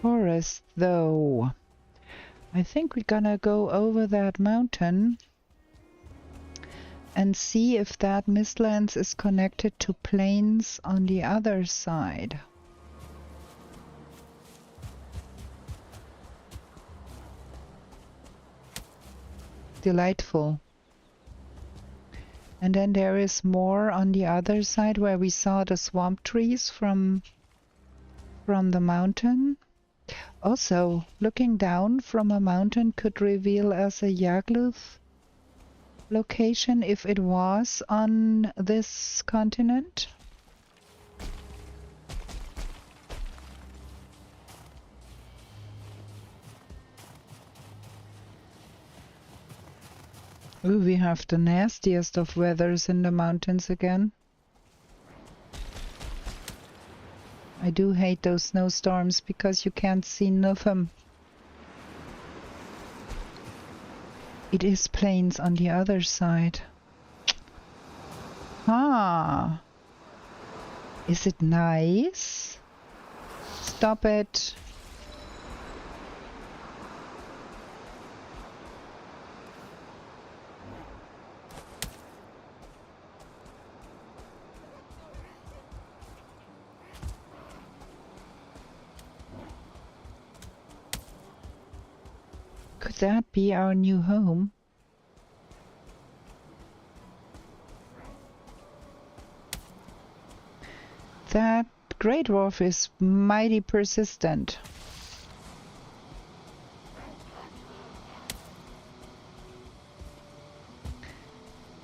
forest though. I think we're gonna go over that mountain and see if that mistlands is connected to plains on the other side. Delightful. And then there is more on the other side where we saw the swamp trees from the mountain. Also, looking down from a mountain could reveal us a Yagluth location if it was on this continent. Ooh, we have the nastiest of weathers in the mountains again. I do hate those snowstorms because you can't see nothing. It is plains on the other side. Ah. Is it nice? Stop it. Could that be our new home? That Great Dwarf is mighty persistent.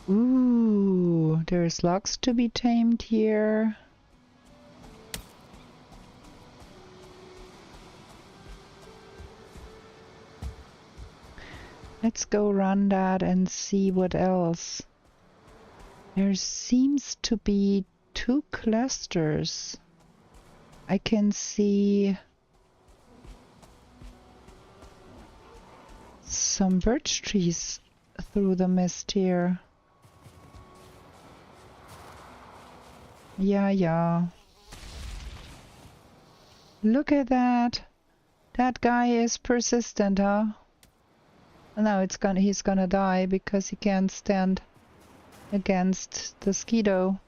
Ooh, there's logs to be tamed here. Let's go run that and see what else. There seems to be 2 clusters. I can see some birch trees through the mist here. Yeah. Look at that. That guy is persistent, huh? Now he's gonna die because he can't stand against the Skeeto.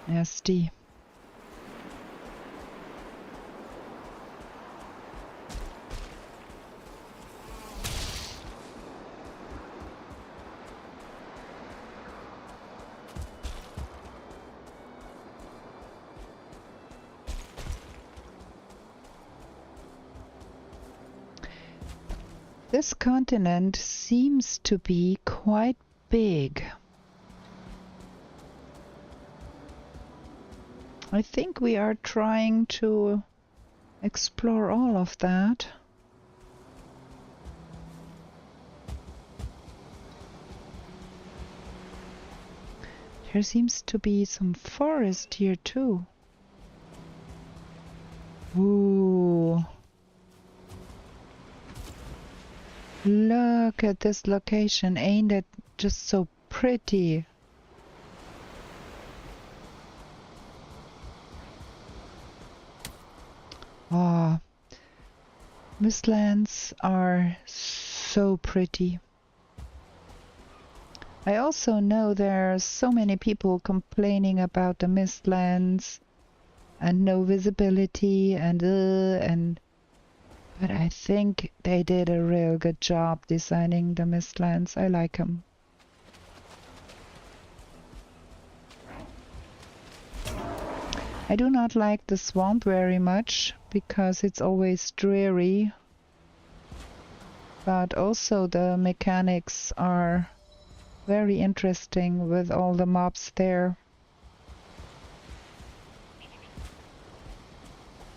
Nasty. This continent seems to be quite big. I think we are trying to explore all of that. There seems to be some forest here too. Ooh. Look at this location. Ain't it just so pretty? Ah, Mistlands are so pretty. I also know there are so many people complaining about the Mistlands and no visibility and but I think they did a real good job designing the Mistlands. I like them. I do not like the swamp very much because it's always dreary, but also the mechanics are very interesting with all the mobs there.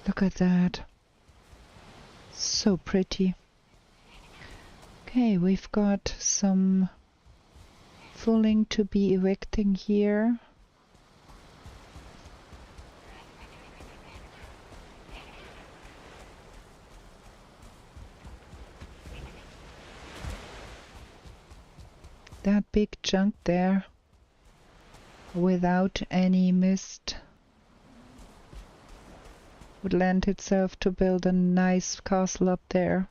Look at that. So pretty. Okay, we've got some fulling to be evicting here. That big chunk there without any mist would lend itself to build a nice castle up there.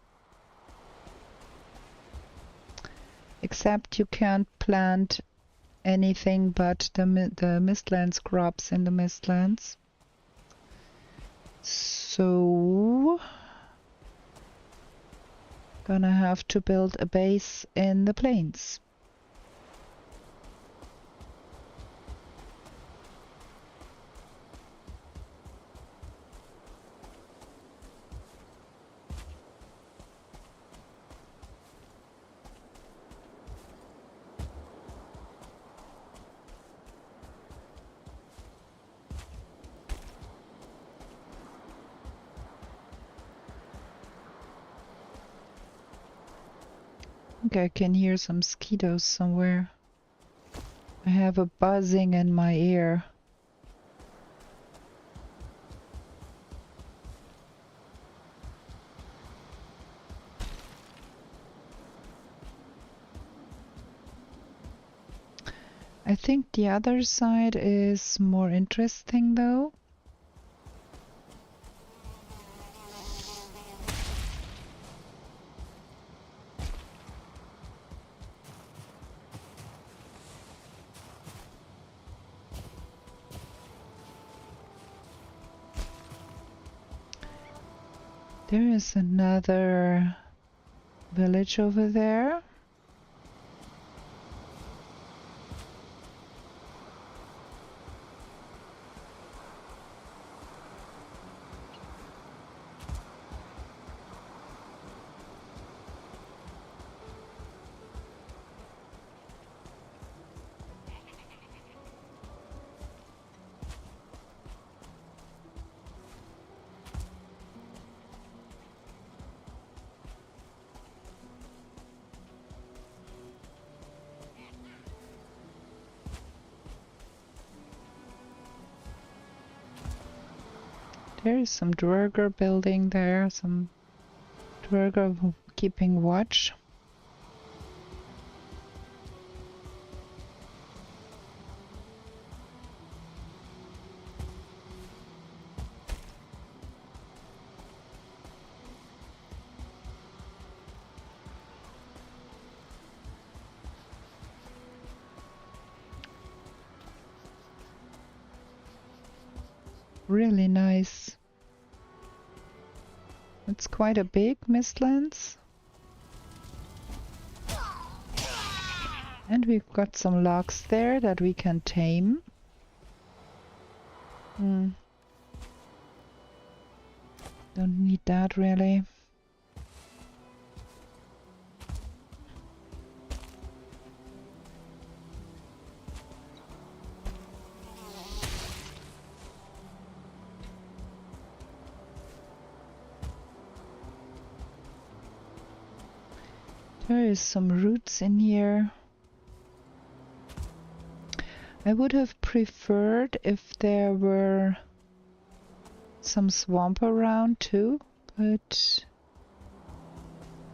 Except you can't plant anything but the Mistlands crops in the Mistlands. So gonna have to build a base in the plains. I think I can hear some mosquitoes somewhere. I have a buzzing in my ear. I think the other side is more interesting though. There is another village over there. There is some Dwerger building there, some Dwerger keeping watch. Really nice. It's quite a big mistlands. And we've got some logs there that we can tame. Don't need that really. There is some roots in here. I would have preferred if there were some swamp around too, but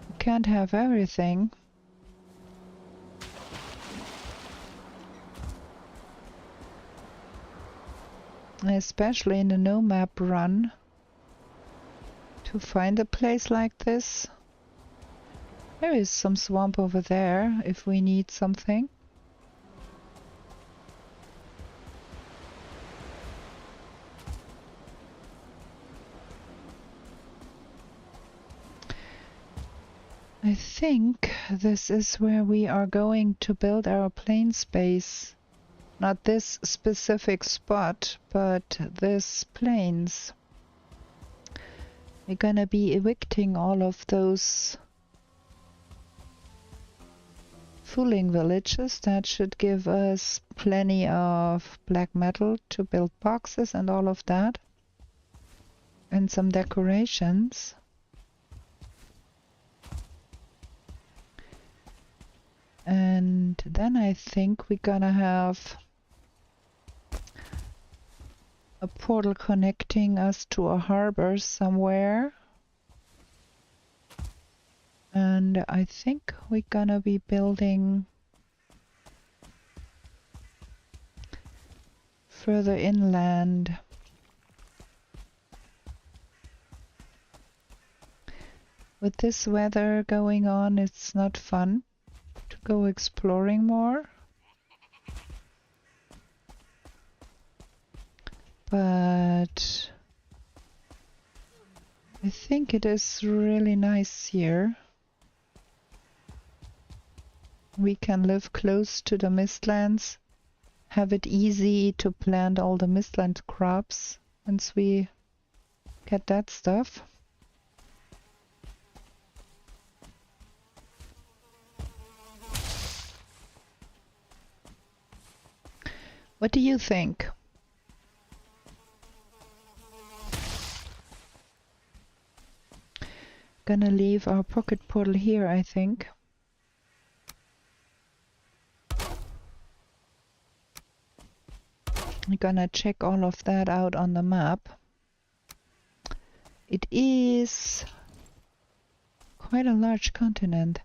you can't have everything. Especially in a no map run. To find a place like this. There is some swamp over there if we need something. I think this is where we are going to build our plains base. Not this specific spot, but this plains. We're gonna be evicting all of those fooling villages. That should give us plenty of black metal to build boxes and all of that. And some decorations. And then I think we're gonna have a portal connecting us to a harbor somewhere. And I think we're gonna be building further inland. With this weather going on, it's not fun to go exploring more. But I think it is really nice here. We can live close to the mistlands, have it easy to plant all the mistland crops once we get that stuff. What do you think? Gonna leave our pocket portal here, I think. I'm gonna check all of that out on the map. It is quite a large continent.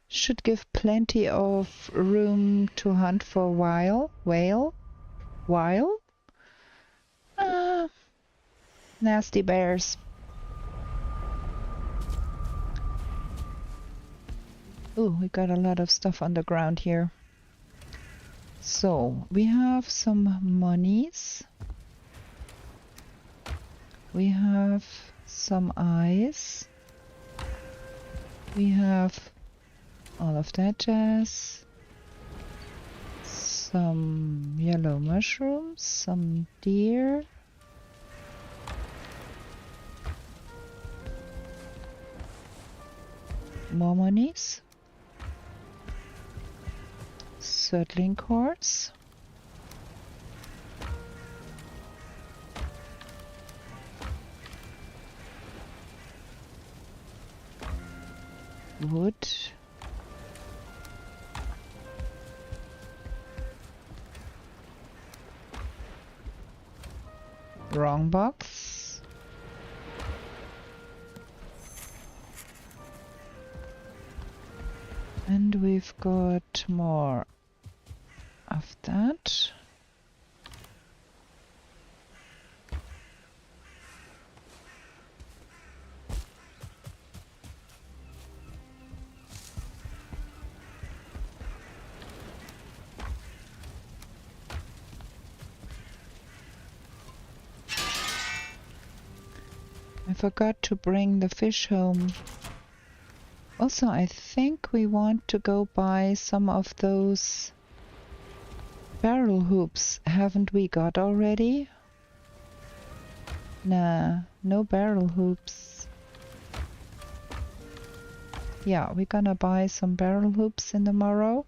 Should give plenty of room to hunt for whale. Nasty bears. Ooh, we got a lot of stuff on the ground here. So, we have some monies. We have some eyes. We have all of that jazz. Some yellow mushrooms, some deer. More monies. Settling quartz. Wood. Wrong box. got more of that. I forgot to bring the fish home. Also, I think we want to go buy some of those barrel hoops. Haven't we got already? Nah, no barrel hoops. Yeah, we're gonna buy some barrel hoops in the morrow.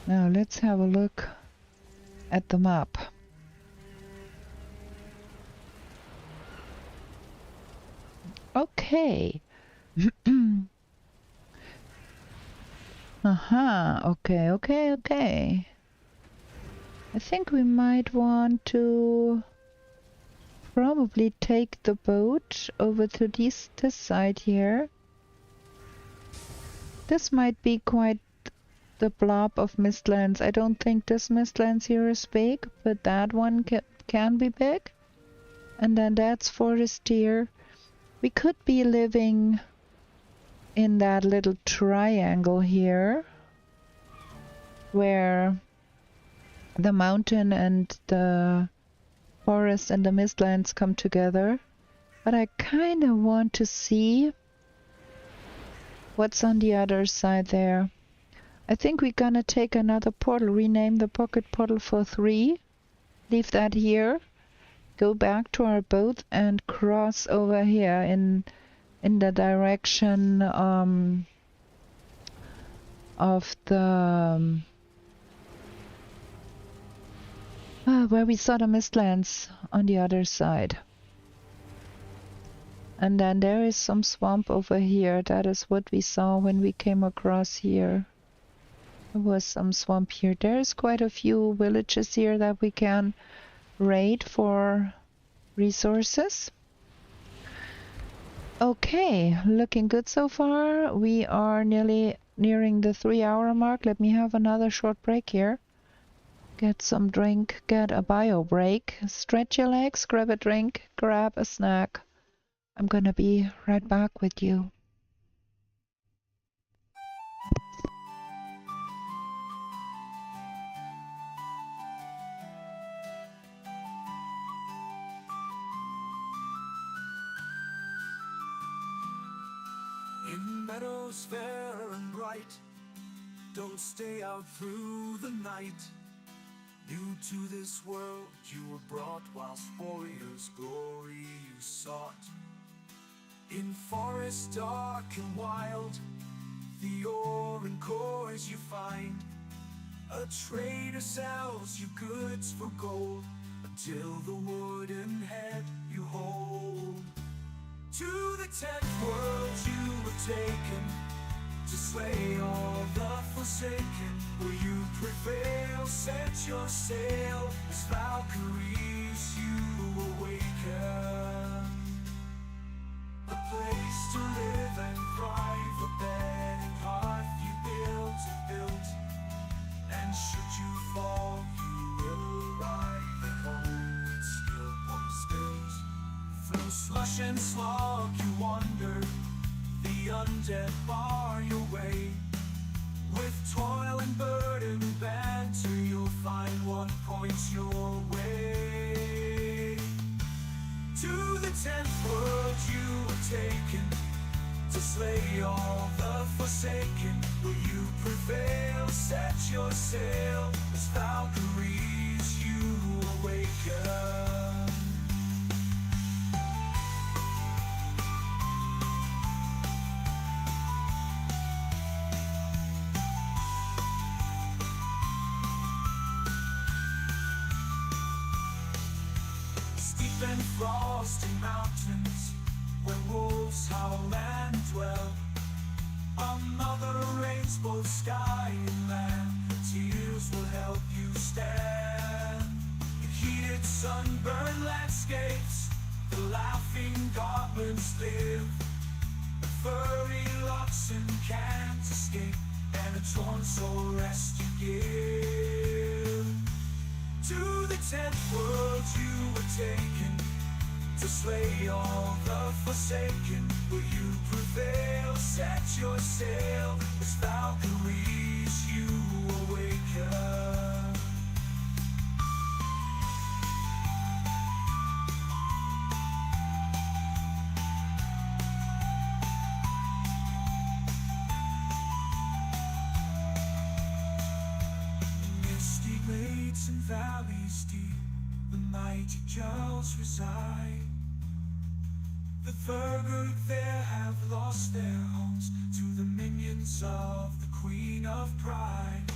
Now let's have a look at the map. Okay. Okay. I think we might want to probably take the boat over to this side here. This might be quite the blob of Mistlands. I don't think this Mistlands here is big, but that one can be big. And then that's forest here. We could be living in that little triangle here, where the mountain and the forest and the Mistlands come together. But I kind of want to see what's on the other side there. I think we're gonna take another portal, rename the pocket portal for 3, leave that here, go back to our boat and cross over here in the direction of the where we saw the Mistlands on the other side. And then there is some swamp over here. That is what we saw when we came across here. There was some swamp here. There's quite a few villages here that we can raid for resources. Okay, looking good so far. We are nearly nearing the 3-hour mark. Let me have another short break here. Get some drink, get a bio break. Stretch your legs, grab a drink, grab a snack. I'm gonna be right back with you. In meadows fair and bright, don't stay out through the night. New to this world you were brought, whilst warriors' glory you sought. In forests dark and wild, the ore and cores you find. A trader sells you goods for gold, until the wooden head you hold. To the 10th world you were taken, to slay all the forsaken. Will you prevail? Set your sail, as Valkyries you awaken. A place to live and thrive, a bed and hearth you built. And should you fall, you will arrive at home with skill upon skills. Through slush and slog you wander, the undead bar your way. With toil and burden and banter, you'll find what points your way. To the 10th world you were taken, to slay all the forsaken. Will you prevail? Set your sail, as Valkyries you awaken. Steep and frosty mountains, where wolves howl and dwell. Our mother reigns both sky and land, her tears will help you stand. In heated sunburned landscapes, the laughing goblins live. The furry oxen can't escape, and a torn soul rest you give. To the 10th world you were taken, to slay all the forsaken. Will you prevail? Set your sail, as Valkyries you awaken. Misty glades and valleys deep, the mighty Jarls reside. The Firehazard there have lost their homes to the minions of the Queen of Pride.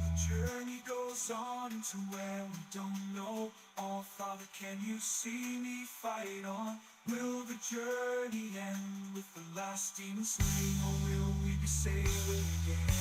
The journey goes on to where we don't know. Oh, Father, can you see me fight on? Will the journey end with the last demon slain, or will we be sailing again?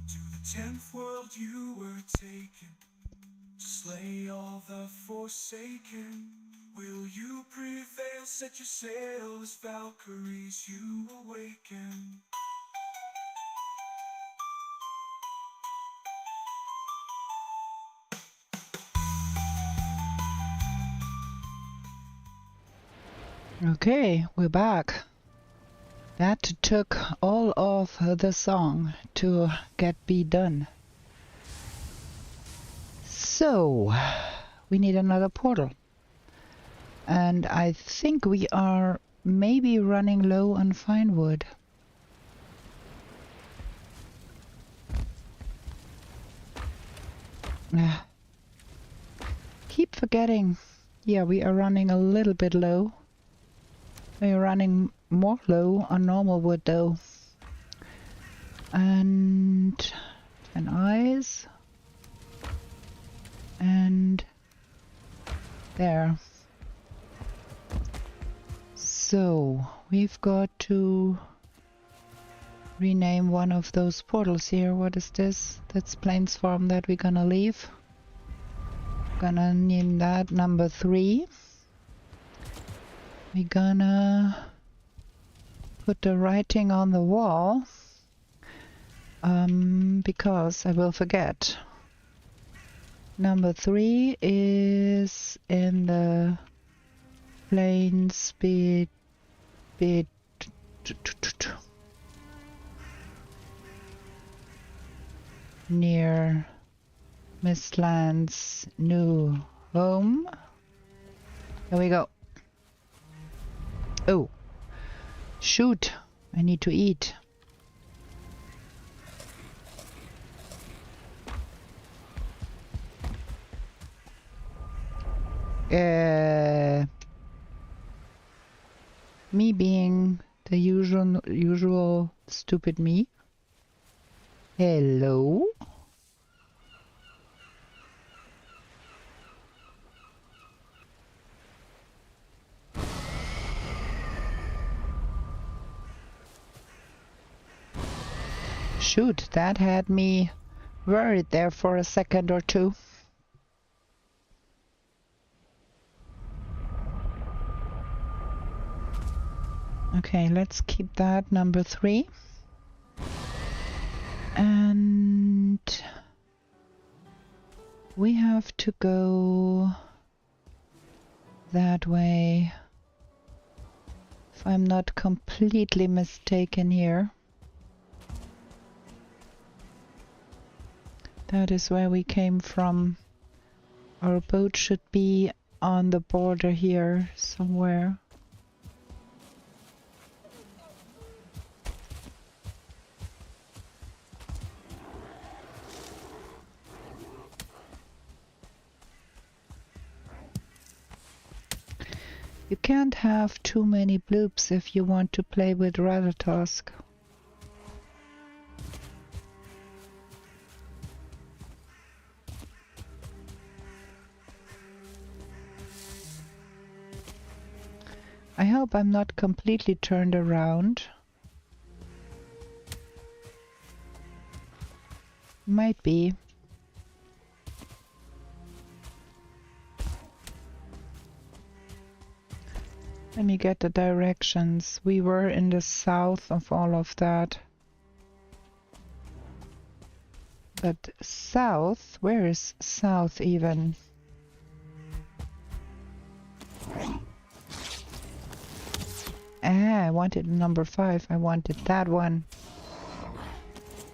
To the 10th world you were taken, to slay all the forsaken. Will you prevail? Set your sail, as Valkyries you awaken. Okay, we're back. That took all of the song to be done. So, we need another portal. And I think we are maybe running low on fine wood. Keep forgetting. Yeah, we are running a little bit low. We are running more low on normal wood though. And 10 eyes. And there. So we've got to rename one of those portals here. What is this? That's Plains Farm that we're gonna leave. Gonna name that number 3. We're gonna put the writing on the wall because I will forget. Number 3 is in the plains near Mistland's new home. There we go. Oh, shoot, I need to eat. Me being the usual stupid me. Hello? Shoot, that had me worried there for a second or two. Okay, let's keep that number 3. And we have to go that way, if I'm not completely mistaken here. That is where we came from. Our boat should be on the border here somewhere. You can't have too many bloops if you want to play with Ratatosk. I hope I'm not completely turned around. Might be. Let me get the directions. We were in the south of all of that. But south? Where is south even? Ah, I wanted number 5. I wanted that one.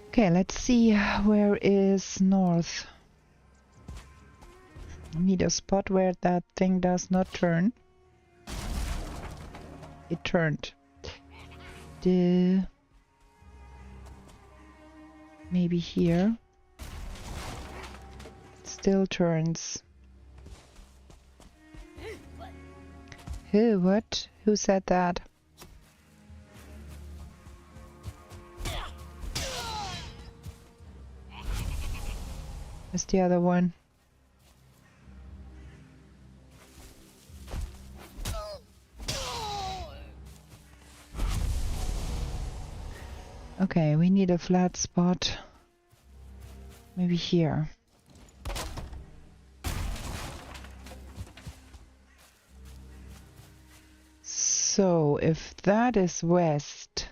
Okay, let's see where is north. I need a spot where that thing does not turn. It turned. Maybe here. Still turns. Who? What? Who said that? Where's the other one? Okay, we need a flat spot. Maybe here. So, if that is west,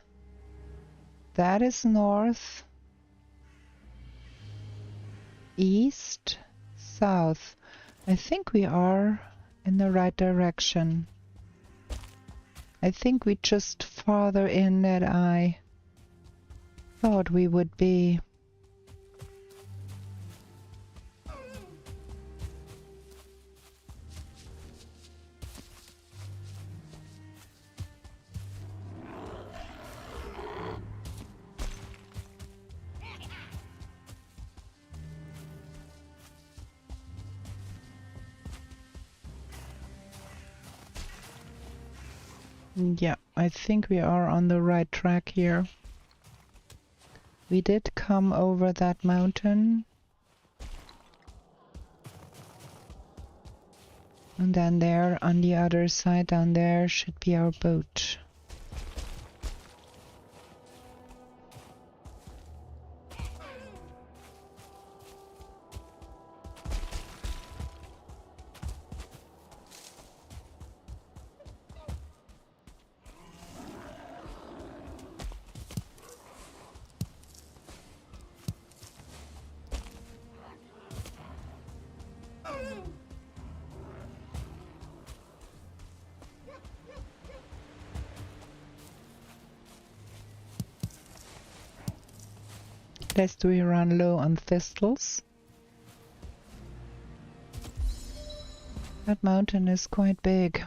that is north, east, south. I think we are in the right direction. I think we just farther in than I thought we would be. Yeah, I think we are on the right track here. We did come over that mountain. And then there, on the other side down there, should be our boat. Lest we run low on thistles. That mountain is quite big.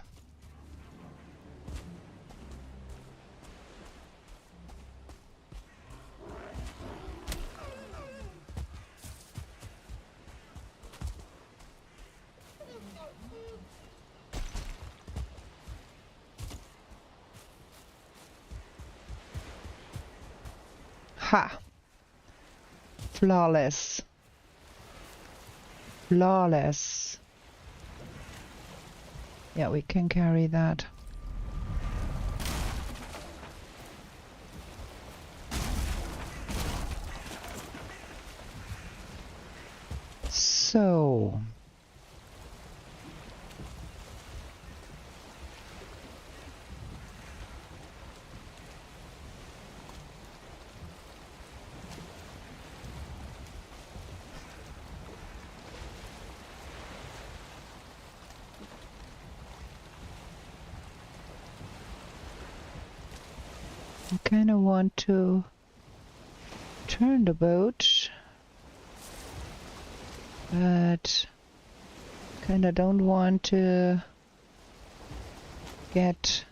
Ha! Flawless. Flawless. Yeah, we can carry that. So... I kind of want to turn the boat but kinda don't want to get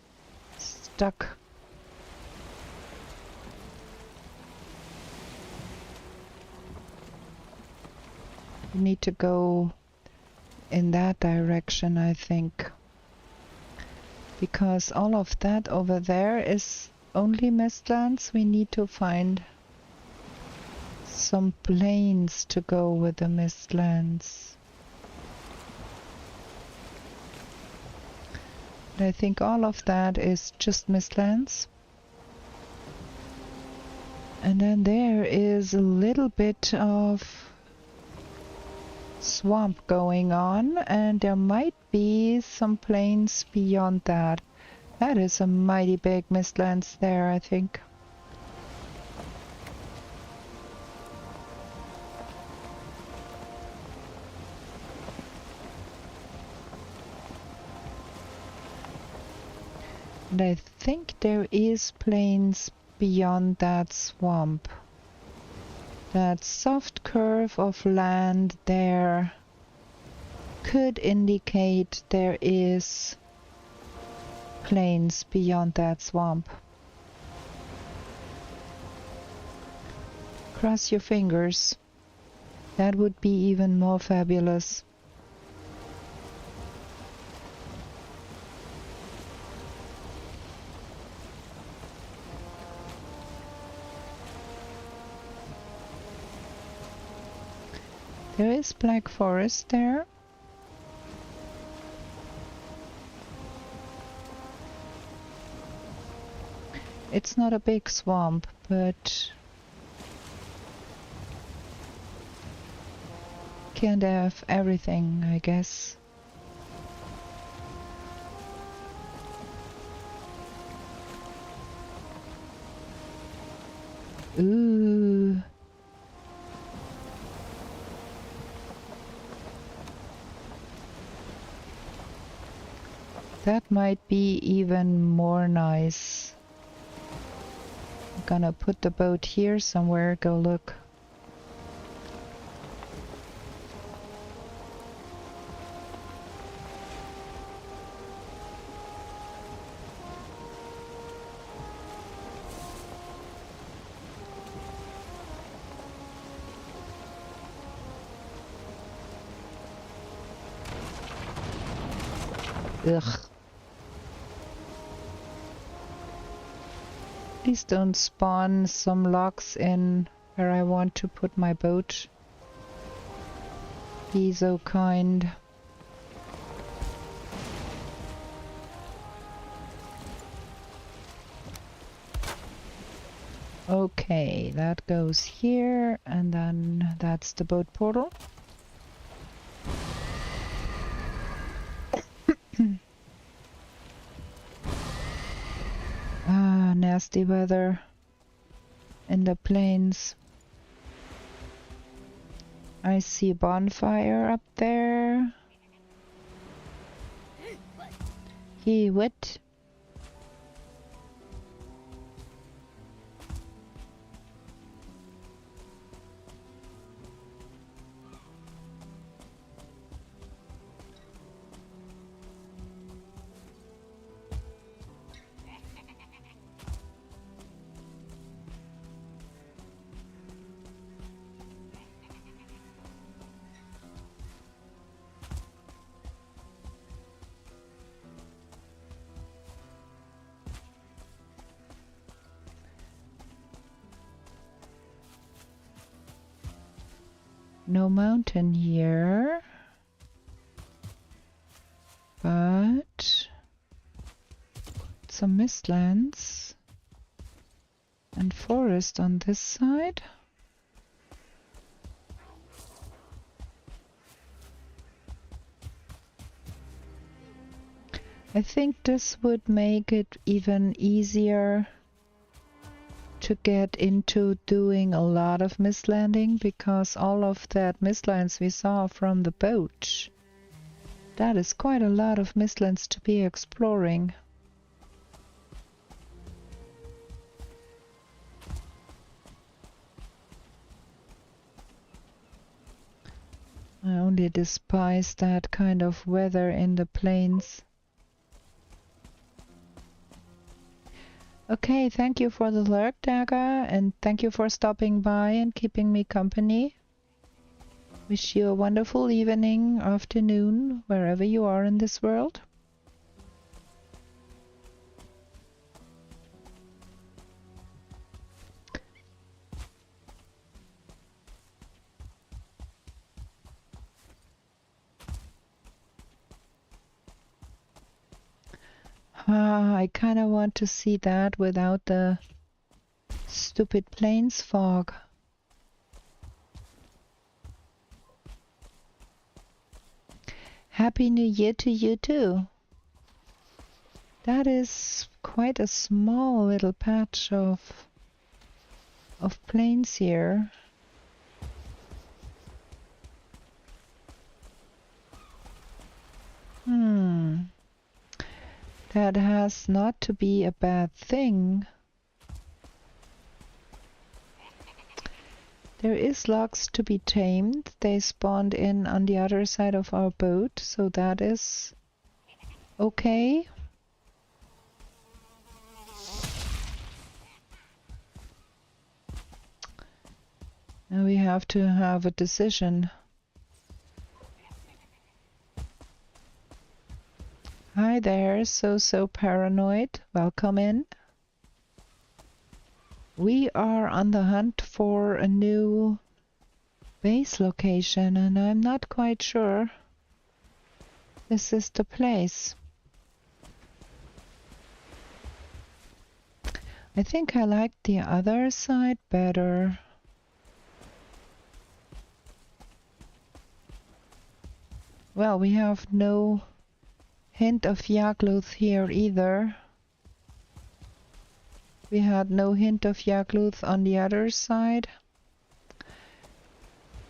stuck. We need to go in that direction, I think. Because all of that over there is only mistlands. We need to find some plains to go with the mistlands. I think all of that is just mistlands. And then there is a little bit of swamp going on, and there might be some plains beyond that. That is a mighty big mistlands there, I think. And I think there is plains beyond that swamp. That soft curve of land there could indicate there is plains beyond that swamp. Cross your fingers. That would be even more fabulous. There is black forest there. It's not a big swamp, but can't have everything, I guess. Ooh. That might be even more nice. I'm gonna put the boat here somewhere, go look. Ugh. Please don't spawn some logs in where I want to put my boat. Be so kind. Okay, that goes here, and then that's the boat portal. Ah, nasty weather in the plains. I see a bonfire up there. Hey, what? No mountain here, but some mistlands and forest on this side. I think this would make it even easier to get into doing a lot of mistlanding, because all of that mistlands we saw from the boat, that is quite a lot of mistlands to be exploring. really despise that kind of weather in the plains. Okay, thank you for the lurk, Daga, and thank you for stopping by and keeping me company. Wish you a wonderful evening, afternoon, wherever you are in this world. I kind of want to see that without the stupid plains fog. Happy New Year to you too. That is quite a small little patch of plains here. That has not to be a bad thing. There is logs to be tamed. They spawned in on the other side of our boat, so that is okay. Now we have to have a decision. Hi there, so paranoid. Welcome in. We are on the hunt for a new base location, and I'm not quite sure this is the place. I think I like the other side better. Well, we have no hint of Yagluth here either. We had no hint of Yagluth on the other side.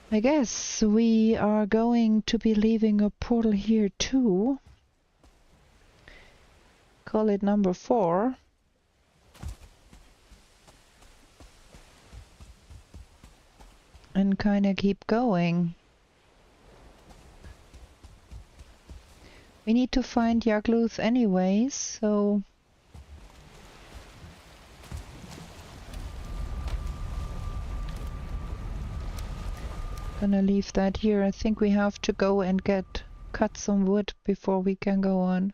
I guess we are going to be leaving a portal here too. Call it number 4. And kind of keep going. We need to find Yagluth anyways, so gonna leave that here. I think we have to go and cut some wood before we can go on.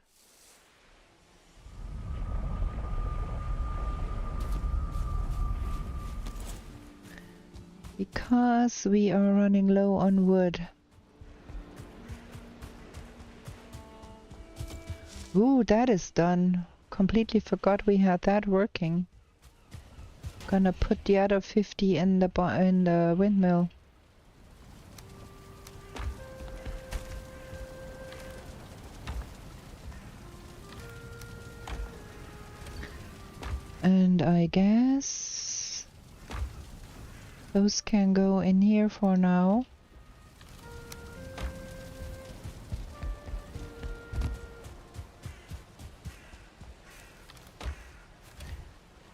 Because we are running low on wood. Ooh, that is done. Completely forgot we had that working. Gonna put the other 50 in the windmill. And I guess those can go in here for now.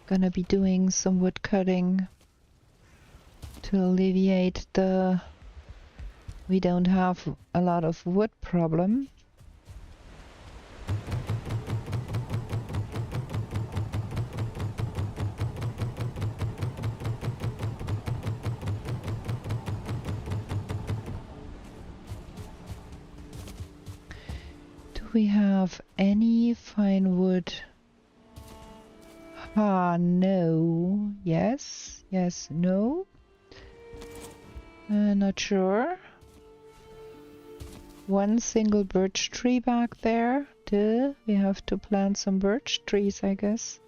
Gonna be doing some wood cutting to alleviate the we don't have a lot of wood problem. Do we have any fine wood? No. Yes. Yes. No. Not sure. One single birch tree back there. Duh. We have to plant some birch trees, I guess.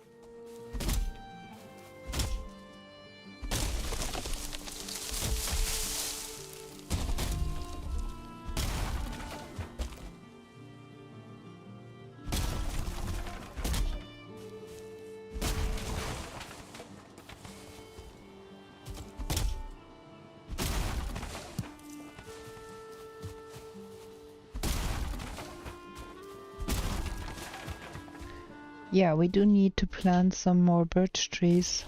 Yeah, we do need to plant some more birch trees.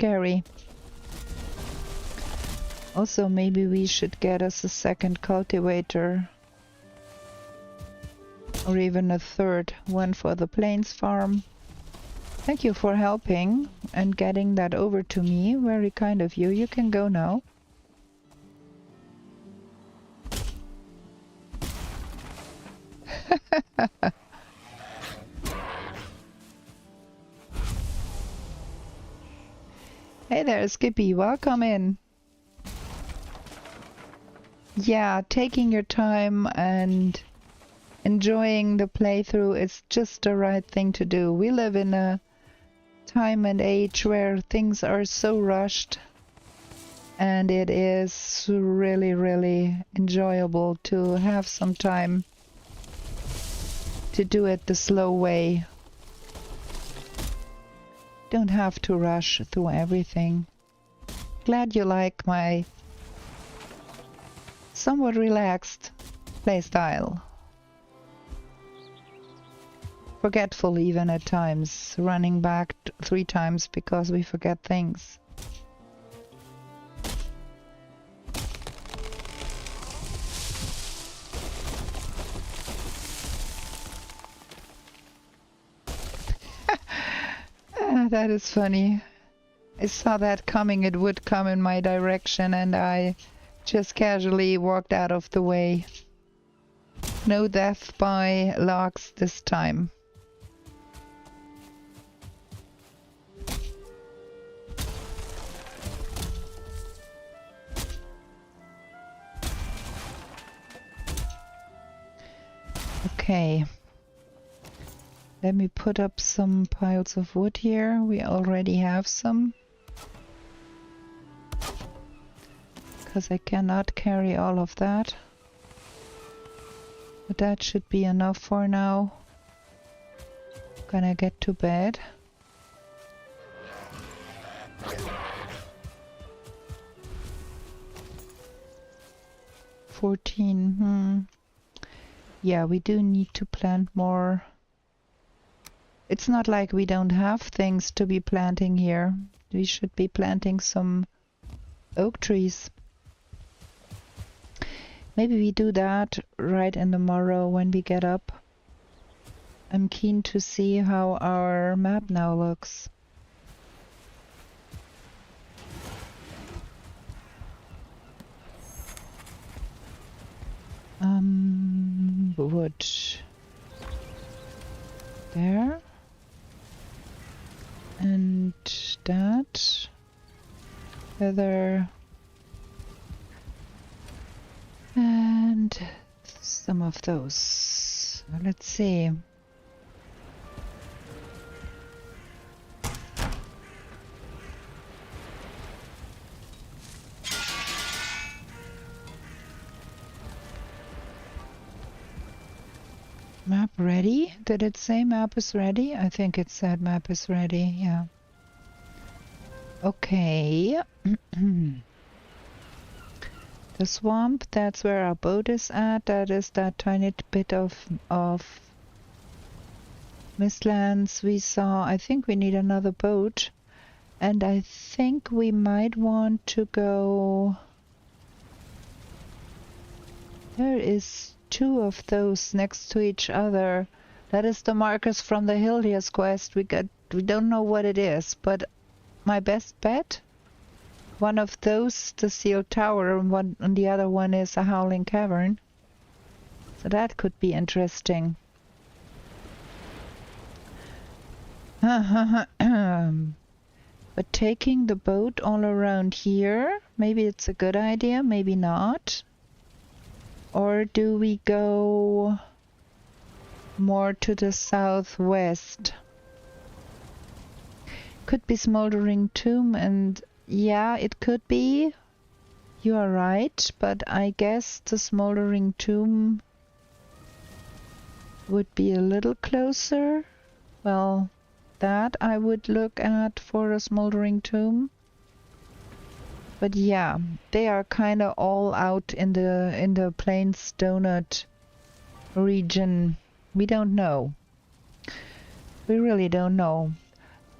scary. Also, maybe we should get us a second cultivator. Or even a third, one for the plains farm. Thank you for helping and getting that over to me. Very kind of you. You can go now. Hey there, Skippy. Welcome in. Yeah, taking your time and enjoying the playthrough is just the right thing to do. We live in a time and age where things are so rushed, and it is really, really enjoyable to have some time to do it the slow way. Don't have to rush through everything. Glad you like my somewhat relaxed playstyle. Forgetful even at times, running back 3 times because we forget things. That is funny. I saw that coming, it would come in my direction, and I just casually walked out of the way. No death by logs this time. Okay. Let me put up some piles of wood here. We already have some. Because I cannot carry all of that. But that should be enough for now. Gonna get to bed. Yeah, we do need to plant more. It's not like we don't have things to be planting here. We should be planting some oak trees. Maybe we do that right in the morrow when we get up. I'm keen to see how our map now looks. Wood. There. And that. Feather. And some of those. Let's see. Map ready? Did it say map is ready? I think it said map is ready, yeah. Okay. The swamp, that's where our boat is at. That is that tiny bit of mistlands we saw. I think we need another boat. And I think we might want to go... There is 2 of those next to each other. That is the markers from the Hildia's quest. We don't know what it is, but my best bet, one of those, the sealed tower, and the other one is a howling cavern. So that could be interesting. But taking the boat all around here, maybe it's a good idea, maybe not. Or do we go more to the southwest? Could be Smoldering Tomb, and yeah, it could be. You are right, but I guess the Smoldering Tomb would be a little closer. Well, that I would look at for a Smoldering Tomb. But yeah, they are kind of all out in the Plains Donut region. We don't know. We really don't know.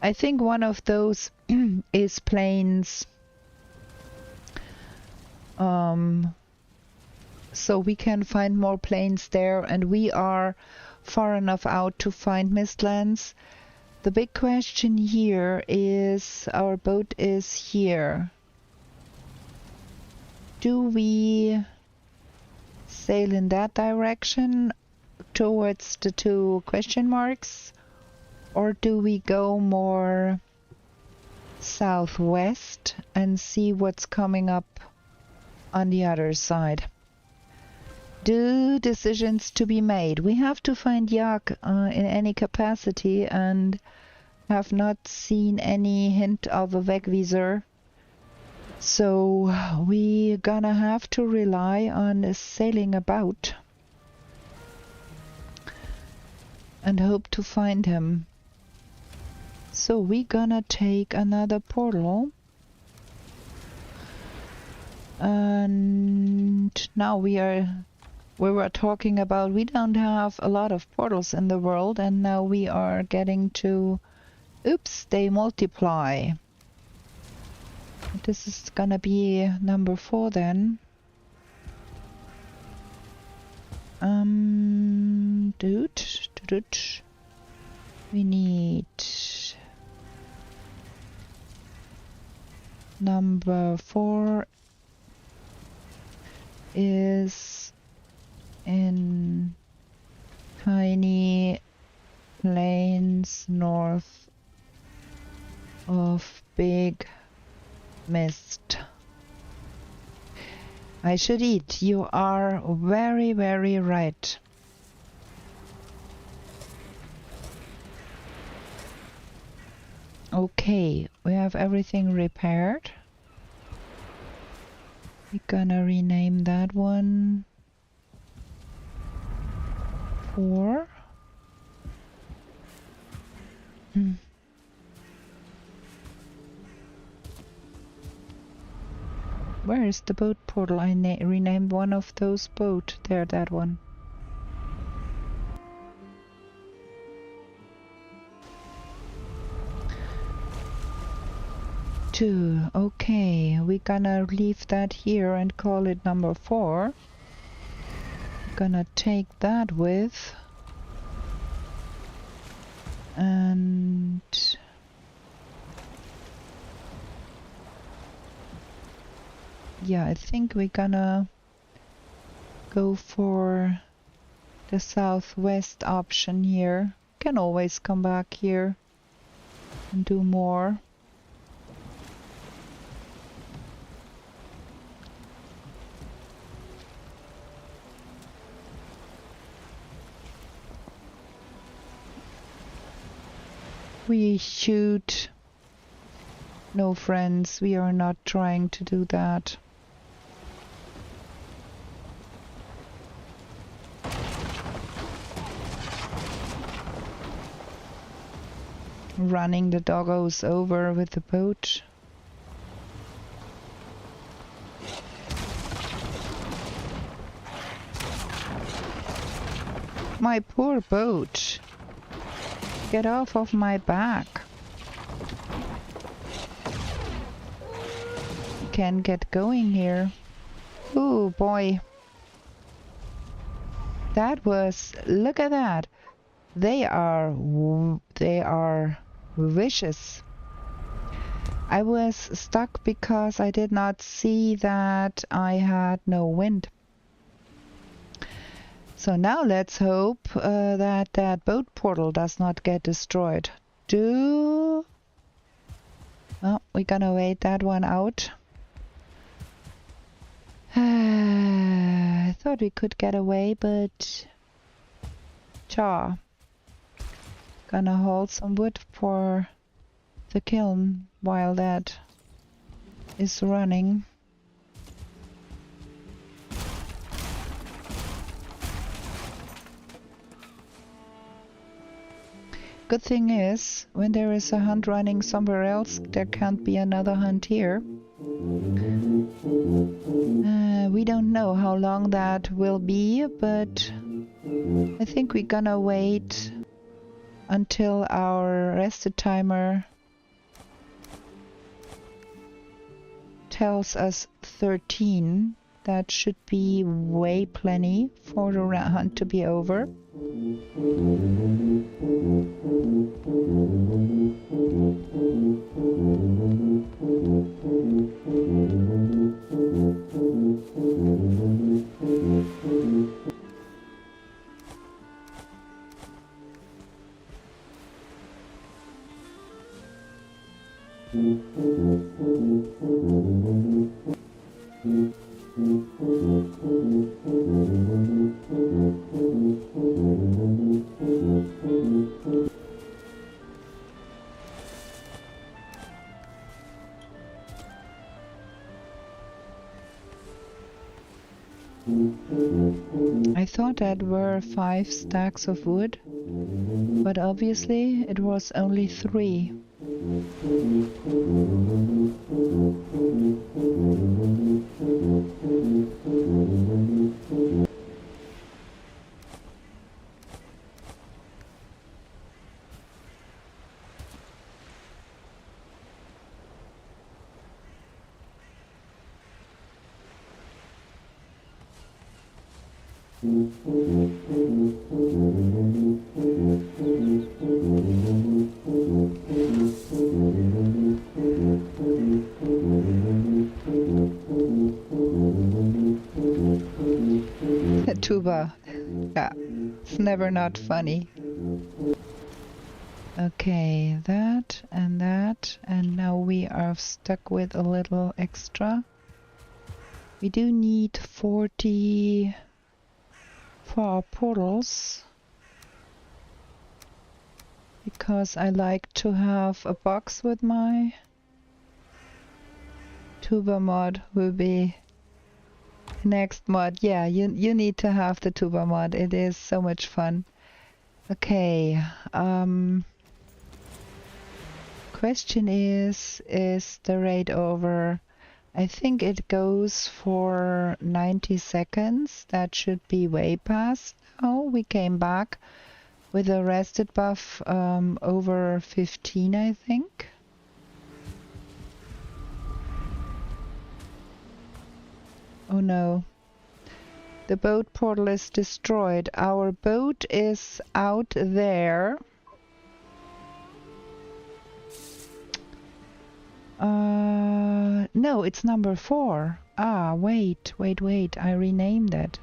I think one of those is plains. So we can find more plains there, and we are far enough out to find mistlands. The big question here is, our boat is here. Do we sail in that direction towards the two question marks, or do we go more southwest and see what's coming up on the other side? Decisions to be made. We have to find Yak in any capacity, and have not seen any hint of a Wegweiser. So we're gonna have to rely on sailing about and hope to find him. So we're gonna take another portal. And now we were talking about, we don't have a lot of portals in the world, and now we are getting to, oops, they multiply. This is gonna be number 4 then. We need number 4 is in tiny plains north of big mist. I should eat. You are very, very right. Okay, we have everything repaired. We're gonna rename that one 4. Where is the boat portal? I renamed one of those boat. There, that one. Two. Okay, we're gonna leave that here and call it number 4. Gonna take that with, and yeah, I think we're gonna go for the southwest option here. Can always come back here and do more. We shoot. No, friends, we are not trying to do that. Running the doggos over with the boat. My poor boat. Get off of my back. Can get going here. Oh boy. That was, look at that. They are vicious. I was stuck because I did not see that I had no wind. So now let's hope that boat portal does not get destroyed. Well, we're gonna wait that one out. I thought we could get away, but cha. Gonna hold some wood for the kiln while that is running. Good thing is, when there is a hunt running somewhere else, there can't be another hunt here. We don't know how long that will be, but I think we're gonna wait until our rested timer tells us 13. That should be way plenty for the hunt to be over. I thought that were 5 stacks of wood, but obviously it was only 3. Tuba. Yeah, it's never not funny. Okay, that, and now we are stuck with a little extra. We do need 40 for our portals, because I like to have a box with my Tuba mod. Will be next mod. Yeah, you need to have the Tuba mod. It is so much fun. Okay. Question is the raid over? I think it goes for 90 seconds. That should be way past now. We came back with a rested buff over 15, I think. Oh no. The boat portal is destroyed. Our boat is out there. No, it's number 4. Ah, wait. I renamed it.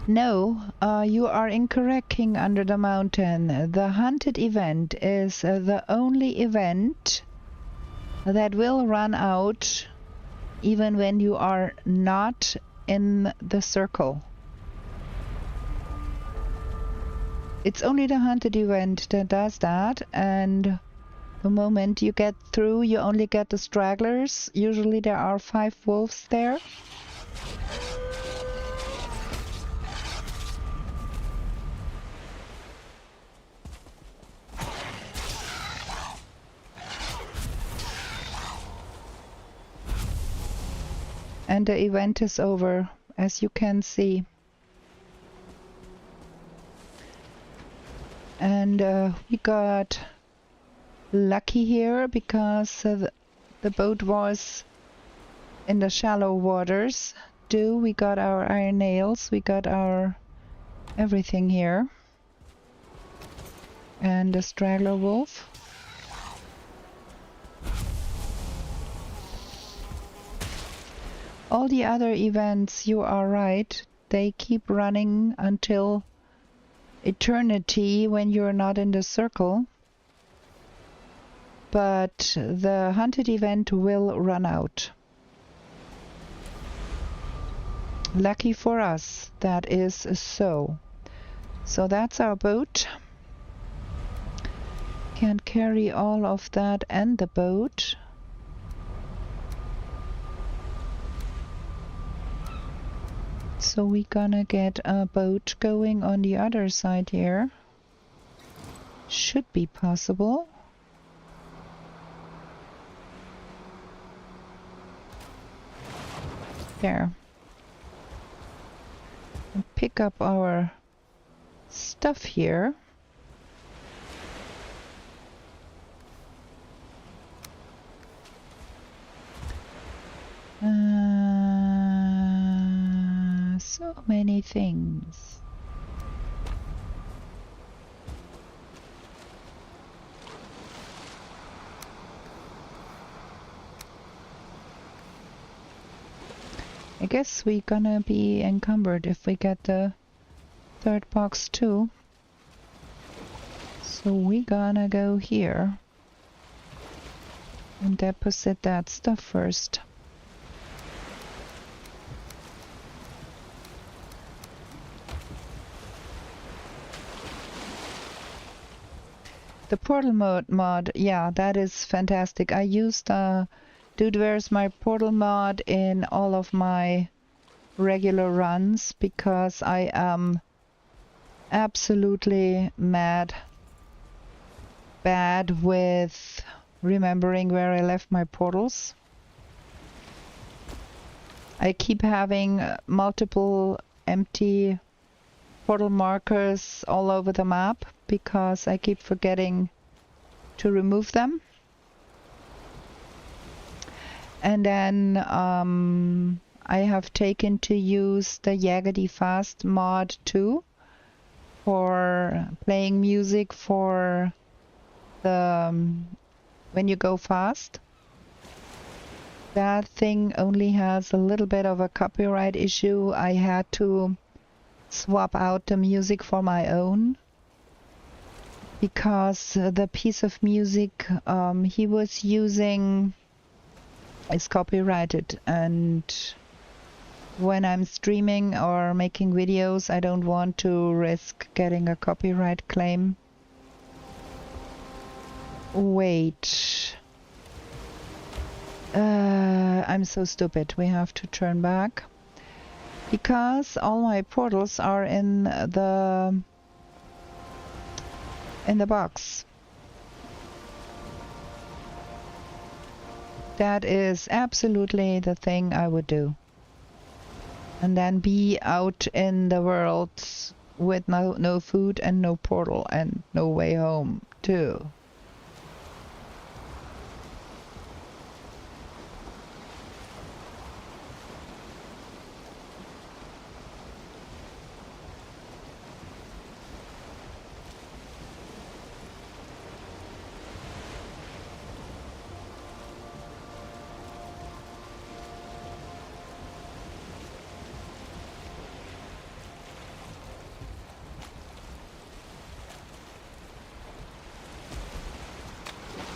No, you are incorrect, King Under the Mountain. The hunted event is the only event that will run out even when you are not in the circle. It's only the hunted event that does that, and the moment you get through, you only get the stragglers. Usually there are 5 wolves there. And the event is over, as you can see. And we got lucky here because the boat was in the shallow waters. We got our iron nails, we got our everything here. And the straggler wolf. All the other events, you are right, they keep running until eternity when you're not in the circle. But the hunted event will run out. Lucky for us, that is so. So that's our boat. Can't carry all of that and the boat. So we're gonna get a boat going on the other side here. Should be possible. There. And pick up our stuff here. many things. I guess we're gonna be encumbered if we get the third box too. So we're gonna go here and deposit that stuff first. The portal mod, yeah, that is fantastic. I used Dude, Where's My Portal mod in all of my regular runs because I am absolutely bad with remembering where I left my portals. I keep having multiple empty portal markers all over the map because I keep forgetting to remove them. And then I have taken to use the Jaggedy Fast mod too for playing music for the when you go fast. That thing only has a little bit of a copyright issue. I had to swap out the music for my own because the piece of music he was using is copyrighted, and when I'm streaming or making videos I don't want to risk getting a copyright claim. Wait. I'm so stupid. We have to turn back because all my portals are in the box. That is absolutely the thing I would do. And then be out in the world with no food and no portal and no way home too.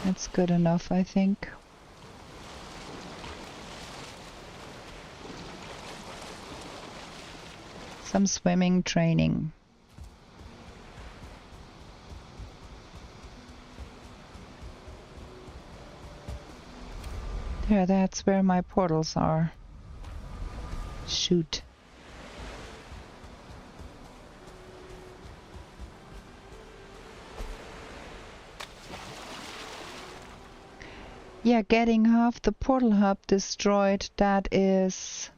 That's good enough, I think. Some swimming training. There, that's where my portals are. Shoot. Yeah, getting half the portal hub destroyed, that is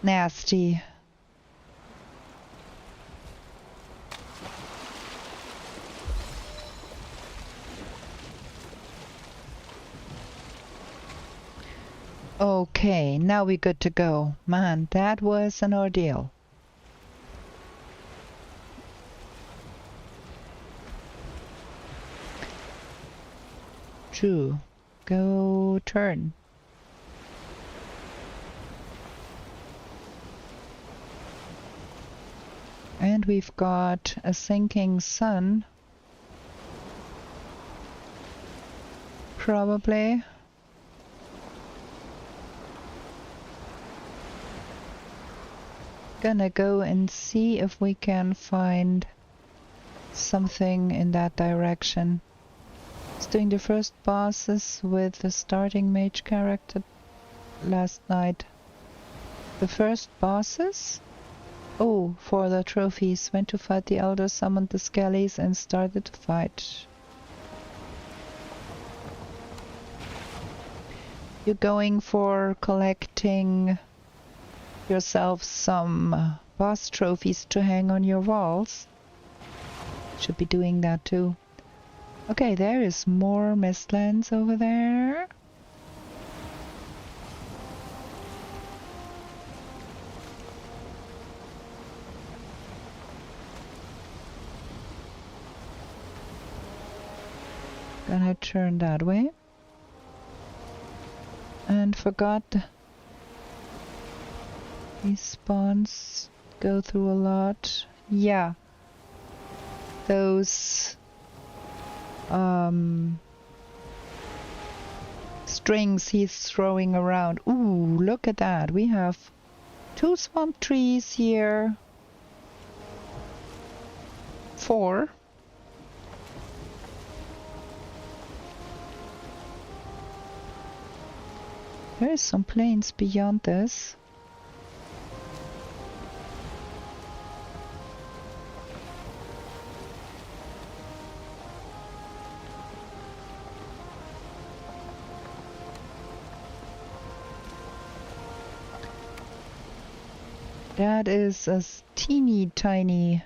nasty. Okay, now we're good to go. Man, that was an ordeal. True. Go turn. And we've got a sinking sun. Probably. Gonna go and see if we can find something in that direction. I was doing the first bosses with the starting mage character last night. The first bosses? Oh, for the trophies. Went to fight the elders, summoned the skellies and started to fight. You're going for collecting yourself some boss trophies to hang on your walls. Should be doing that too. Okay, there is more Mistlands over there. Gonna turn that way. And forgot these spawns go through a lot. Yeah. Those strings he's throwing around. Ooh, look at that. We have 2 swamp trees here. 4. There is some plains beyond this. That is a teeny tiny.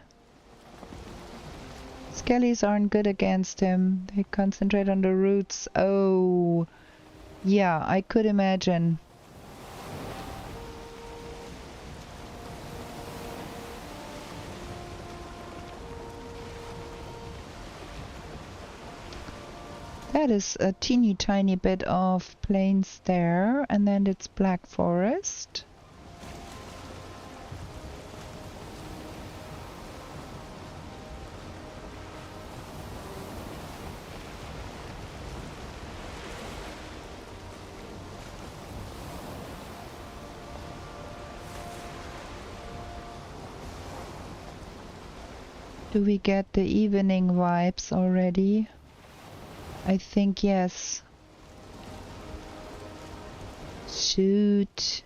Skellies aren't good against him. They concentrate on the roots. Oh, yeah, I could imagine. That is a teeny tiny bit of plains there, and then it's black forest. Do we get the evening vibes already? I think yes. Shoot.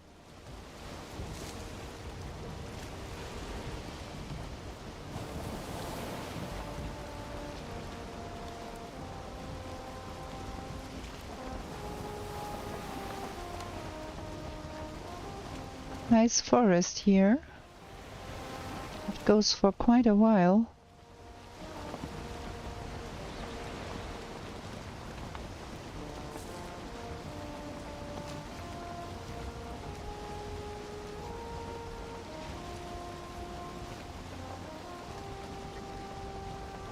Nice forest here. It goes for quite a while.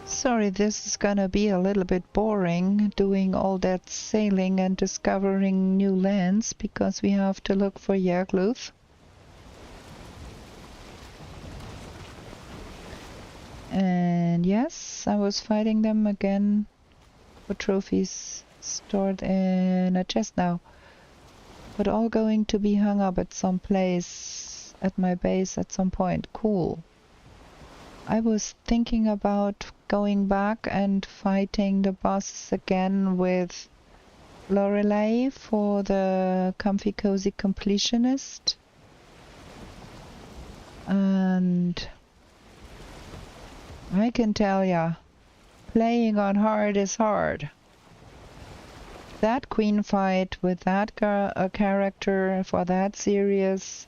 Sorry, this is gonna be a little bit boring, doing all that sailing and discovering new lands, because we have to look for Yergluth. And yes, I was fighting them again for trophies stored in a chest now. But all going to be hung up at some place at my base at some point. Cool. I was thinking about going back and fighting the bosses again with Lorelei for the Comfy Cozy Completionist. And I can tell ya, playing on hard is hard. That queen fight with that character for that series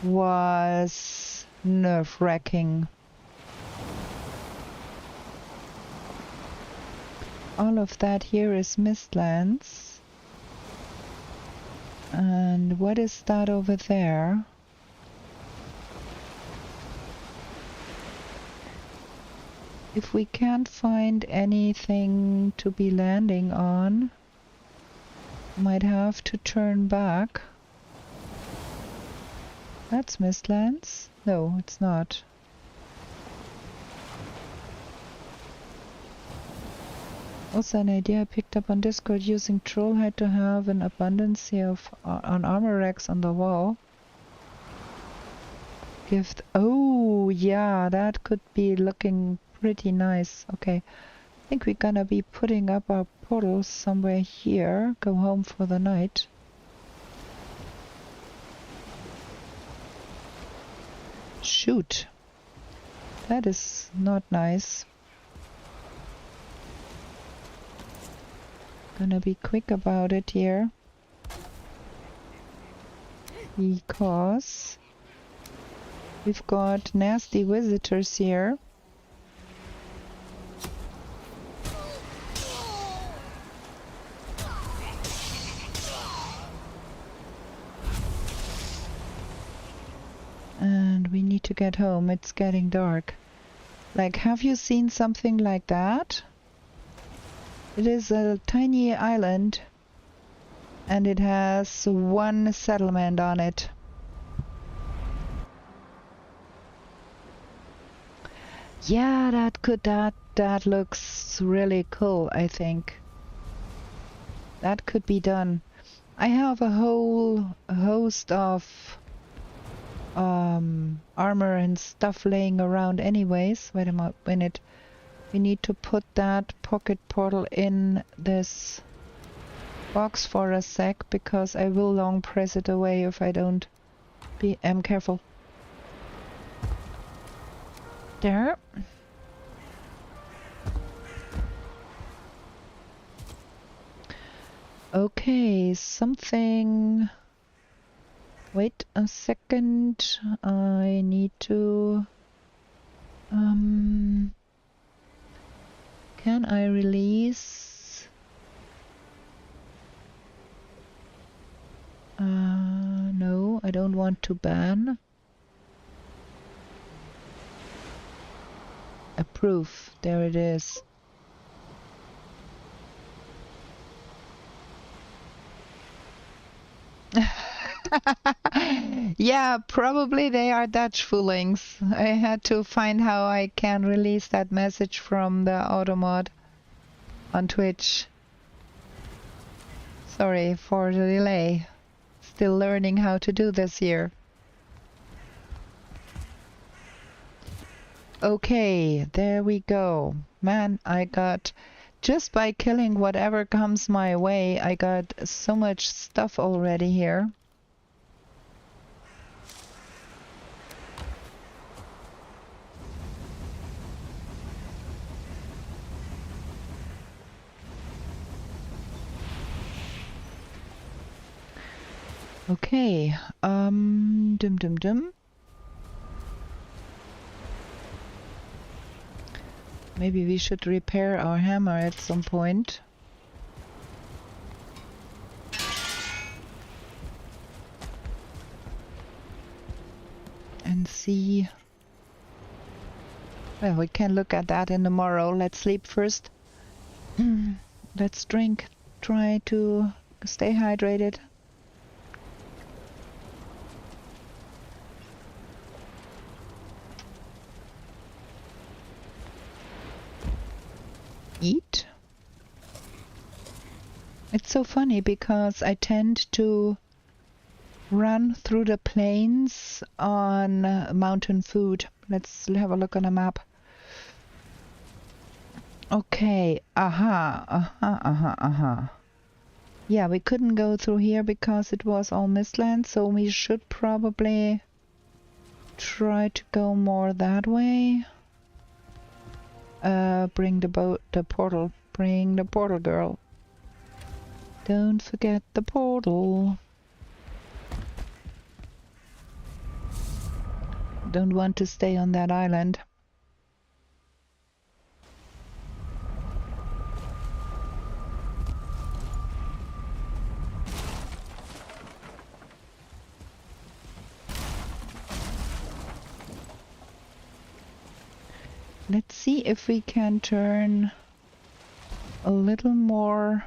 was nerve-wracking. All of that here is Mistlands. And what is that over there? If we can't find anything to be landing on, might have to turn back. That's Mistlands? No, it's not. Also an idea I picked up on Discord, using Trollhide to have an abundance of on armor racks on the wall. Oh yeah, that could be looking pretty nice. Okay, I think we're gonna be putting up our portals somewhere here. Go home for the night. Shoot, that is not nice. Gonna be quick about it here, because we've got nasty visitors here. And we need to get home. It's getting dark. Like, have you seen something like that? It is a tiny island and it has one settlement on it. Yeah, that looks really cool, I think. That could be done. I have a whole host of armor and stuff laying around anyways. Wait a minute. We need to put that pocket portal in this box for a sec because I will long press it away if I don't be careful. There. Okay, something. Wait a second. I need to. Can I release? No, I don't want to ban. Approve. There it is. Yeah, probably they are Dutch foolings. I had to find how I can release that message from the auto mod on Twitch. Sorry for the delay. Still learning how to do this here. Okay, there we go. Man, I got, just by killing whatever comes my way, I got so much stuff already here. Okay, dum. Maybe we should repair our hammer at some point. And see. Well, we can look at that in the morrow. Let's sleep first. Let's drink. Try to stay hydrated. Eat. It's so funny because I tend to run through the plains on mountain food. Let's have a look on a map. Okay, yeah, we couldn't go through here because it was all mistland, so we should probably try to go more that way. Bring the portal. Bring the portal, girl. Don't forget the portal. Don't want to stay on that island. Let's see if we can turn a little more.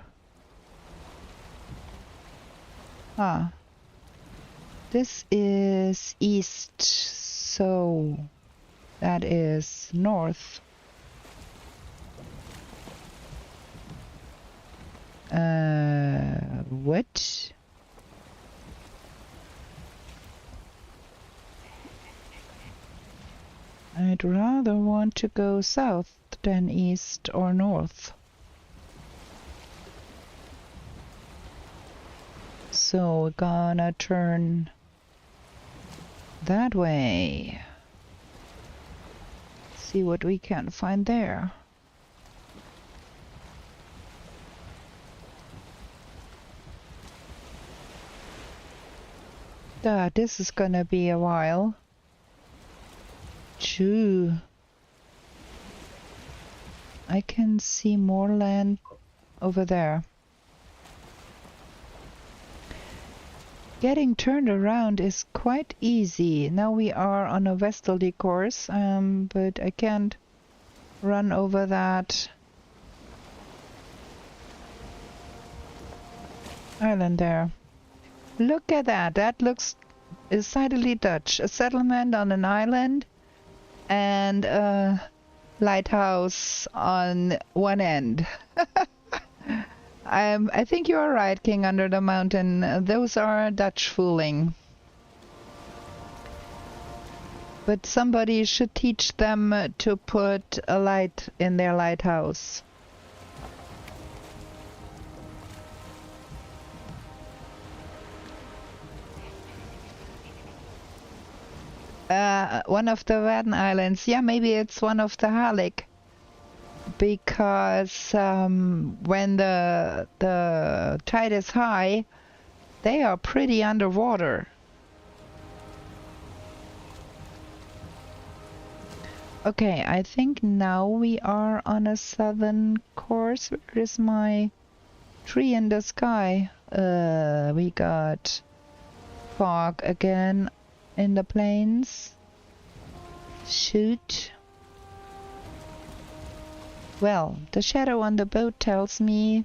This is east, so that is north. What? I'd rather want to go south than east or north. So we're gonna turn that way. See what we can find there. This is gonna be a while. Choo. I can see more land over there. Getting turned around is quite easy. Now we are on a westerly course, but I can't run over that island there. Look at that. That looks decidedly Dutch. A settlement on an island and a lighthouse on one end. I think you are right, King Under the Mountain. Those are Dutch fooling. But somebody should teach them to put a light in their lighthouse. One of the Wadden Islands. Yeah, maybe it's one of the Halik. Because when the tide is high, they are pretty underwater. Okay, I think now we are on a southern course. Where is my tree in the sky? We got fog again in the plains. Shoot. Well, the shadow on the boat tells me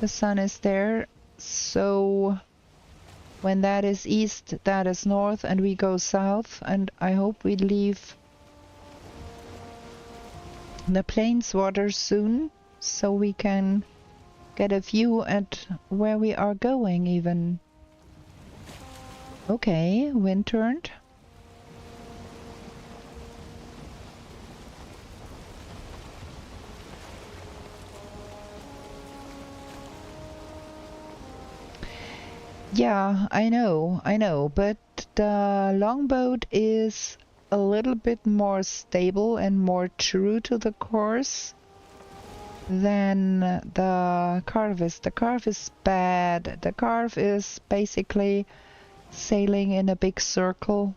the sun is there, so when that is east, that is north, and we go south, and I hope we leave the plains water soon, so we can get a view at where we are going even. Okay, wind turned. Yeah, I know, but the longboat is a little bit more stable and more true to the course than the Carve is. The Carve is bad. The Carve is basically sailing in a big circle.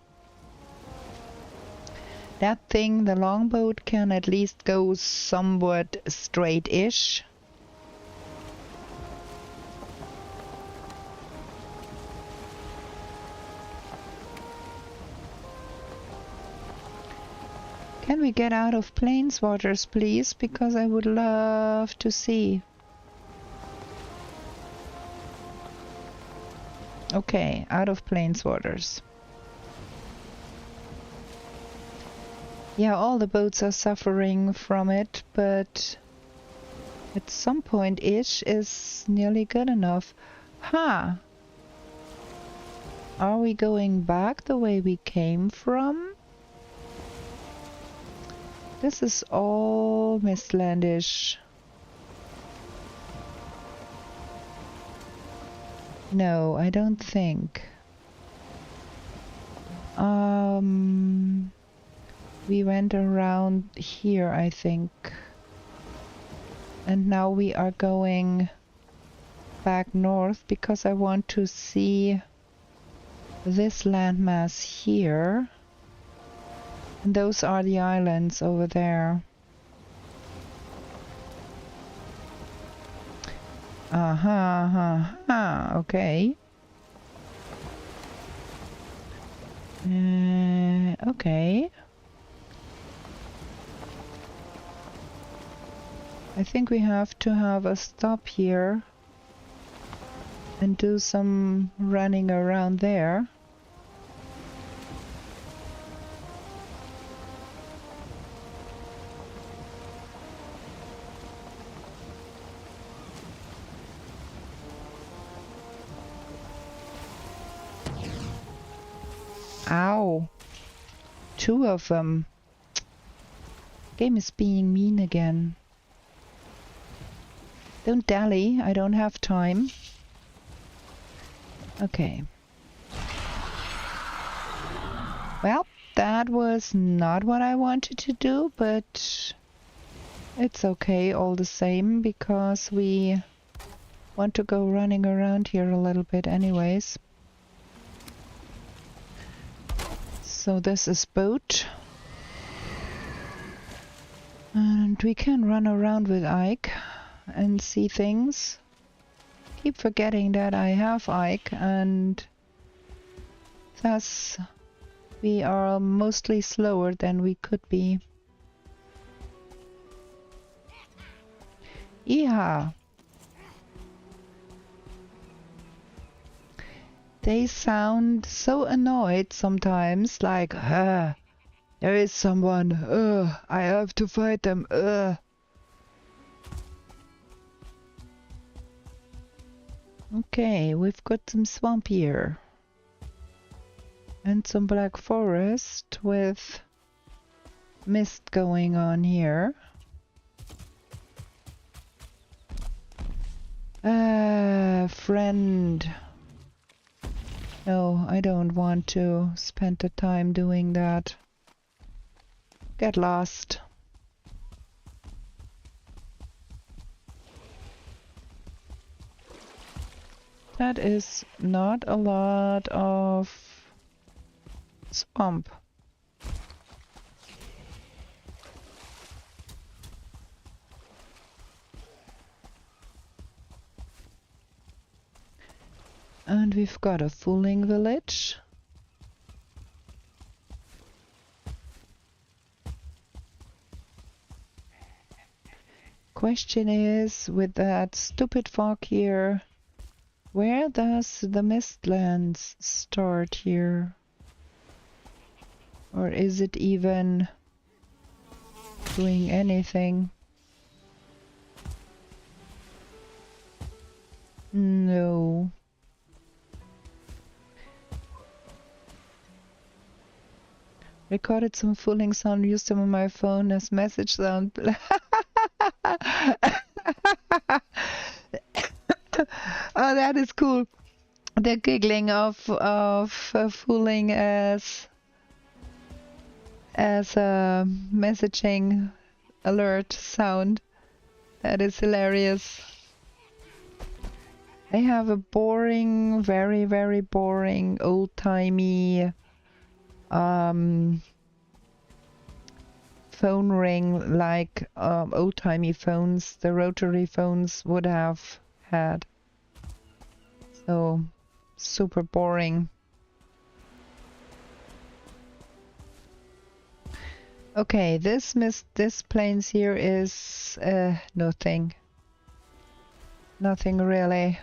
That thing, the longboat, can at least go somewhat straight-ish. Can we get out of plains waters, please? Because I would love to see. Okay, out of plains waters. Yeah, all the boats are suffering from it, but at some point-ish is nearly good enough. Huh. Are we going back the way we came from? This is all Mistlandish. No, I don't think. We went around here, I think. And now we are going back north because I want to see this landmass here. And those are the islands over there. Okay. Okay. I think we have to have a stop here and do some running around there. Ow. 2 of them. Game is being mean again. Don't dally, I don't have time. Okay. Well, that was not what I wanted to do, but it's okay all the same, because we want to go running around here a little bit anyways. So this is boat. And we can run around with Ike and see things. Keep forgetting that I have Ike, and thus we are mostly slower than we could be. Yeah. They sound so annoyed sometimes, like, there is someone, I have to fight them, Okay, we've got some swamp here. And some black forest with mist going on here. Friend. No, I don't want to spend the time doing that. Get lost. That is not a lot of swamp. And we've got a fooling village. Question is, with that stupid fog here, where does the Mistlands start here? Or is it even doing anything? No. Recorded some fooling sound, used them on my phone as message sound. Oh, that is cool. The giggling of fooling as a messaging alert sound. That is hilarious. I have a boring, very, very boring, old-timey phone ring like old-timey phones the rotary phones would have had. So super boring. Okay, this plains here is nothing really.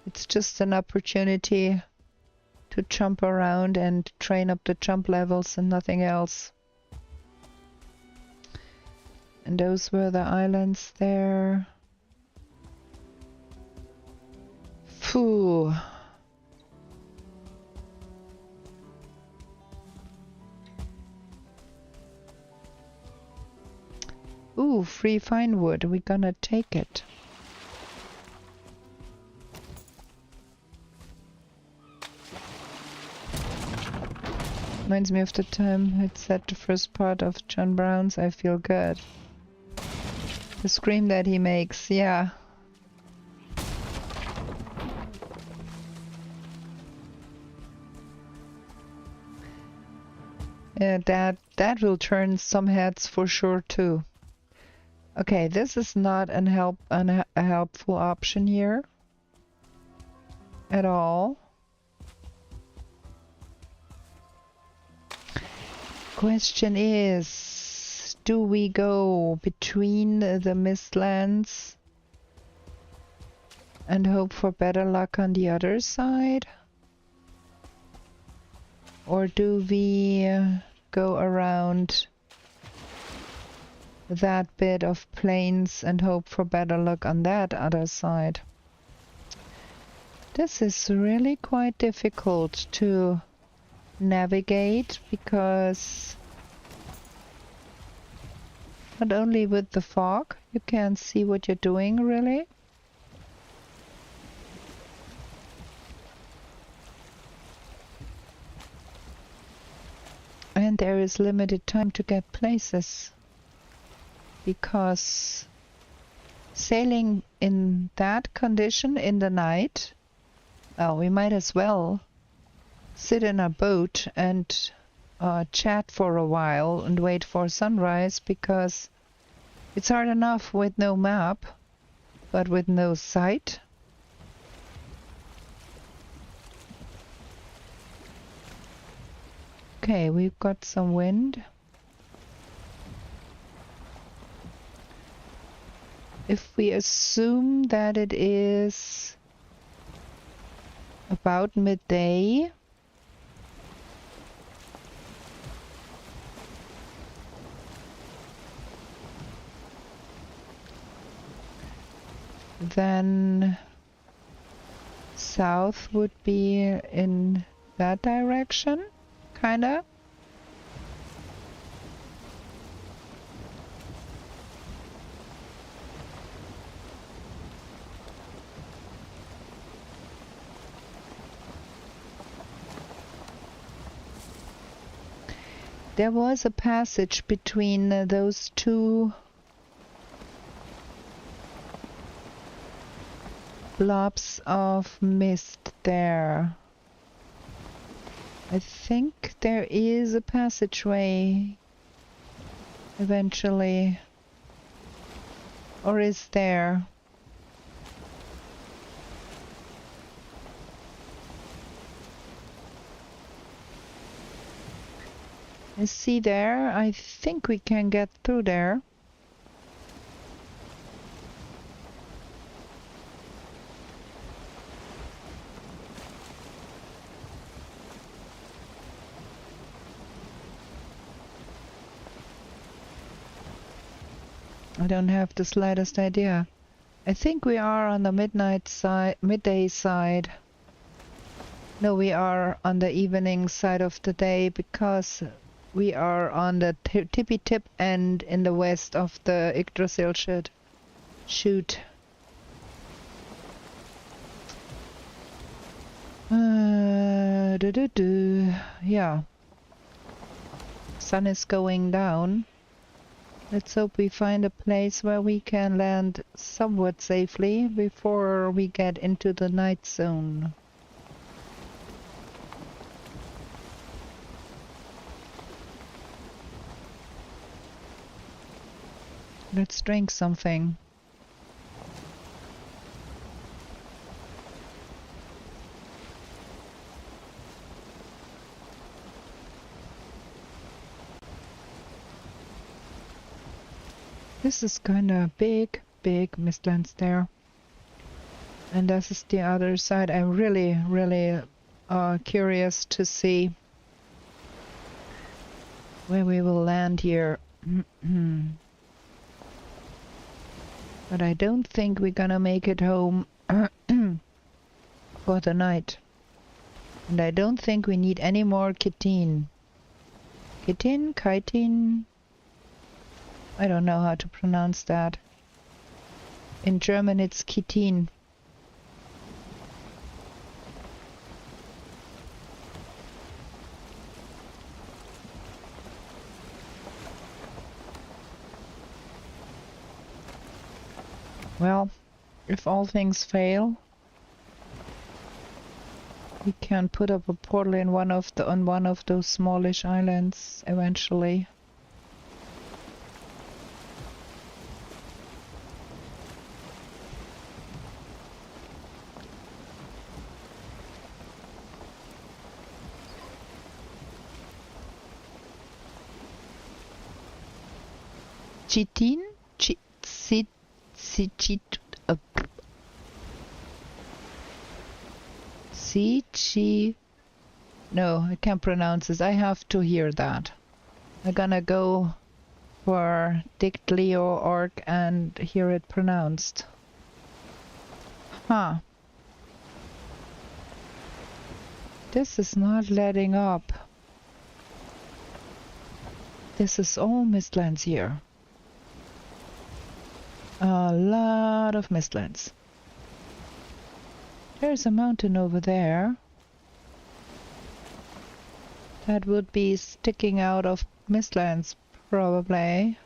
It's just an opportunity to jump around and train up the jump levels and nothing else. And those were the islands there. Phew. Ooh, free fine wood. We're gonna take it. Reminds me of the time I'd said the first part of John Brown's I Feel Good. The scream that he makes, yeah. Yeah, that will turn some heads for sure too. Okay, this is not a helpful option here at all. Question is, do we go between the Mistlands and hope for better luck on the other side? Or do we go around that bit of plains and hope for better luck on that other side? This is really quite difficult to navigate because not only with the fog you can't see what you're doing really. And there is limited time to get places because sailing in that condition in the night, well, we might as well sit in a boat and chat for a while and wait for sunrise, because it's hard enough with no map, but with no sight. Okay, we've got some wind. If we assume that it is about midday. Then south would be in that direction, kinda. There was a passage between those two blobs of mist there. I think there is a passageway eventually. Or is there? I see there. I think we can get through there. I don't have the slightest idea. I think we are on the midday side. No, we are on the evening side of the day because we are on the tippy tip end in the west of the Yggdrasil shoot. Yeah. Sun is going down. Let's hope we find a place where we can land somewhat safely before we get into the night zone. Let's drink something. This is kinda big mistlands there. And this is the other side. I'm really curious to see where we will land here. But I don't think we're gonna make it home for the night. And I don't think we need any more chitin. Chitin? I don't know how to pronounce that. In German it's chitin. Well, if all things fail, we can put up a portal in on one of those smallish islands eventually. Chitin? No, I can't pronounce this. I have to hear that. I'm gonna go for Dictleo.org and hear it pronounced. Huh. This is not letting up. This is all mistlands here. A lot of mistlands. There's a mountain over there. That would be sticking out of mistlands, probably.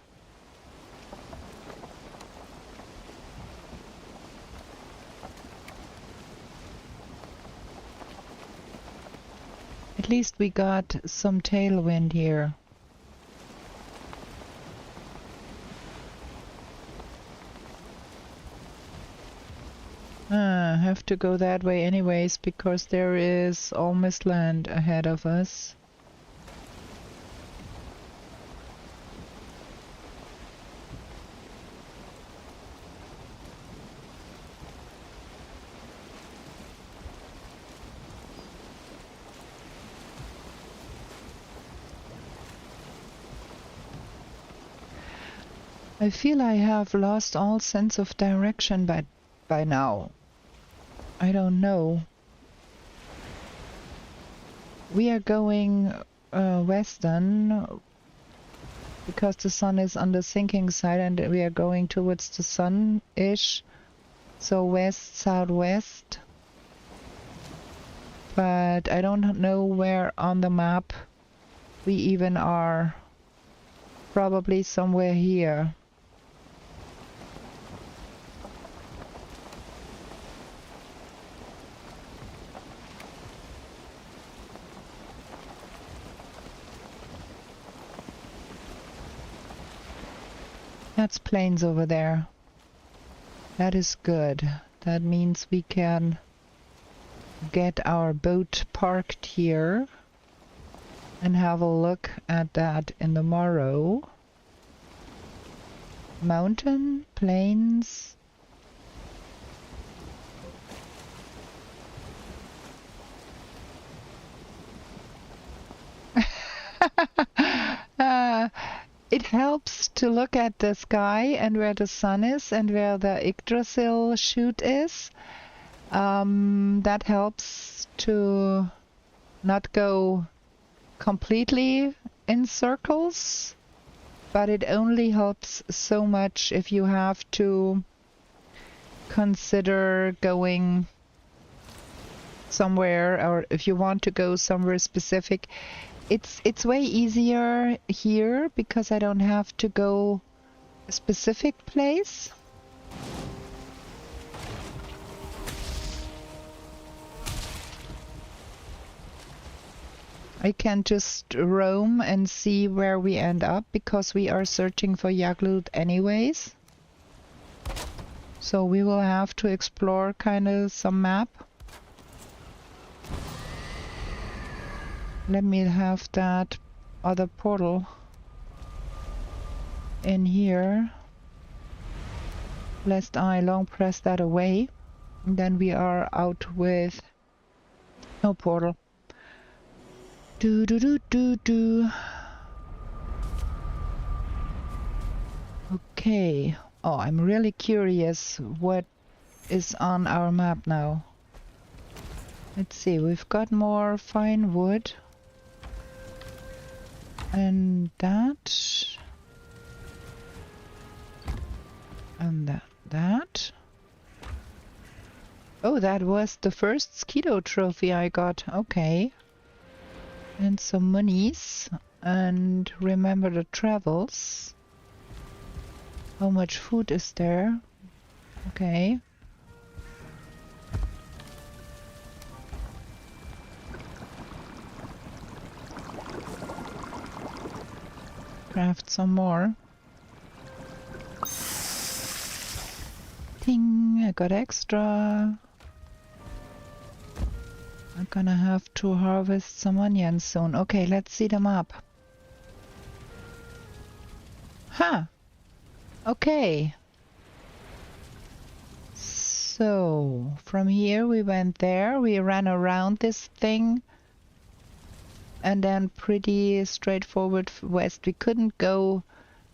At least we got some tailwind here. Have to go that way anyways because there is all mistland ahead of us. I feel I have lost all sense of direction by now. I don't know. We are going western because the sun is on the sinking side and we are going towards the sun-ish. So west, southwest. But I don't know where on the map we even are. Probably somewhere here. That's plains over there. That is good. That means we can get our boat parked here and have a look at that in the morrow. Mountain, plains. uh, It helps to look at the sky and where the sun is and where the Yggdrasil shoot is. That helps to not go completely in circles, but it only helps so much if you have to consider going somewhere or if you want to go somewhere specific. It's way easier here because I don't have to go a specific place. I can just roam and see where we end up because we are searching for Yaglut anyways. So we will have to explore kind of some map. Let me have that other portal in here, lest I long press that away. And then we are out with no portal. Do do do do do. Okay. Oh, I'm really curious what is on our map now. Let's see, we've got more fine wood. And that. And that. Oh, that was the first Skeeto trophy I got. Okay. And some monies. And remember the travels. How much food is there? Okay. Craft some more. Ting, I got extra. I'm gonna have to harvest some onions soon. Okay, let's see the map. Huh. Okay. So, from here we went there. We ran around this thing. And then pretty straightforward west. We couldn't go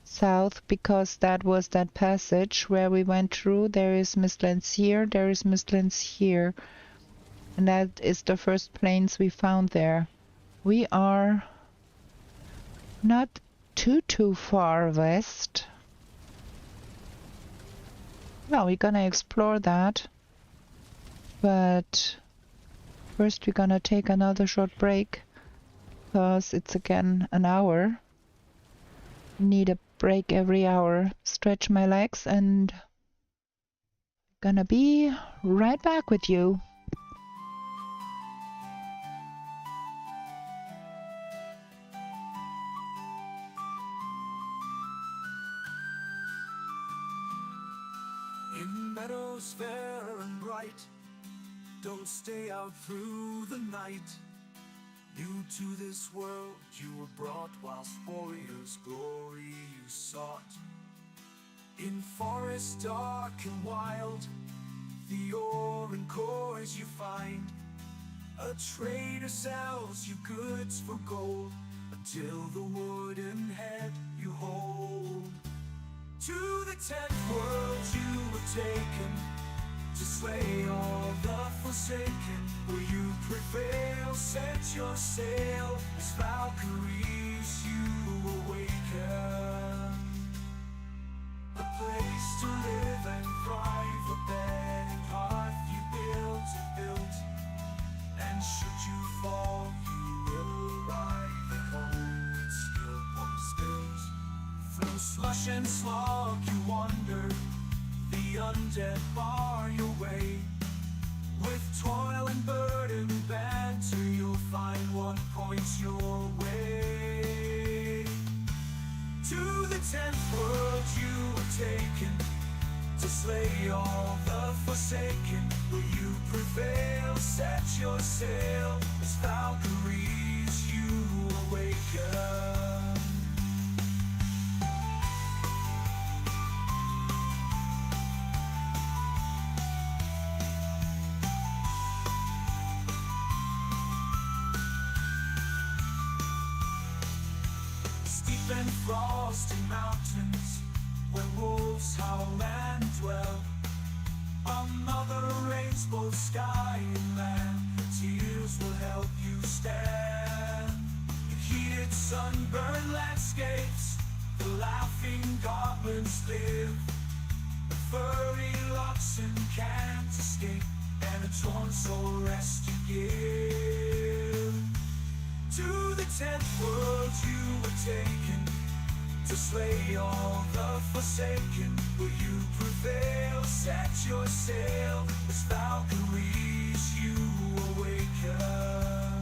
south because that was that passage where we went through. There is Mistlands here, there is Mistlands here. And that is the first plains we found there. We are not too far west. Well, we're gonna explore that. But first we're gonna take another short break. Because it's again an hour. Need a break every hour. Stretch my legs and gonna be right back with you. In meadows fair and bright, don't stay out through the night. New to this world you were brought, whilst warriors' glory you sought. In forests dark and wild, the ore and cores you find. A trader sells you goods for gold, until the wooden head you hold. To 10th world you were taken, to slay all the forsaken. Will you prevail? Set your sail, as Valkyries you awaken. A place to live and thrive, a bed and hearth you built, and should you fall, you will arrive at home with steel pumps built. Through slush and slog you wander, the undead bar your way. With toil and burden banter, you'll find what points your way. To the 10th world you were taken, to slay all the forsaken. Will you prevail? Set your sail, as Valkyries you awaken. Steep and frosty mountains, where wolves howl and dwell. Another rains both sky and land, the tears will help you stand. In heated sunburned landscapes, the laughing goblins live. The furry oxen can't escape, and a torn soul rest you give. To the 10th world you were taken, to slay all the forsaken. Will you prevail? Set your sail, as Valkyries you awaken.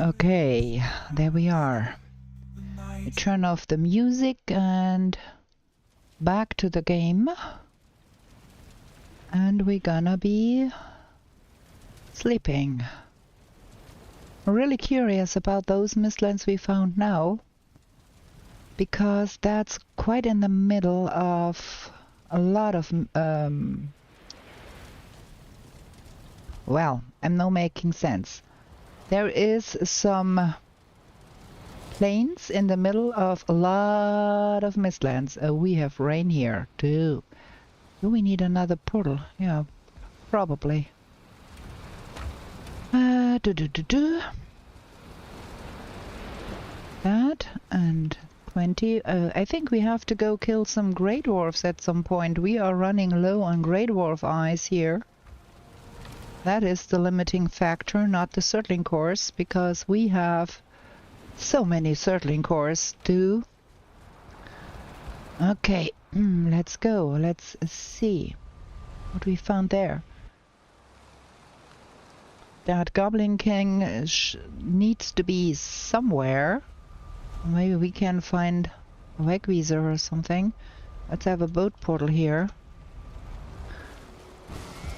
Okay, there we are. We turn off the music and back to the game. And we're gonna be sleeping. I'm really curious about those mistlands we found now, because that's quite in the middle of a lot of well, I'm not making sense. There is some plains in the middle of a lot of mistlands. We have rain here too. Do we need another portal? Yeah, probably. That and 20. I think we have to go kill some Grey Dwarfs at some point. We are running low on Grey Dwarf eyes here. That is the limiting factor, not the Surtling cores, because we have so many Surtling cores too. Okay, let's go. Let's see what we found there. That Goblin King needs to be somewhere. Maybe we can find a Wegweezer or something. Let's have a boat portal here.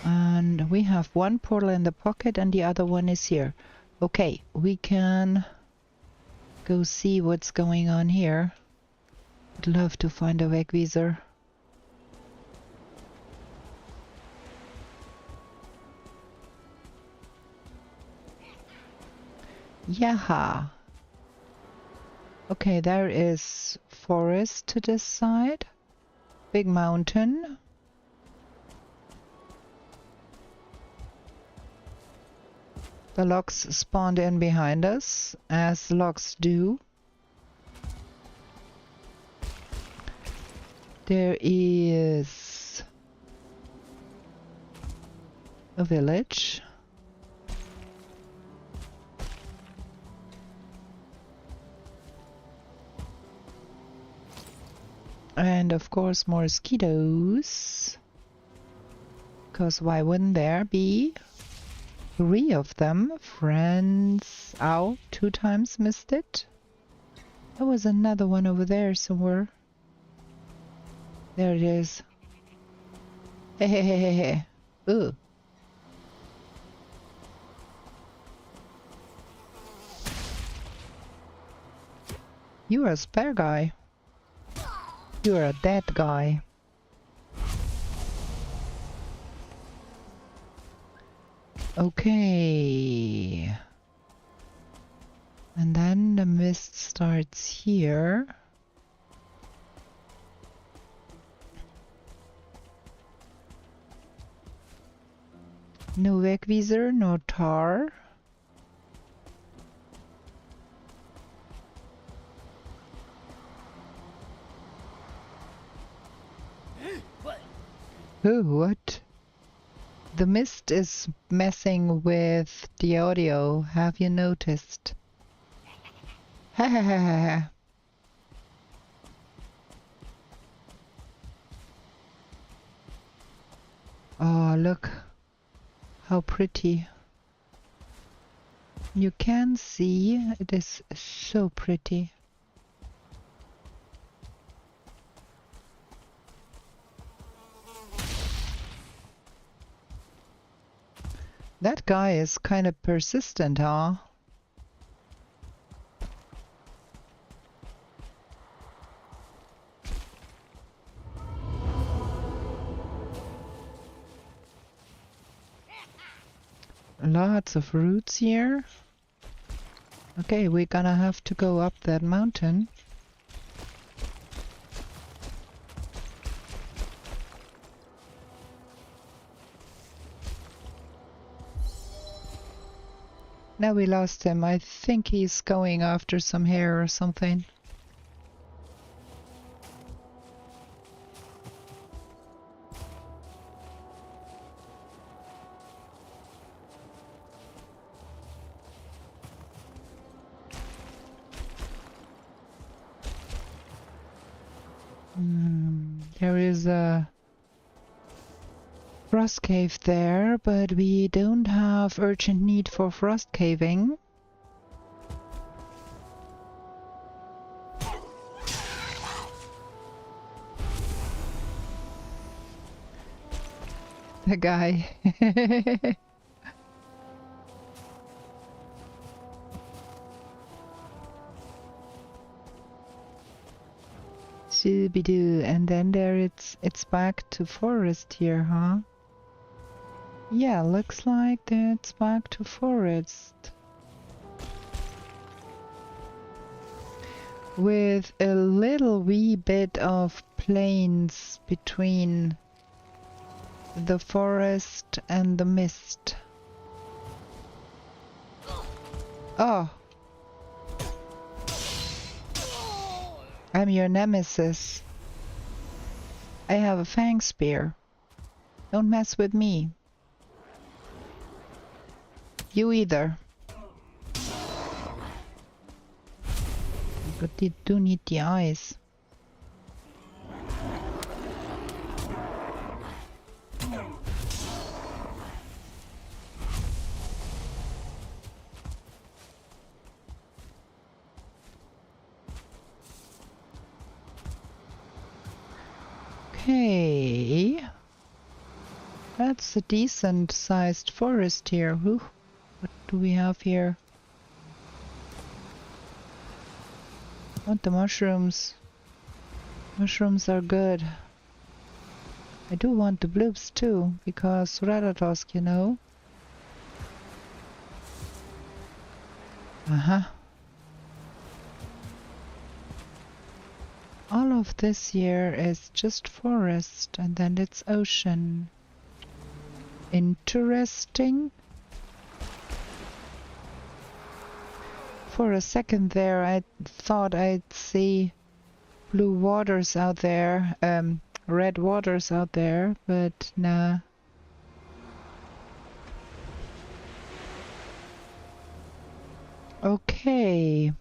And we have one portal in the pocket and the other one is here. Okay, we can go see what's going on here. I'd love to find a Wegweezer. Yaha! Okay, there is forest to this side. Big mountain. The logs spawned in behind us, as logs do. There is a village. And of course more mosquitoes. Because why wouldn't there be 3 of them? Friends. Ow, 2 times missed it. There was another one over there somewhere. There it is. Hey, hey, hey, hey, hey. Ooh. You are a spare guy. You are a dead guy. Okay. And then the mist starts here. No wegwieser, no tar. Oh, what? The mist is messing with the audio. Have you noticed? Ha ha ha ha. Oh, look how pretty. You can see it is so pretty. That guy is kind of persistent, huh? Lots of roots here. Okay, we're gonna have to go up that mountain. Now we lost him. I think he's going after some hair or something. There is a frost cave there, but we don't have urgent need for frost caving. The guy. Shooby-doo, and then there it's back to forest here, huh? Yeah, looks like it's back to forest. With a little wee bit of plains between the forest and the mist. Oh! I'm your nemesis. I have a fang spear. Don't mess with me. You either. But they do need the eyes. Okay. That's a decent sized forest here. Ooh, what do we have here? I want the mushrooms. Mushrooms are good. I do want the bloops too, because Ratatosk, you know. All of this here is just forest, and then it's ocean. Interesting. For a second there, I thought I'd see blue waters out there, red waters out there, but nah. Okay,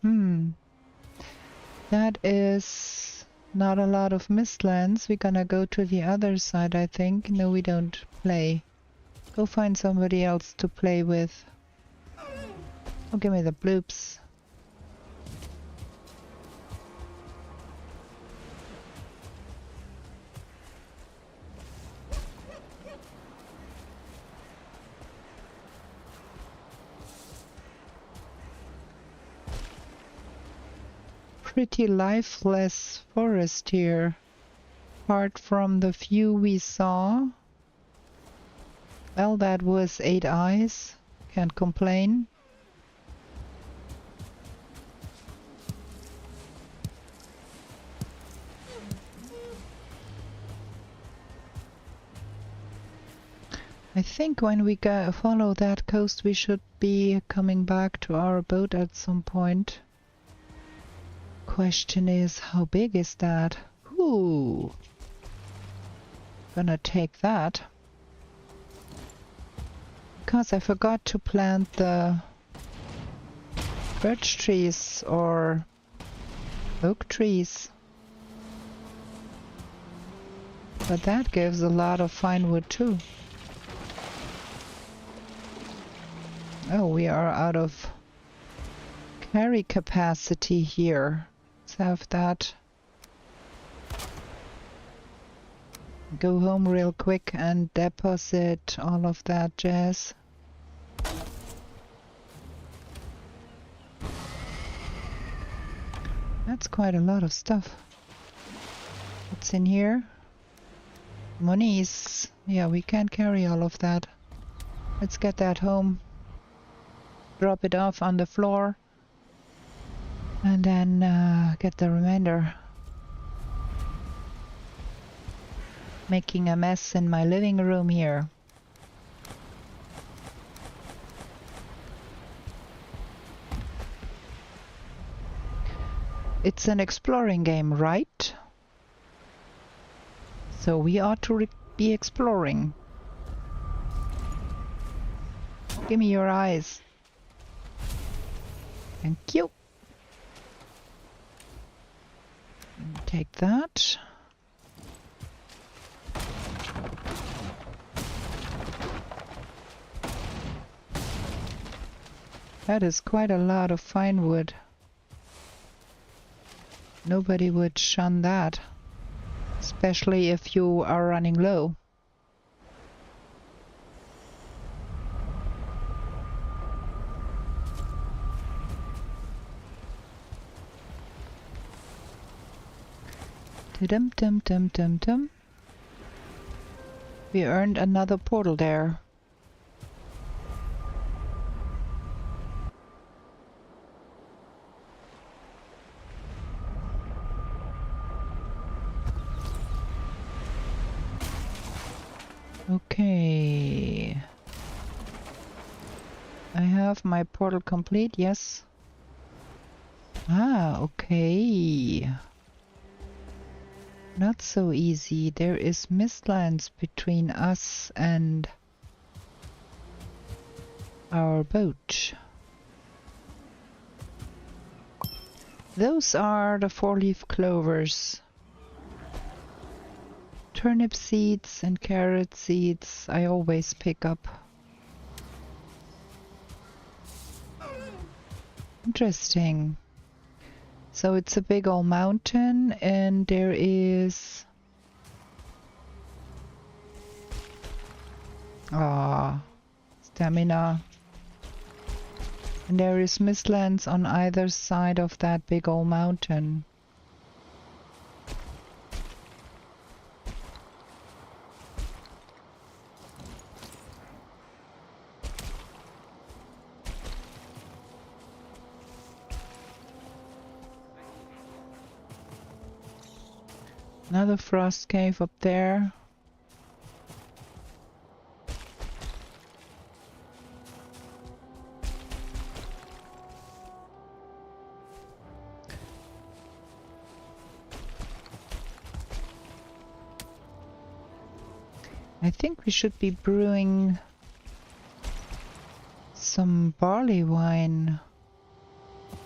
that is not a lot of mistlands. We're gonna go to the other side, I think. No, we don't play. Go find somebody else to play with. Oh, give me the bloops. Pretty lifeless forest here. Apart from the few we saw. Well, that was 8 eyes. Can't complain. I think when we follow that coast, we should be coming back to our boat at some point. Question is, how big is that? Ooh. Gonna take that. Because I forgot to plant the birch trees or oak trees. But that gives a lot of fine wood too. Oh, we are out of carry capacity here. Let's have that. Go home real quick and deposit all of that jazz. That's quite a lot of stuff. What's in here? Monies. Yeah, we can't carry all of that. Let's get that home. Drop it off on the floor. And then get the remainder. Making a mess in my living room here. It's an exploring game, right? So we ought to be exploring. Give me your eyes. Thank you. Take that. That is quite a lot of fine wood. Nobody would shun that, especially if you are running low. Dum dum dum dum dum. We earned another portal there. Okay. I have my portal complete, yes. Ah, okay. Not so easy. There is mistlands between us and our boat. Those are the 4-leaf clovers. Turnip seeds and carrot seeds I always pick up. Interesting. So it's a big old mountain and there is... stamina. And there is mistlands on either side of that big old mountain. Another frost cave up there. I think we should be brewing some barley wine,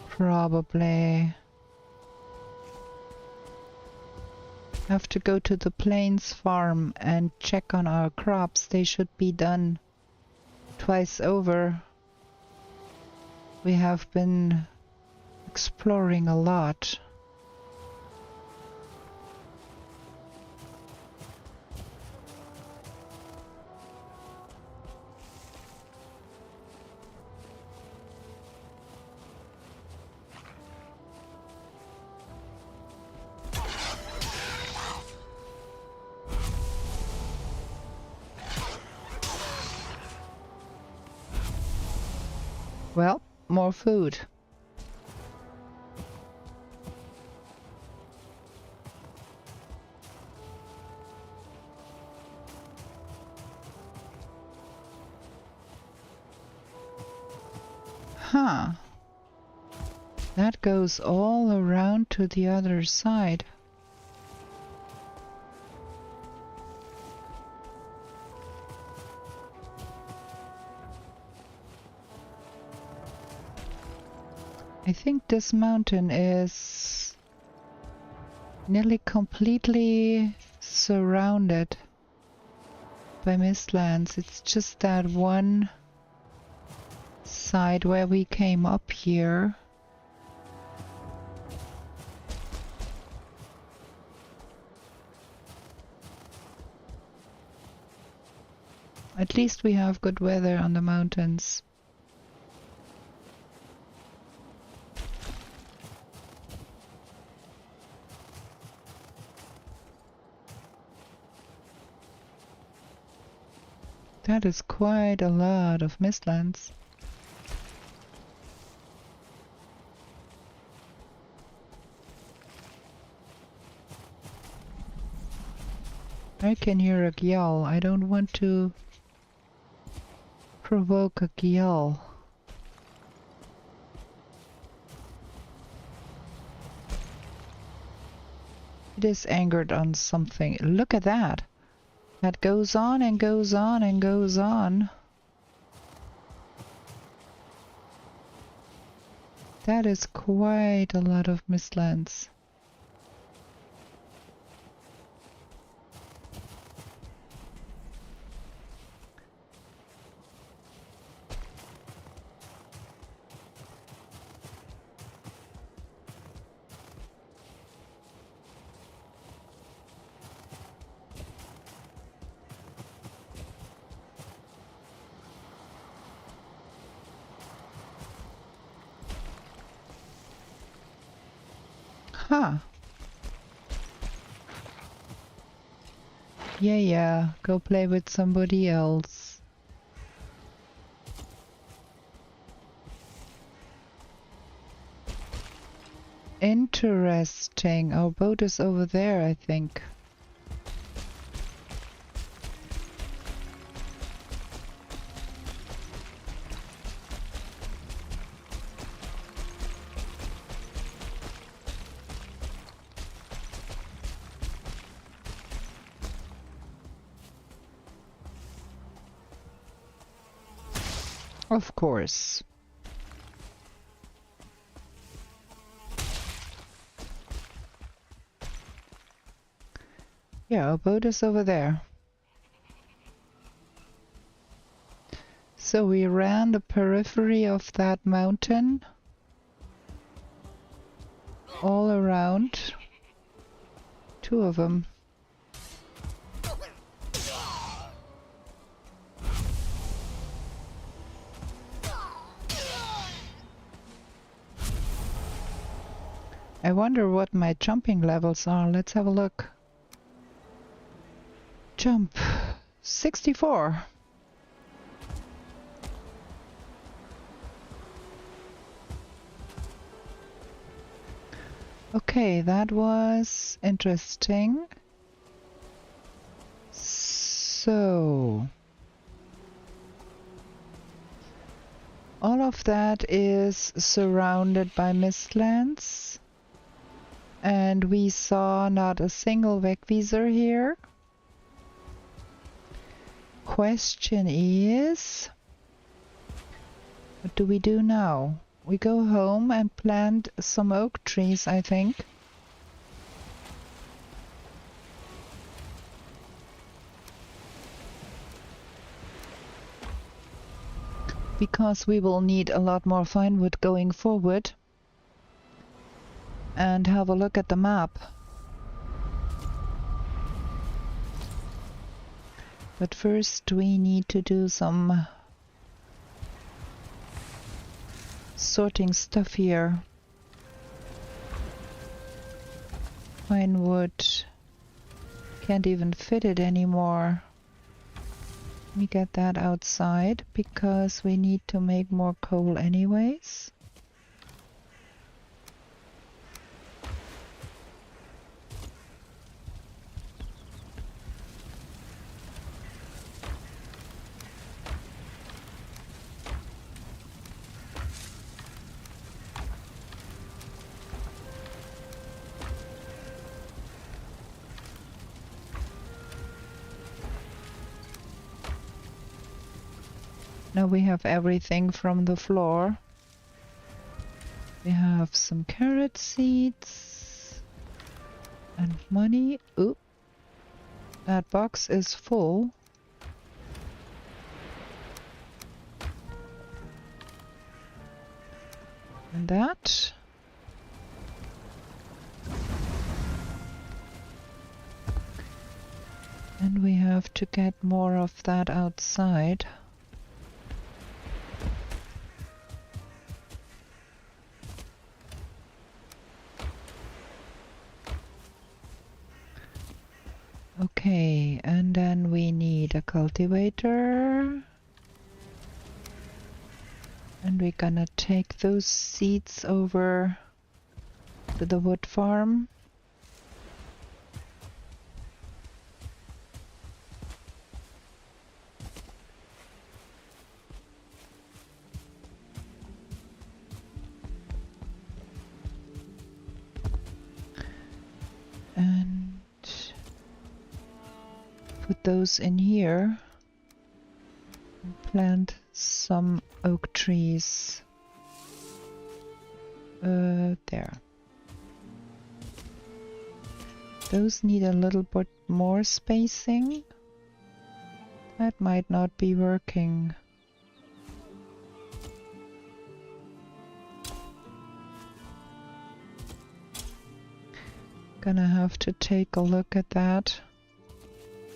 probably. Have to go to the Plains farm and check on our crops. They should be done twice over. We have been exploring a lot. Well, more food. Huh. That goes all around to the other side. I think this mountain is nearly completely surrounded by mistlands. It's just that one side where we came up here. At least we have good weather on the mountains. That is quite a lot of mistlands. I can hear a gyal. I don't want to provoke a gyal. It is angered on something. Look at that. That goes on and goes on and goes on. That is quite a lot of mistlands. Huh. Yeah, go play with somebody else. Interesting. Our boat is over there, I think. Of course. Yeah, our boat is over there. So we ran the periphery of that mountain all around. Two of them. I wonder what my jumping levels are. Let's have a look. Jump 64. Okay, that was interesting. So all of that is surrounded by mistlands. And we saw not a single Wegweiser here. Question is, what do we do now? We go home and plant some oak trees, I think. Because we will need a lot more fine wood going forward. And have a look at the map. But first we need to do some sorting stuff here. Fine wood. Can't even fit it anymore. We get that outside because we need to make more coal anyways. Now we have everything from the floor. We have some carrot seeds and money. Oop, that box is full. And that. And we have to get more of that outside. Okay, and then we need a cultivator. And we're gonna take those seeds over to the wood farm. And put those in here. And plant some oak trees. There. Those need a little bit more spacing. That might not be working. Gonna have to take a look at that.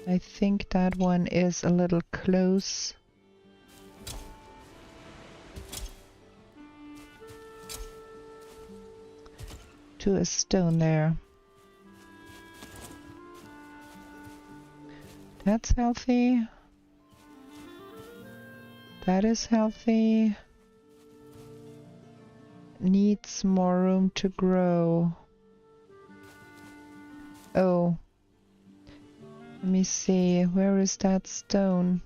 I think that one is a little close. To a stone there. That's healthy. That is healthy. Needs more room to grow. Oh. Let me see. Where is that stone?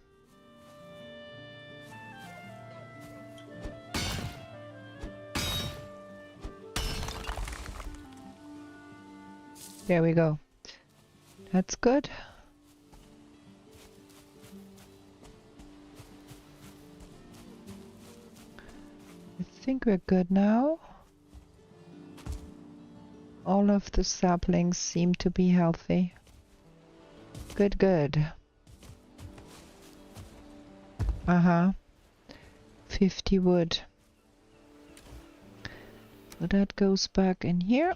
There we go. That's good. I think we're good now. All of the saplings seem to be healthy. Good, good. 50 wood. So that goes back in here.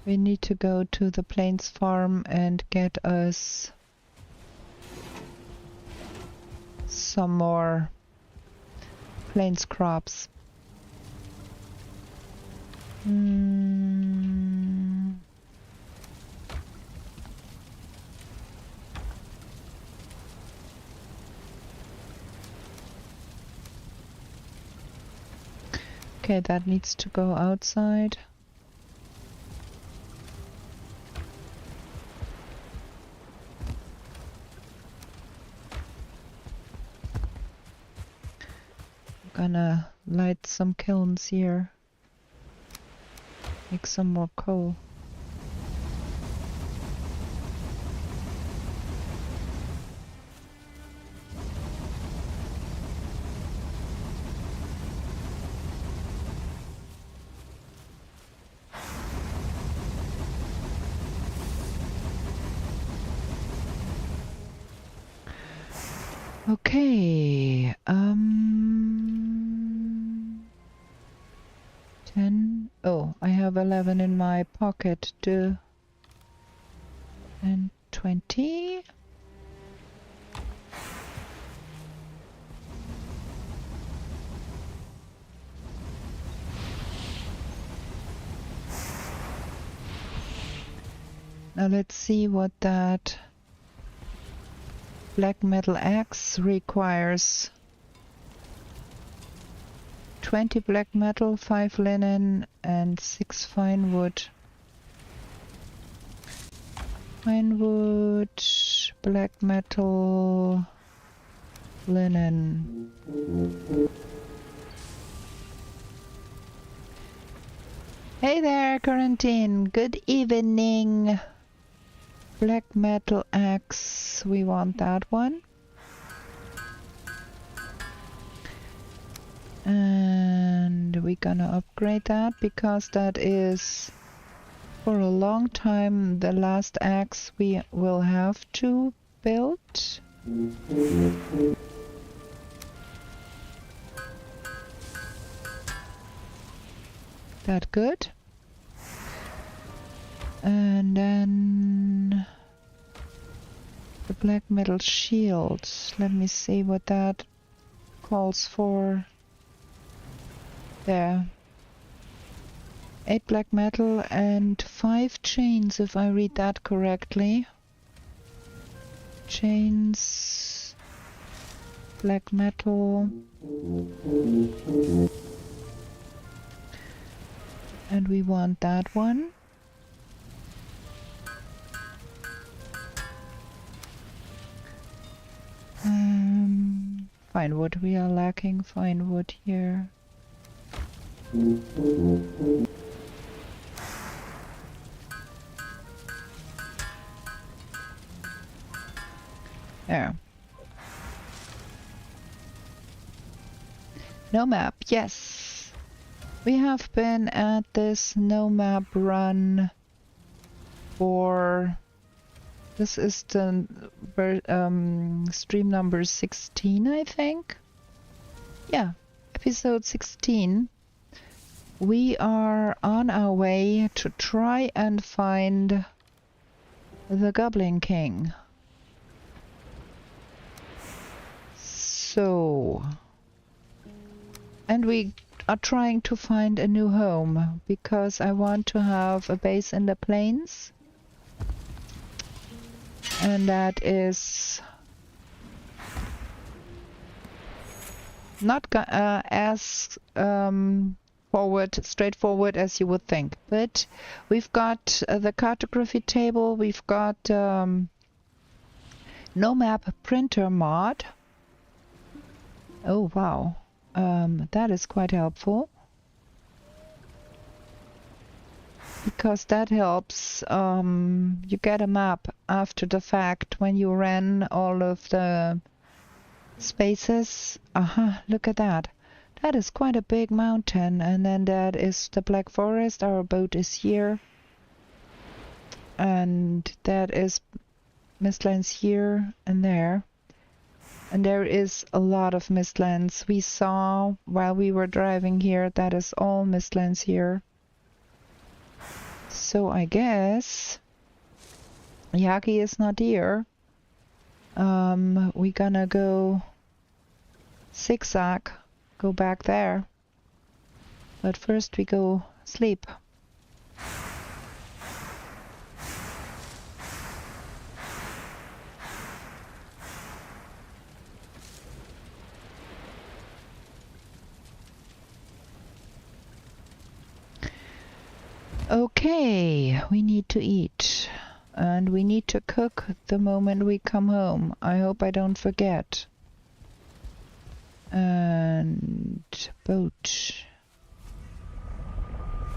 We need to go to the plains farm and get us some more plains crops. Okay, that needs to go outside. Gonna light some kilns here. Make some more coal. Okay, 10. Oh, I have 11 in my pocket too. And 20. Now let's see what that black metal axe requires. 20 black metal, 5 linen, and 6 fine wood. Fine wood, black metal, linen. Hey there, Quarantine. Good evening. Black metal axe. We want that one. And we're gonna upgrade that because that is for a long time the last axe we will have to build. That good. And then the black metal shield. Let me see what that calls for. There. 8 black metal and 5 chains, if I read that correctly. Chains, black metal. And we want that one. Fine wood, we are lacking fine wood here. There. No map, yes. We have been at this no map run for... This is the stream number 16, I think. Yeah, episode 16. We are on our way to try and find the Goblin King. So... And we are trying to find a new home, because I want to have a base in the plains. And that is not as straightforward as you would think. But we've got the cartography table, we've got no map printer mod. Oh wow, that is quite helpful. Because that helps, you get a map after the fact when you ran all of the spaces. Aha, look at that. That is quite a big mountain, and then that is the Black Forest. Our boat is here. And that is Mistlands here and there. And there is a lot of Mistlands. We saw while we were driving here, that is all Mistlands here. So I guess Yaki is not here. We're gonna go zigzag, go back there. But first we go sleep. Okay, we need to eat, and we need to cook the moment we come home. I hope I don't forget. And boat.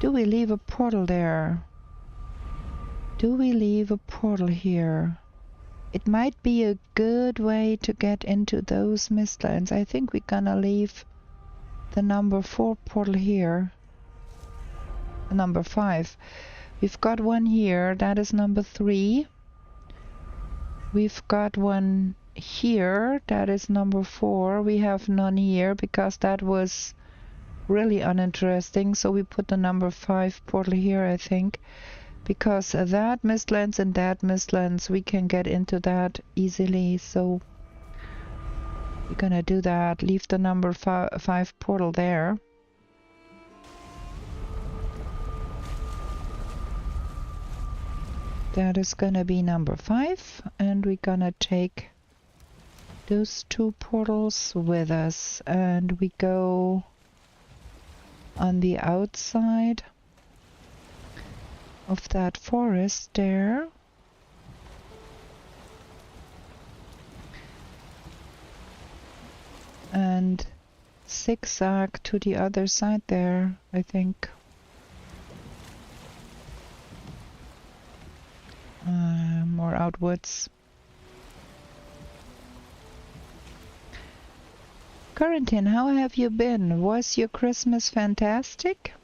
Do we leave a portal there? Do we leave a portal here? It might be a good way to get into those Mistlands. I think we're gonna leave the number 4 portal here. Number 5. We've got one here, that is number 3. We've got one here, that is number 4. We have none here because that was really uninteresting, so we put the number 5 portal here, I think. because that mistlands and that mistlands, we can get into that easily. So we're gonna do that. Leave the number 5 portal there. That is gonna be number 5, and we're gonna take those 2 portals with us, and we go on the outside of that forest there. And zigzag to the other side there, I think. More outwards. Quarantine, how have you been? Was your Christmas fantastic?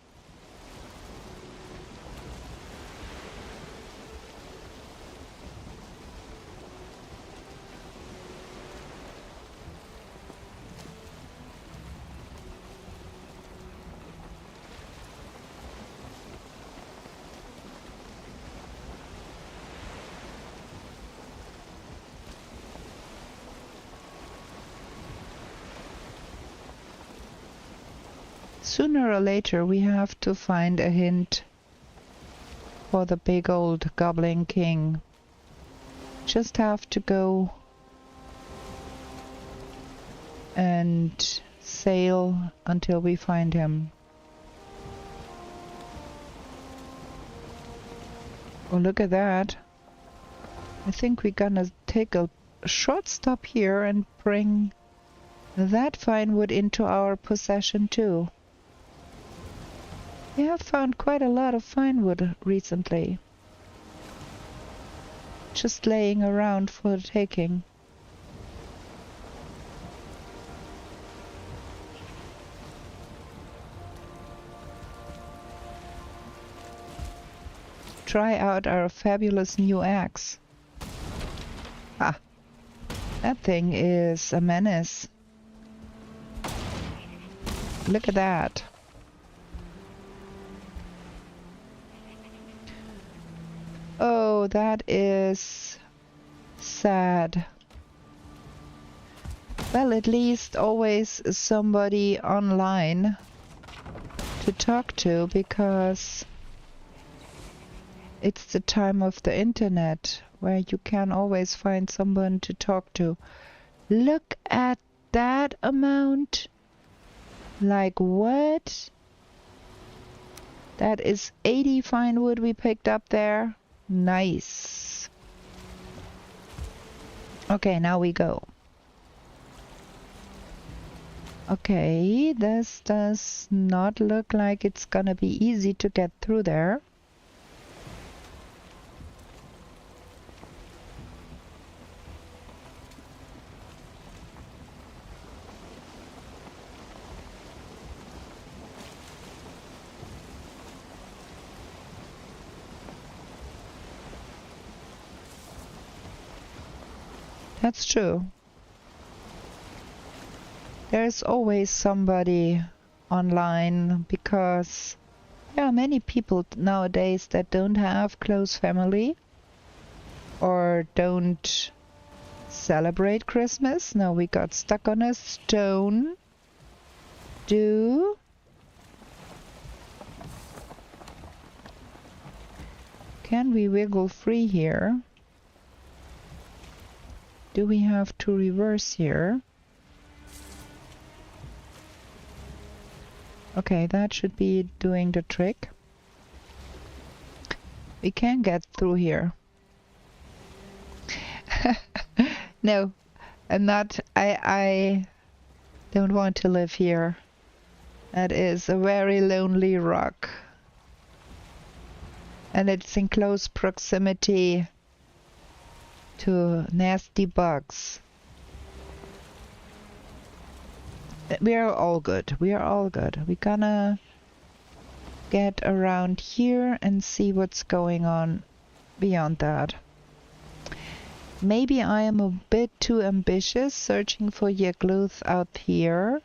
Sooner or later we have to find a hint for the big old Goblin King. Just have to go and sail until we find him. Oh, look at that. I think we're gonna take a short stop here and bring that fine wood into our possession too. We have found quite a lot of fine wood recently. Just laying around for the taking. Try out our fabulous new axe. Ah, that thing is a menace. Look at that. Oh, that is sad. Well, at least always somebody online to talk to, because it's the time of the internet where you can always find someone to talk to. Look at that amount. Like what? That is 80 fine wood we picked up there. Nice. Okay, now we go. Okay, this does not look like it's gonna be easy to get through there. That's true. There's always somebody online, because there are many people nowadays that don't have close family or don't celebrate Christmas. Now we got stuck on a stone. Can we wiggle free here? Do we have to reverse here? Okay, that should be doing the trick. We can get through here. No, I'm not. I don't want to live here. That is a very lonely rock. And it's in close proximity to nasty bugs. We are all good. We are all good. We're gonna get around here and see what's going on beyond that. Maybe I am a bit too ambitious searching for Yagluth out here.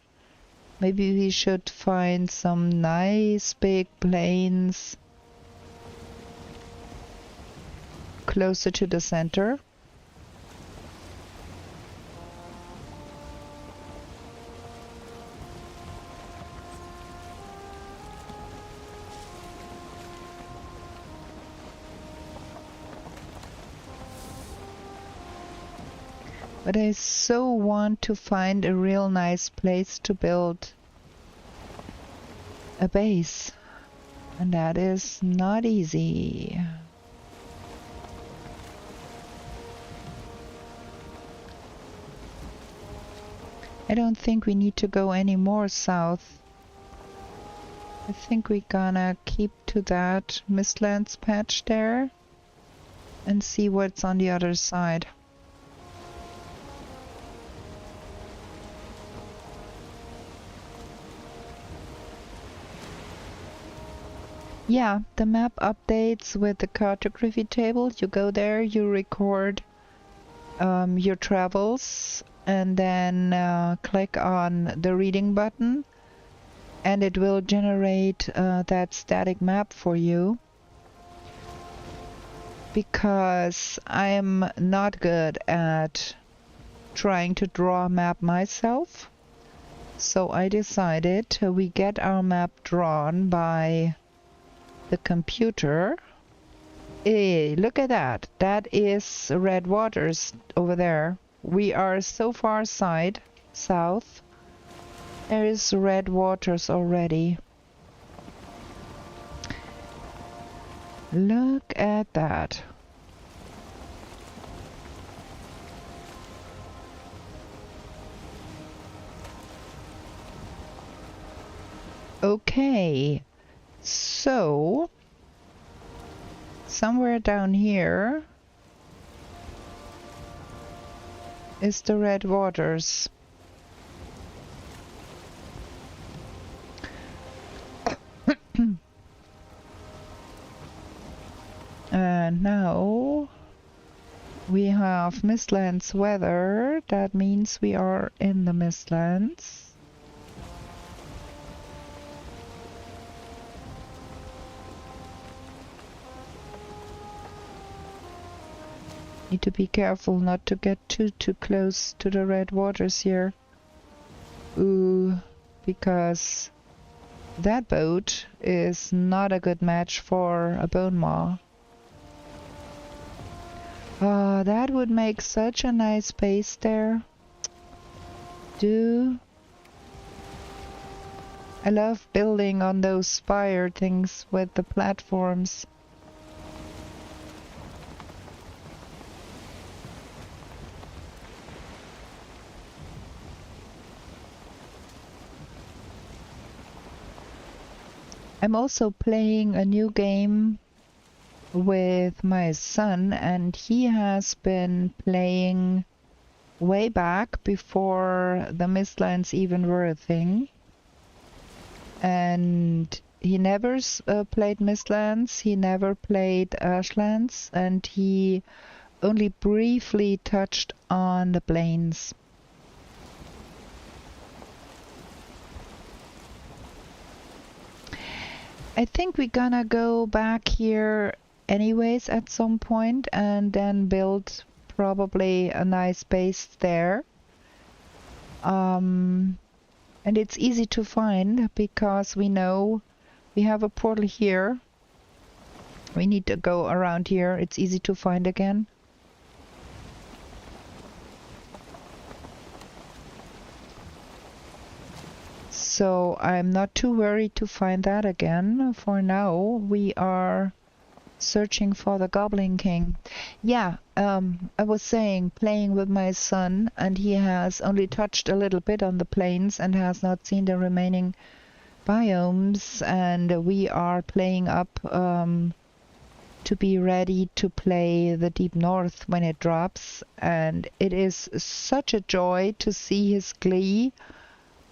Maybe we should find some nice big plains closer to the center. But I so want to find a real nice place to build a base. And that is not easy. I don't think we need to go any more south. I think we're gonna keep to that Mistlands patch there and see what's on the other side. Yeah, the map updates with the cartography table. You go there, you record your travels, and then click on the reading button, and it will generate that static map for you. Because I am not good at trying to draw a map myself, so I decided we get our map drawn by the computer. Hey, look at that. That is red waters over there. We are so far south. There is red waters already. Look at that. Okay. So, somewhere down here is the red waters. And now we have Mistlands weather. That means we are in the Mistlands. Need to be careful not to get too close to the red waters here. Ooh, because that boat is not a good match for a bone maw. That would make such a nice base there. I love building on those spire things with the platforms. I'm also playing a new game with my son, and he has been playing way back before the Mistlands even were a thing. And he never played Mistlands, he never played Ashlands, and he only briefly touched on the plains. I think we're gonna go back here anyways at some point and then build probably a nice base there. And it's easy to find because we know we have a portal here. We need to go around here. It's easy to find again. So I'm not too worried to find that again. For now, we are searching for the Goblin King. Yeah, I was saying, playing with my son, and he has only touched a little bit on the plains and has not seen the remaining biomes, and we are playing up to be ready to play the Deep North when it drops, and it is such a joy to see his glee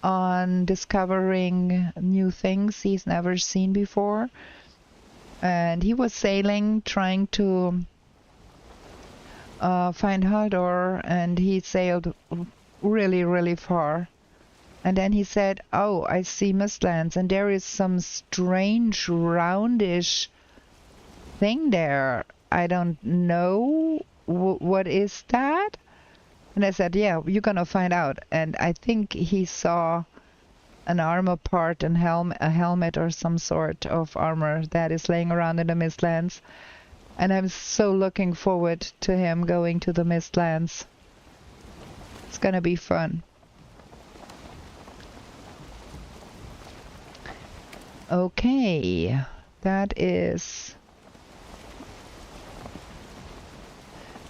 on discovering new things he's never seen before. And he was sailing, trying to find Haldor, and he sailed really, really far. And then he said, "Oh, I see Mistlands, and there is some strange roundish thing there." I don't know what is that. And I said, yeah, you're gonna find out. And I think he saw an armor part and a helmet or some sort of armor that is laying around in the Mistlands. And I'm so looking forward to him going to the Mistlands. It's gonna be fun. Okay, that is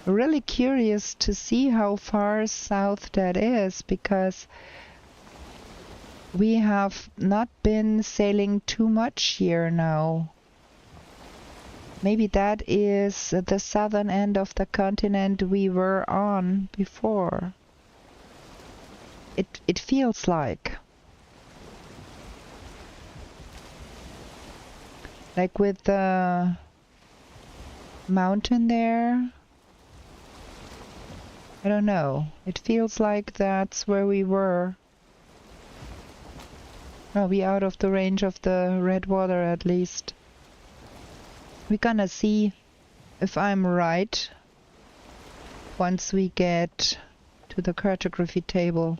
really curious to see how far south that is, because we have not been sailing too much here now. Maybe that is the southern end of the continent we were on before. It feels like with the mountain there. I don't know. It feels like that's where we were. No, we out of the range of the red water at least. We're gonna see if I'm right once we get to the cartography table.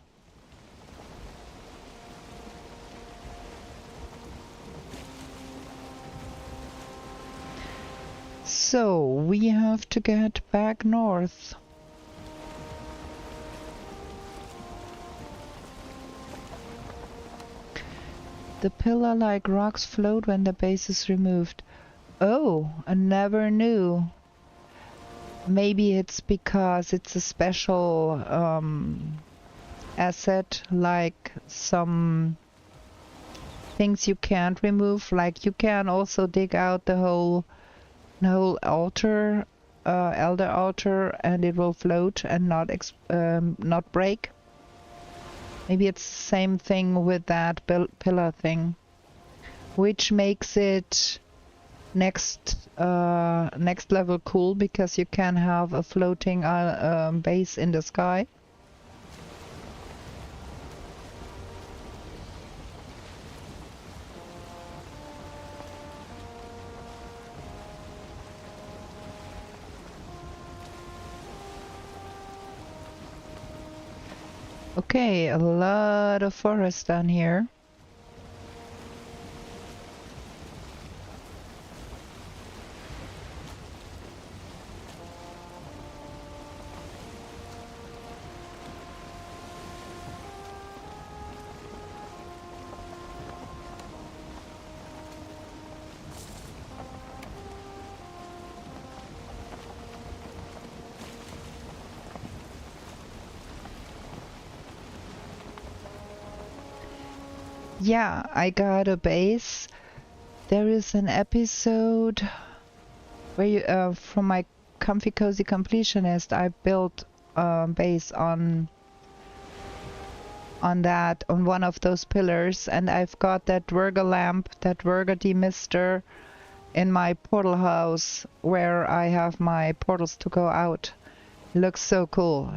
So we have to get back north. The pillar-like rocks float when the base is removed. Oh, I never knew. Maybe it's because it's a special asset, like some things you can't remove. Like you can also dig out the whole altar, elder altar, and it will float and not break. Maybe it's the same thing with that pillar thing, which makes it next level cool, because you can have a floating base in the sky. Okay, a lot of forest down here. Yeah, I got a base. There is an episode where you, from my Comfy Cozy Completionist, I built a base on one of those pillars, and I've got that Virga lamp, that Virga demister in my portal house where I have my portals to go out. It looks so cool.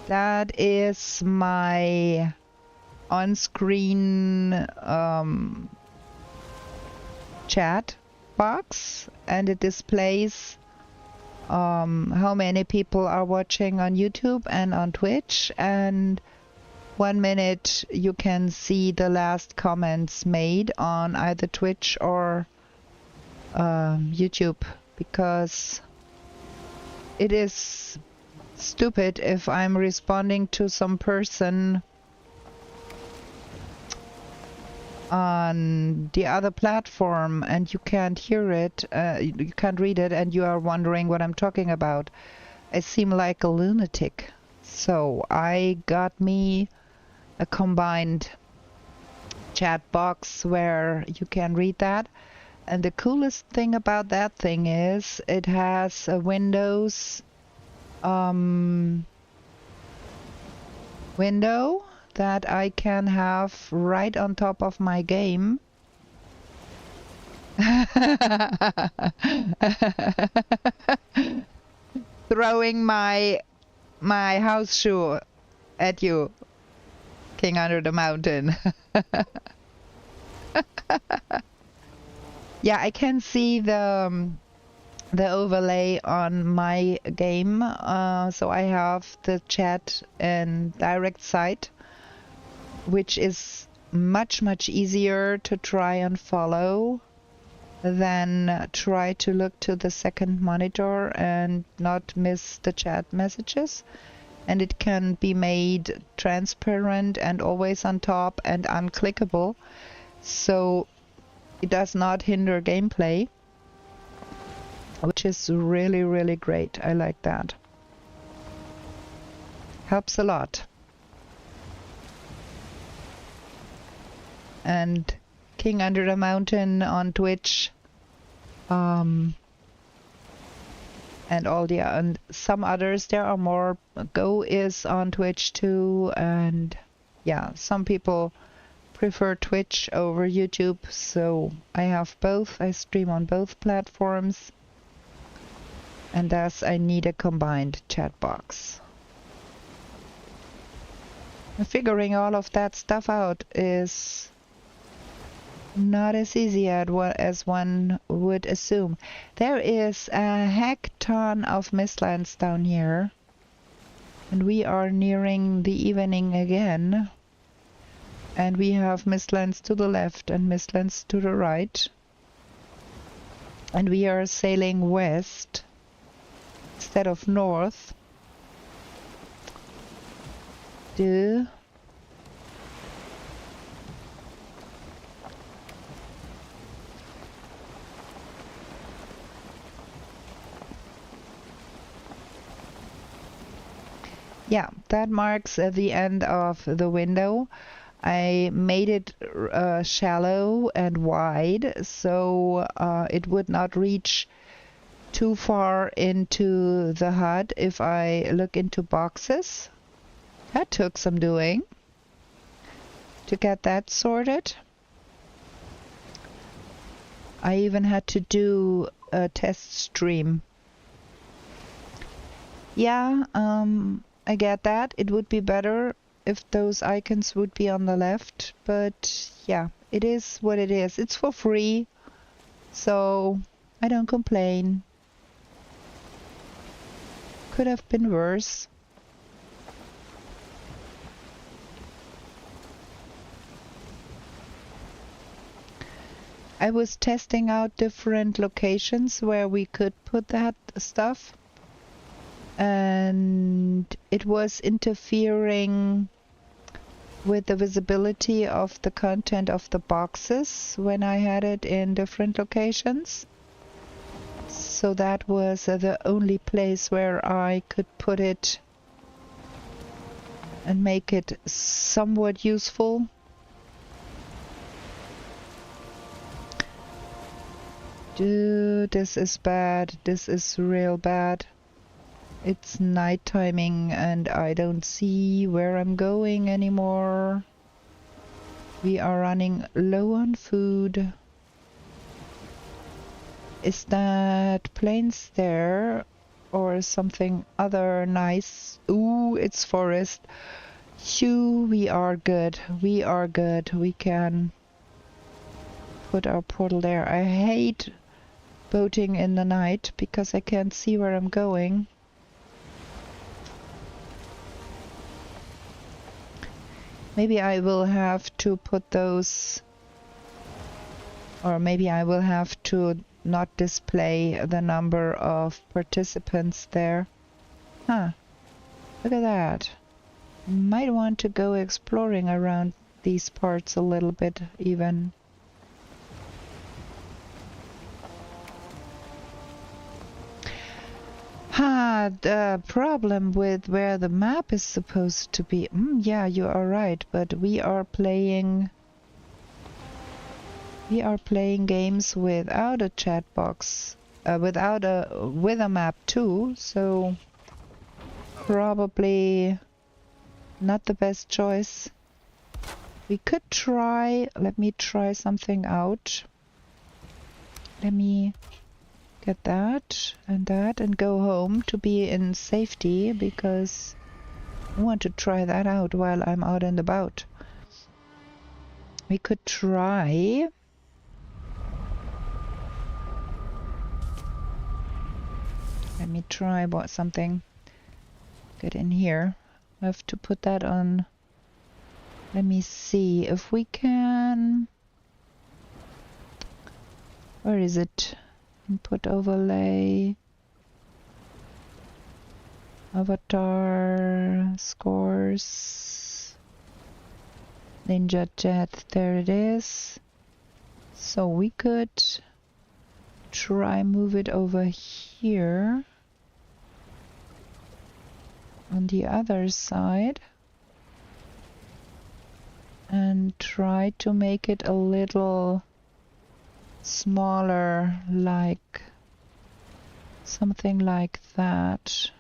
That is my on-screen chat box, and it displays how many people are watching on YouTube and on Twitch, and 1 minute you can see the last comments made on either Twitch or YouTube, because it is stupid if I'm responding to some person on the other platform and you can't hear it, you can't read it, and you are wondering what I'm talking about. I seem like a lunatic. So I got me a combined chat box where you can read that. And the coolest thing about that thing is it has a Windows window that I can have right on top of my game. Throwing my house shoe at you. King under the mountain. Yeah, I can see the overlay on my game. So I have the chat and direct site, which is much easier to try and follow than try to look to the second monitor and not miss the chat messages. And it can be made transparent and always on top and unclickable, so it does not hinder gameplay, which is really great. I like that. Helps a lot. And King Under the Mountain on Twitch, and all the and some others. There are more. Go is on Twitch too, and yeah, some people prefer Twitch over YouTube, so I have both. I stream on both platforms, and thus I need a combined chat box. And figuring all of that stuff out is not as easy as one would assume. There is a heck ton of mistlands down here, and we are nearing the evening again, and we have mistlands to the left and mistlands to the right, and we are sailing west instead of north. Yeah, that marks the end of the window. I made it shallow and wide, so it would not reach too far into the HUD if I look into boxes. That took some doing to get that sorted. I even had to do a test stream. Yeah, I get that. It would be better if those icons would be on the left, but yeah, it is what it is. It's for free, so I don't complain. Could have been worse. I was testing out different locations where we could put that stuff, and it was interfering with the visibility of the content of the boxes when I had it in different locations. So that was the only place where I could put it and make it somewhat useful. Dude, this is bad. This is real bad. It's night timing and I don't see where I'm going anymore. We are running low on food. Is that plains there or something other nice? Ooh, it's forest. Phew, we are good. We are good. We can put our portal there. I hate boating in the night because I can't see where I'm going. Maybe I will have to put those, or maybe I will have to not display the number of participants there. Huh, look at that. Might want to go exploring around these parts a little bit even. The problem with where the map is supposed to be. Yeah, you are right, but we are playing games without a chat box, with a map too, so probably not the best choice. We could try, let me try something out. Let me get that and go home to be in safety, because I want to try that out while I'm out and about. We could try. Let me try about something. Get in here. I have to put that on. Let me see if we can. Where is it? Input overlay. Avatar. Scores. Ninja Jet. There it is. So we could try move it over here. On the other side. And try to make it a little smaller, like something like that.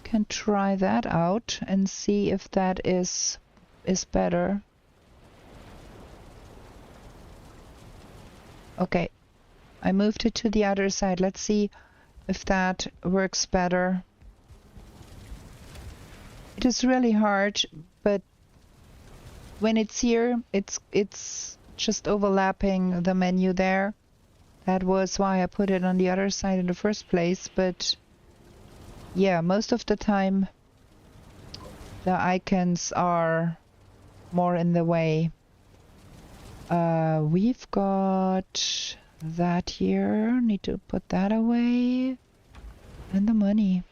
Can try that out and see if that is better. Okay, I moved it to the other side. Let's see if that works better. It is really hard, but when it's here, it's just overlapping the menu there. That was why I put it on the other side in the first place, but yeah, most of the time the icons are more in the way. We've got that here. Need to put that away. And the money.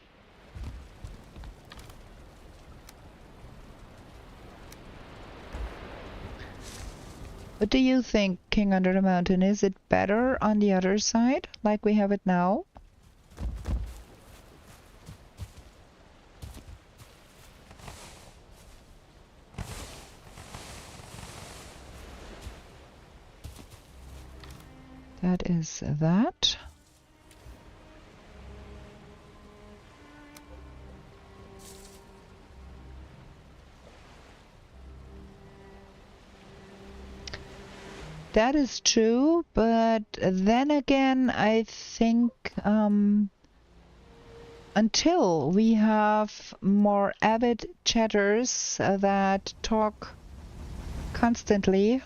What do you think, King Under the Mountain? Is it better on the other side, like we have it now? That is that. That is true, but then again, I think until we have more avid chatters that talk constantly,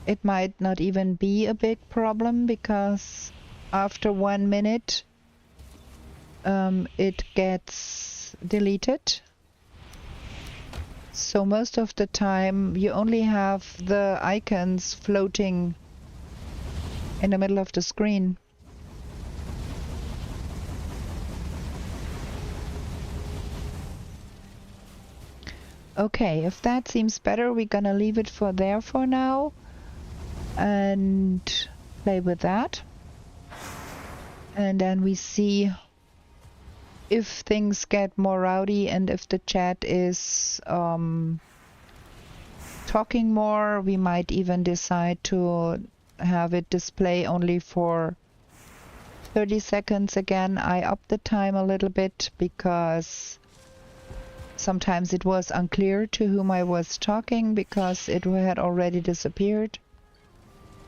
it might not even be a big problem, because after 1 minute it gets deleted. So most of the time you only have the icons floating in the middle of the screen. Okay, if that seems better, we're gonna leave it for there for now and play with that. And then we see if things get more rowdy and if the chat is talking more, we might even decide to have it display only for 30 seconds again. I upped the time a little bit because sometimes it was unclear to whom I was talking because it had already disappeared.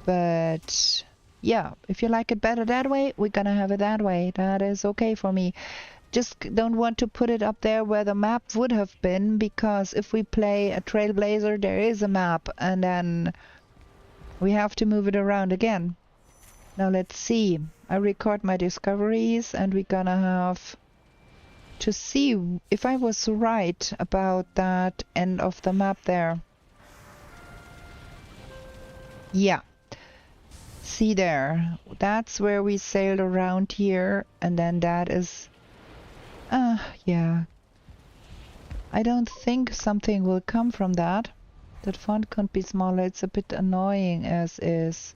But yeah, if you like it better that way, we're gonna have it that way. That is okay for me. Just don't want to put it up there where the map would have been, because if we play a Trailblazer, there is a map and then we have to move it around again. Now let's see. I record my discoveries and we're gonna have to see if I was right about that end of the map there. Yeah. See there. That's where we sailed around here, and then that is... yeah. I don't think something will come from that. That font can't be smaller. It's a bit annoying as is.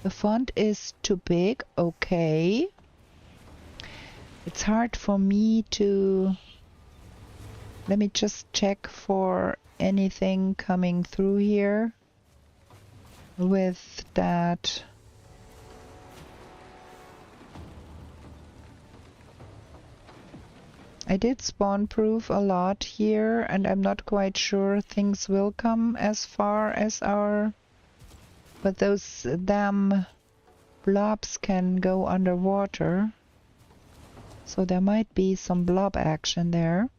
The font is too big. Okay. It's hard for me to... Let me just check for anything coming through here with that. I did spawn proof a lot here, and I'm not quite sure things will come as far as our... But those damn blobs can go underwater. So there might be some blob action there.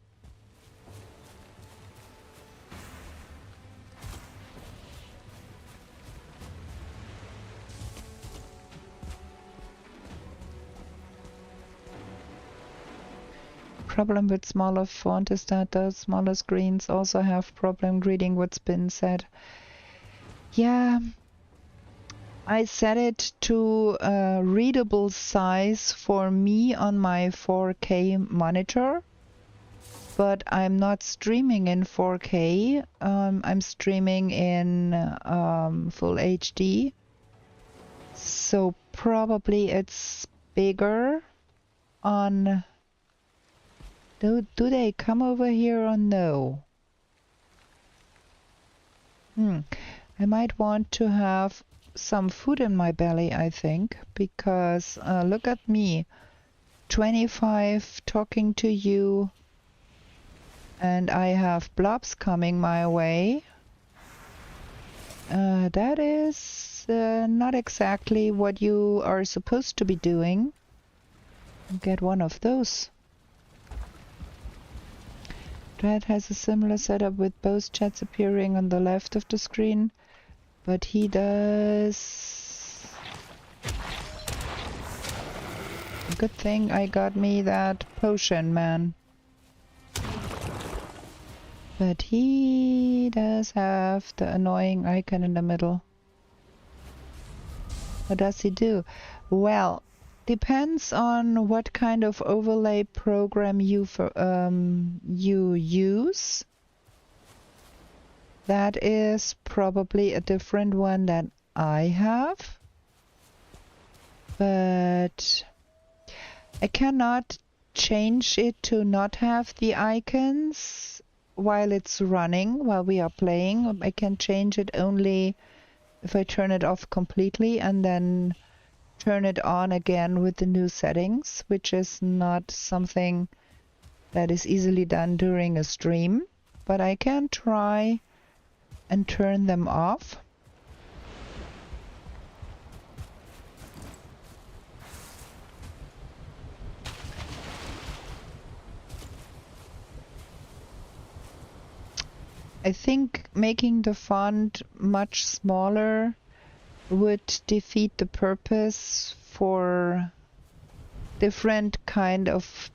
problem with smaller font is that those smaller screens also have problem reading what's been said. Yeah, I set it to a readable size for me on my 4K monitor, but I'm not streaming in 4K. I'm streaming in full HD, so probably it's bigger on... Do they come over here or no? I might want to have some food in my belly, I think, because look at me, 25 talking to you, and I have blobs coming my way. That is not exactly what you are supposed to be doing. Get one of those. Dread has a similar setup with both chats appearing on the left of the screen, but he does... Good thing I got me that potion, man. But he does have the annoying icon in the middle. What does he do? Well, depends on what kind of overlay program you use. That is probably a different one than I have. But I cannot change it to not have the icons while it's running, while we are playing. I can change it only if I turn it off completely and then turn it on again with the new settings, which is not something that is easily done during a stream. But I can try and turn them off. I think making the font much smaller would defeat the purpose for different kind of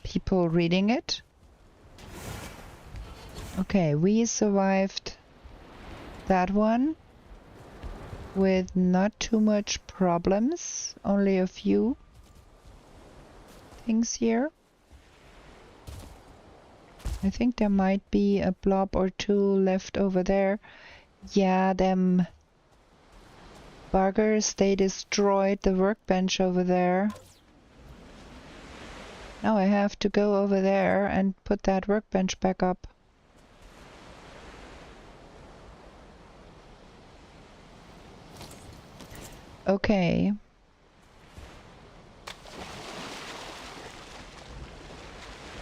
people reading it. Okay, we survived that one with not too much problems, only a few things here. I think there might be a blob or two left over there. Yeah, them buggers, they destroyed the workbench over there. Now I have to go over there and put that workbench back up. Okay.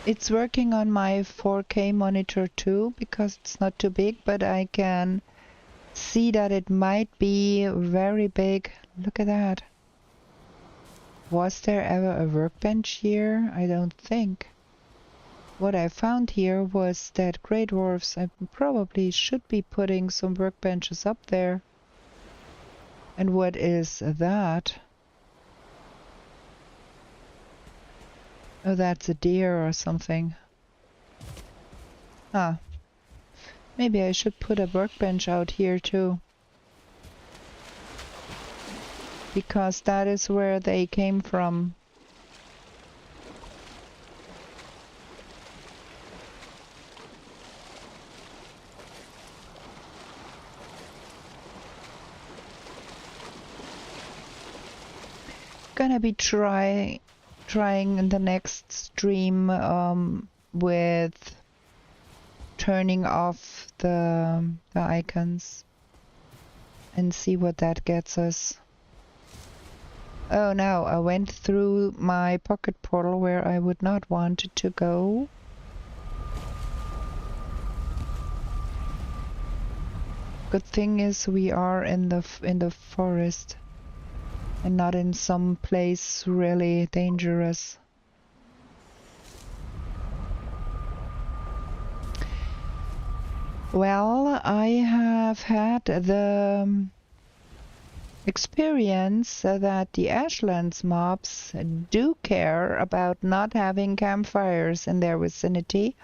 It's working on my 4K monitor too, because it's not too big, but I can see that it might be very big. Look at that. Was there ever a workbench here? I don't think. What I found here was that Grey Dwarfs. I probably should be putting some workbenches up there. And what is that? Oh, that's a deer or something. Ah. Maybe I should put a workbench out here too. Because that is where they came from. Gonna be trying in the next stream with turning off the icons and see what that gets us. Oh no, I went through my pocket portal where I would not want to go. Good thing is we are in the forest and not in some place really dangerous. Well, I have had the experience that the Ashlands mobs do care about not having campfires in their vicinity.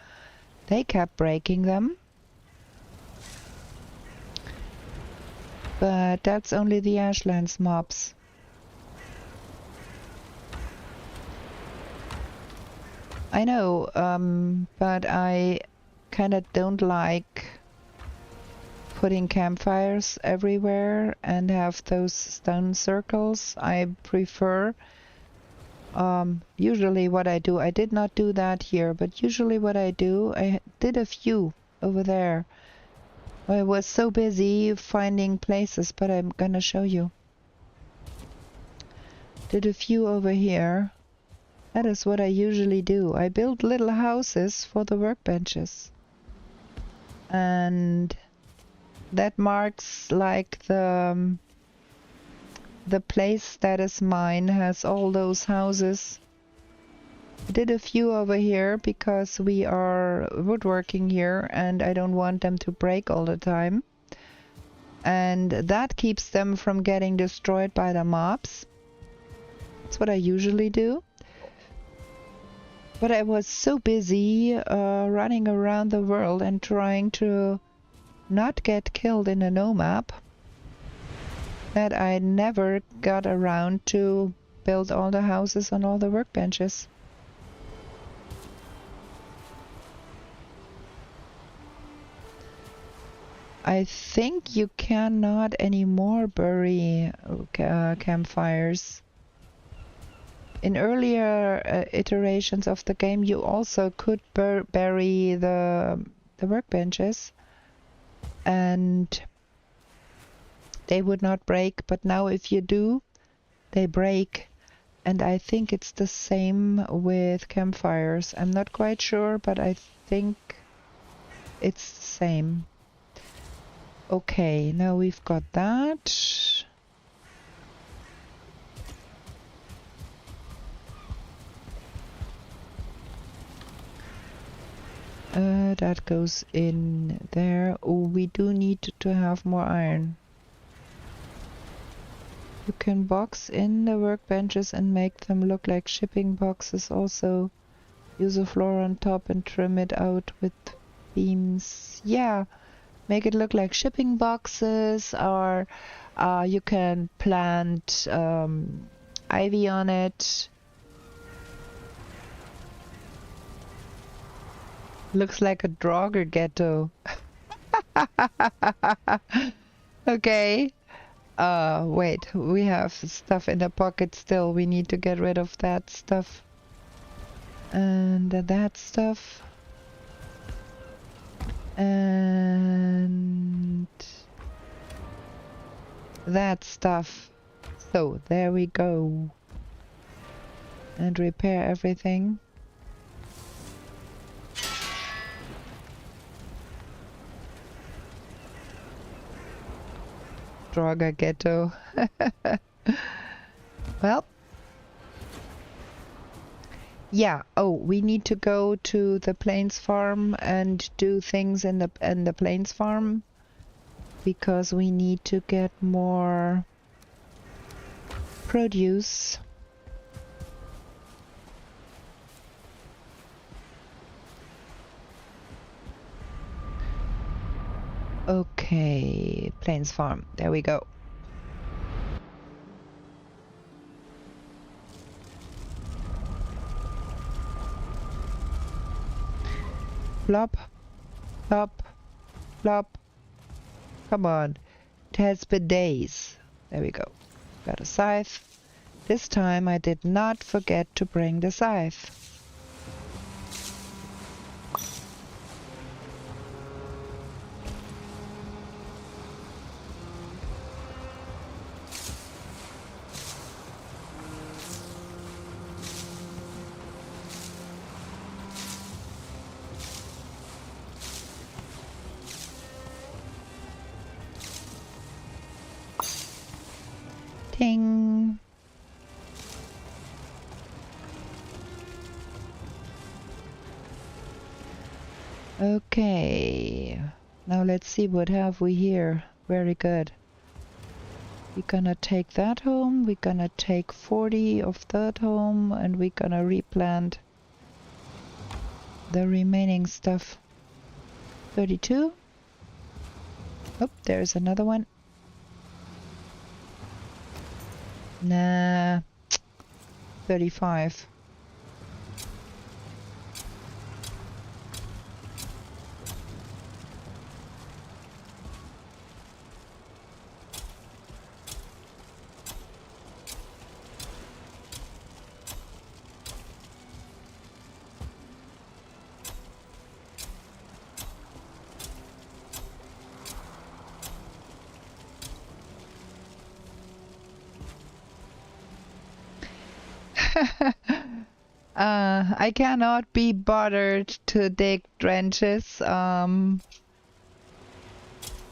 They kept breaking them. But that's only the Ashlands mobs. I know, but I kind of don't like putting campfires everywhere and have those stone circles. I prefer, usually what I do, I did not do that here, but usually what I do, I did a few over there. I was so busy finding places, but I'm gonna show you. Did a few over here. That is what I usually do. I build little houses for the workbenches. And that marks like the place that is mine has all those houses. I did a few over here because we are woodworking here and I don't want them to break all the time. And that keeps them from getting destroyed by the mobs. That's what I usually do. But I was so busy running around the world and trying to not get killed in a no map that I never got around to build all the houses on all the workbenches. I think you cannot anymore bury campfires. In earlier iterations of the game, you also could bury the workbenches, and they would not break. But now, if you do, they break. And I think it's the same with campfires. I'm not quite sure, but I think it's the same. Okay, now we've got that. That goes in there. Oh, we do need to have more iron. You can box in the workbenches and make them look like shipping boxes. Also, use a floor on top and trim it out with beams. Yeah, make it look like shipping boxes, or you can plant ivy on it. Looks like a Draugr ghetto. Okay. Wait, we have stuff in the pocket still. We need to get rid of that stuff. And that stuff. And that stuff. So, there we go. And repair everything. Draugr ghetto. Well. Yeah, oh, we need to go to the plains farm and do things in the plains farm because we need to get more produce. Okay, plains farm. There we go. Flop, flop, flop. Come on. It has been days. There we go. Got a scythe. This time I did not forget to bring the scythe. Ting. Okay. Now let's see what have we here. Very good. We're gonna take that home, we're gonna take 40 of that home, and we're gonna replant the remaining stuff. 32. Oh, there's another one. Nah, 35. I cannot be bothered to dig trenches. I'm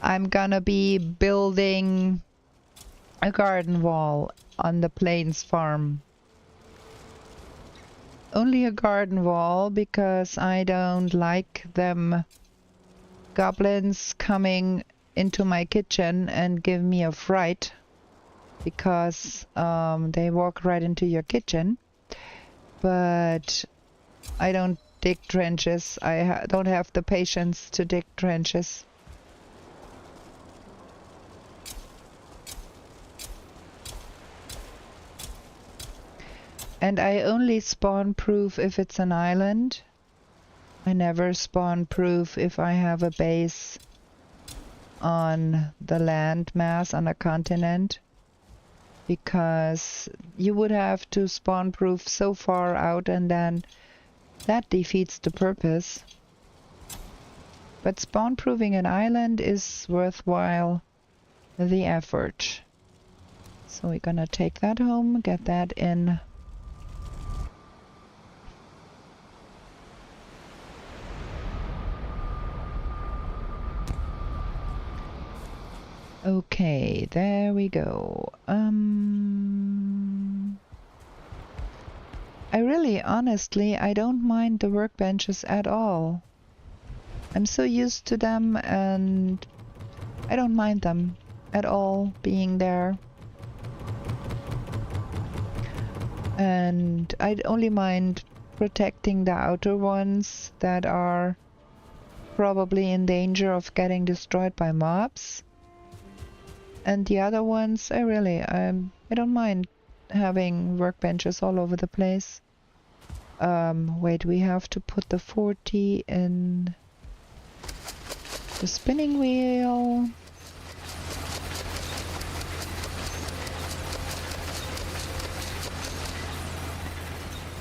gonna be building a garden wall on the Plains farm. Only a garden wall because I don't like them goblins coming into my kitchen and give me a fright because they walk right into your kitchen. But I don't dig trenches. I don't have the patience to dig trenches. And I only spawn proof if it's an island. I never spawn proof if I have a base on the land mass on a continent. Because you would have to spawn proof so far out and then that defeats the purpose. But spawn proofing an island is worthwhile the effort. So we're gonna take that home, get that in. Okay, there we go. I really, honestly, I don't mind the workbenches at all. I'm so used to them and I don't mind them at all being there. And I only mind protecting the outer ones that are probably in danger of getting destroyed by mobs. And the other ones, I don't mind having workbenches all over the place. Wait, we have to put the 40 in the spinning wheel.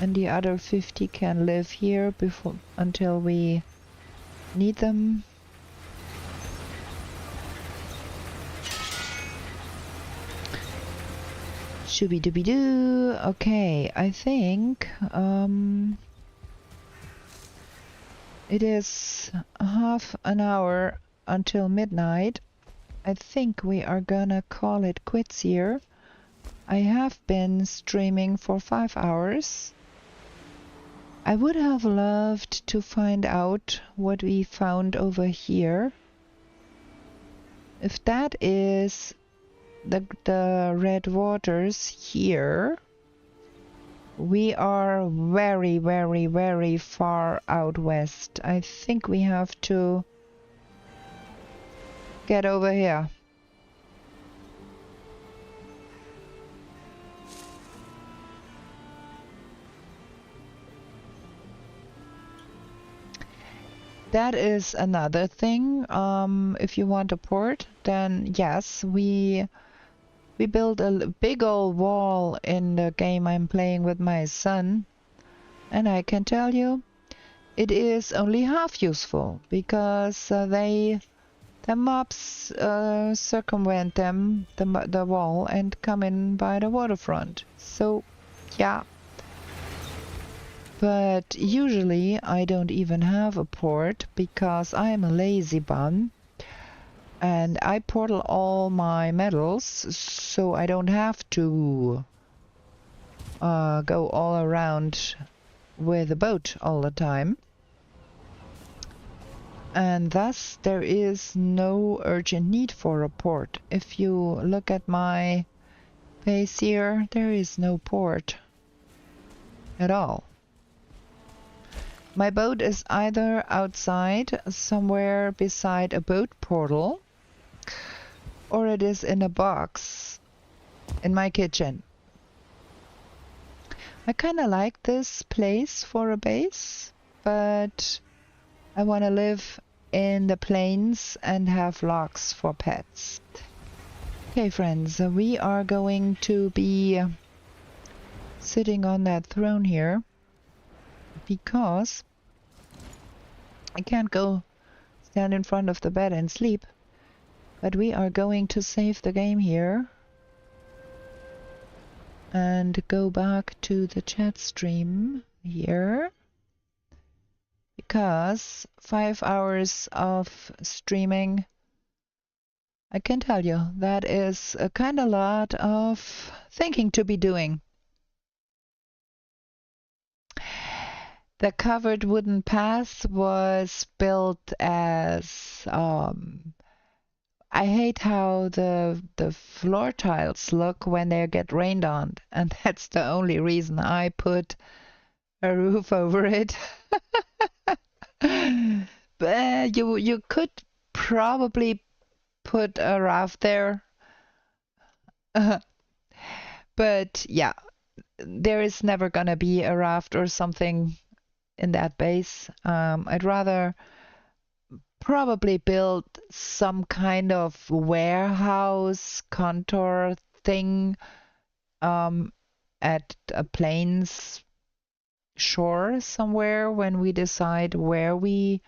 And the other 50 can live here until we need them. Shooby-dooby-doo. Okay, I think it is half an hour until midnight. I think we are gonna call it quits here. I have been streaming for 5 hours. I would have loved to find out what we found over here. If that is the red waters here, we are very, very, very far out west. I think we have to get over here. That is another thing. If you want a port, then yes, we built a big old wall in the game I'm playing with my son, and I can tell you, it is only half useful because the mobs circumvent the wall and come in by the waterfront. So, yeah. But usually I don't even have a port because I'm a lazy bum and I portal all my medals so I don't have to go all around with a boat all the time. and thus there is no urgent need for a port. If you look at my base here, there is no port at all. My boat is either outside, somewhere beside a boat portal, or it is in a box in my kitchen. I kind of like this place for a base, but I want to live in the plains and have logs for pets. Okay, friends, we are going to be sitting on that throne here because I can't go stand in front of the bed and sleep, but we are going to save the game here and go back to the chat stream here, because 5 hours of streaming, I can tell you, that is a kind of lot of thinking to be doing. The covered wooden path was built as I hate how the floor tiles look when they get rained on, and that's the only reason I put a roof over it. But you could probably put a raft there. But yeah, there is never gonna be a raft or something in that base. I'd rather probably build some kind of warehouse contour thing at a plains shore somewhere when we decide where we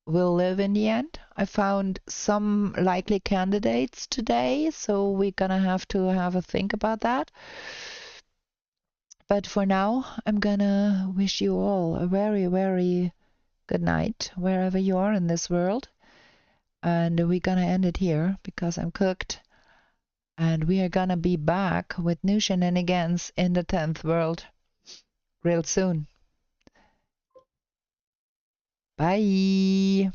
will live in the end. I found some likely candidates today, so we're gonna have to have a think about that. But for now, I'm gonna wish you all a very, very good night, wherever you are in this world. And we're gonna end it here because I'm cooked. And we are gonna be back with new shenanigans in the 10th world real soon. Bye.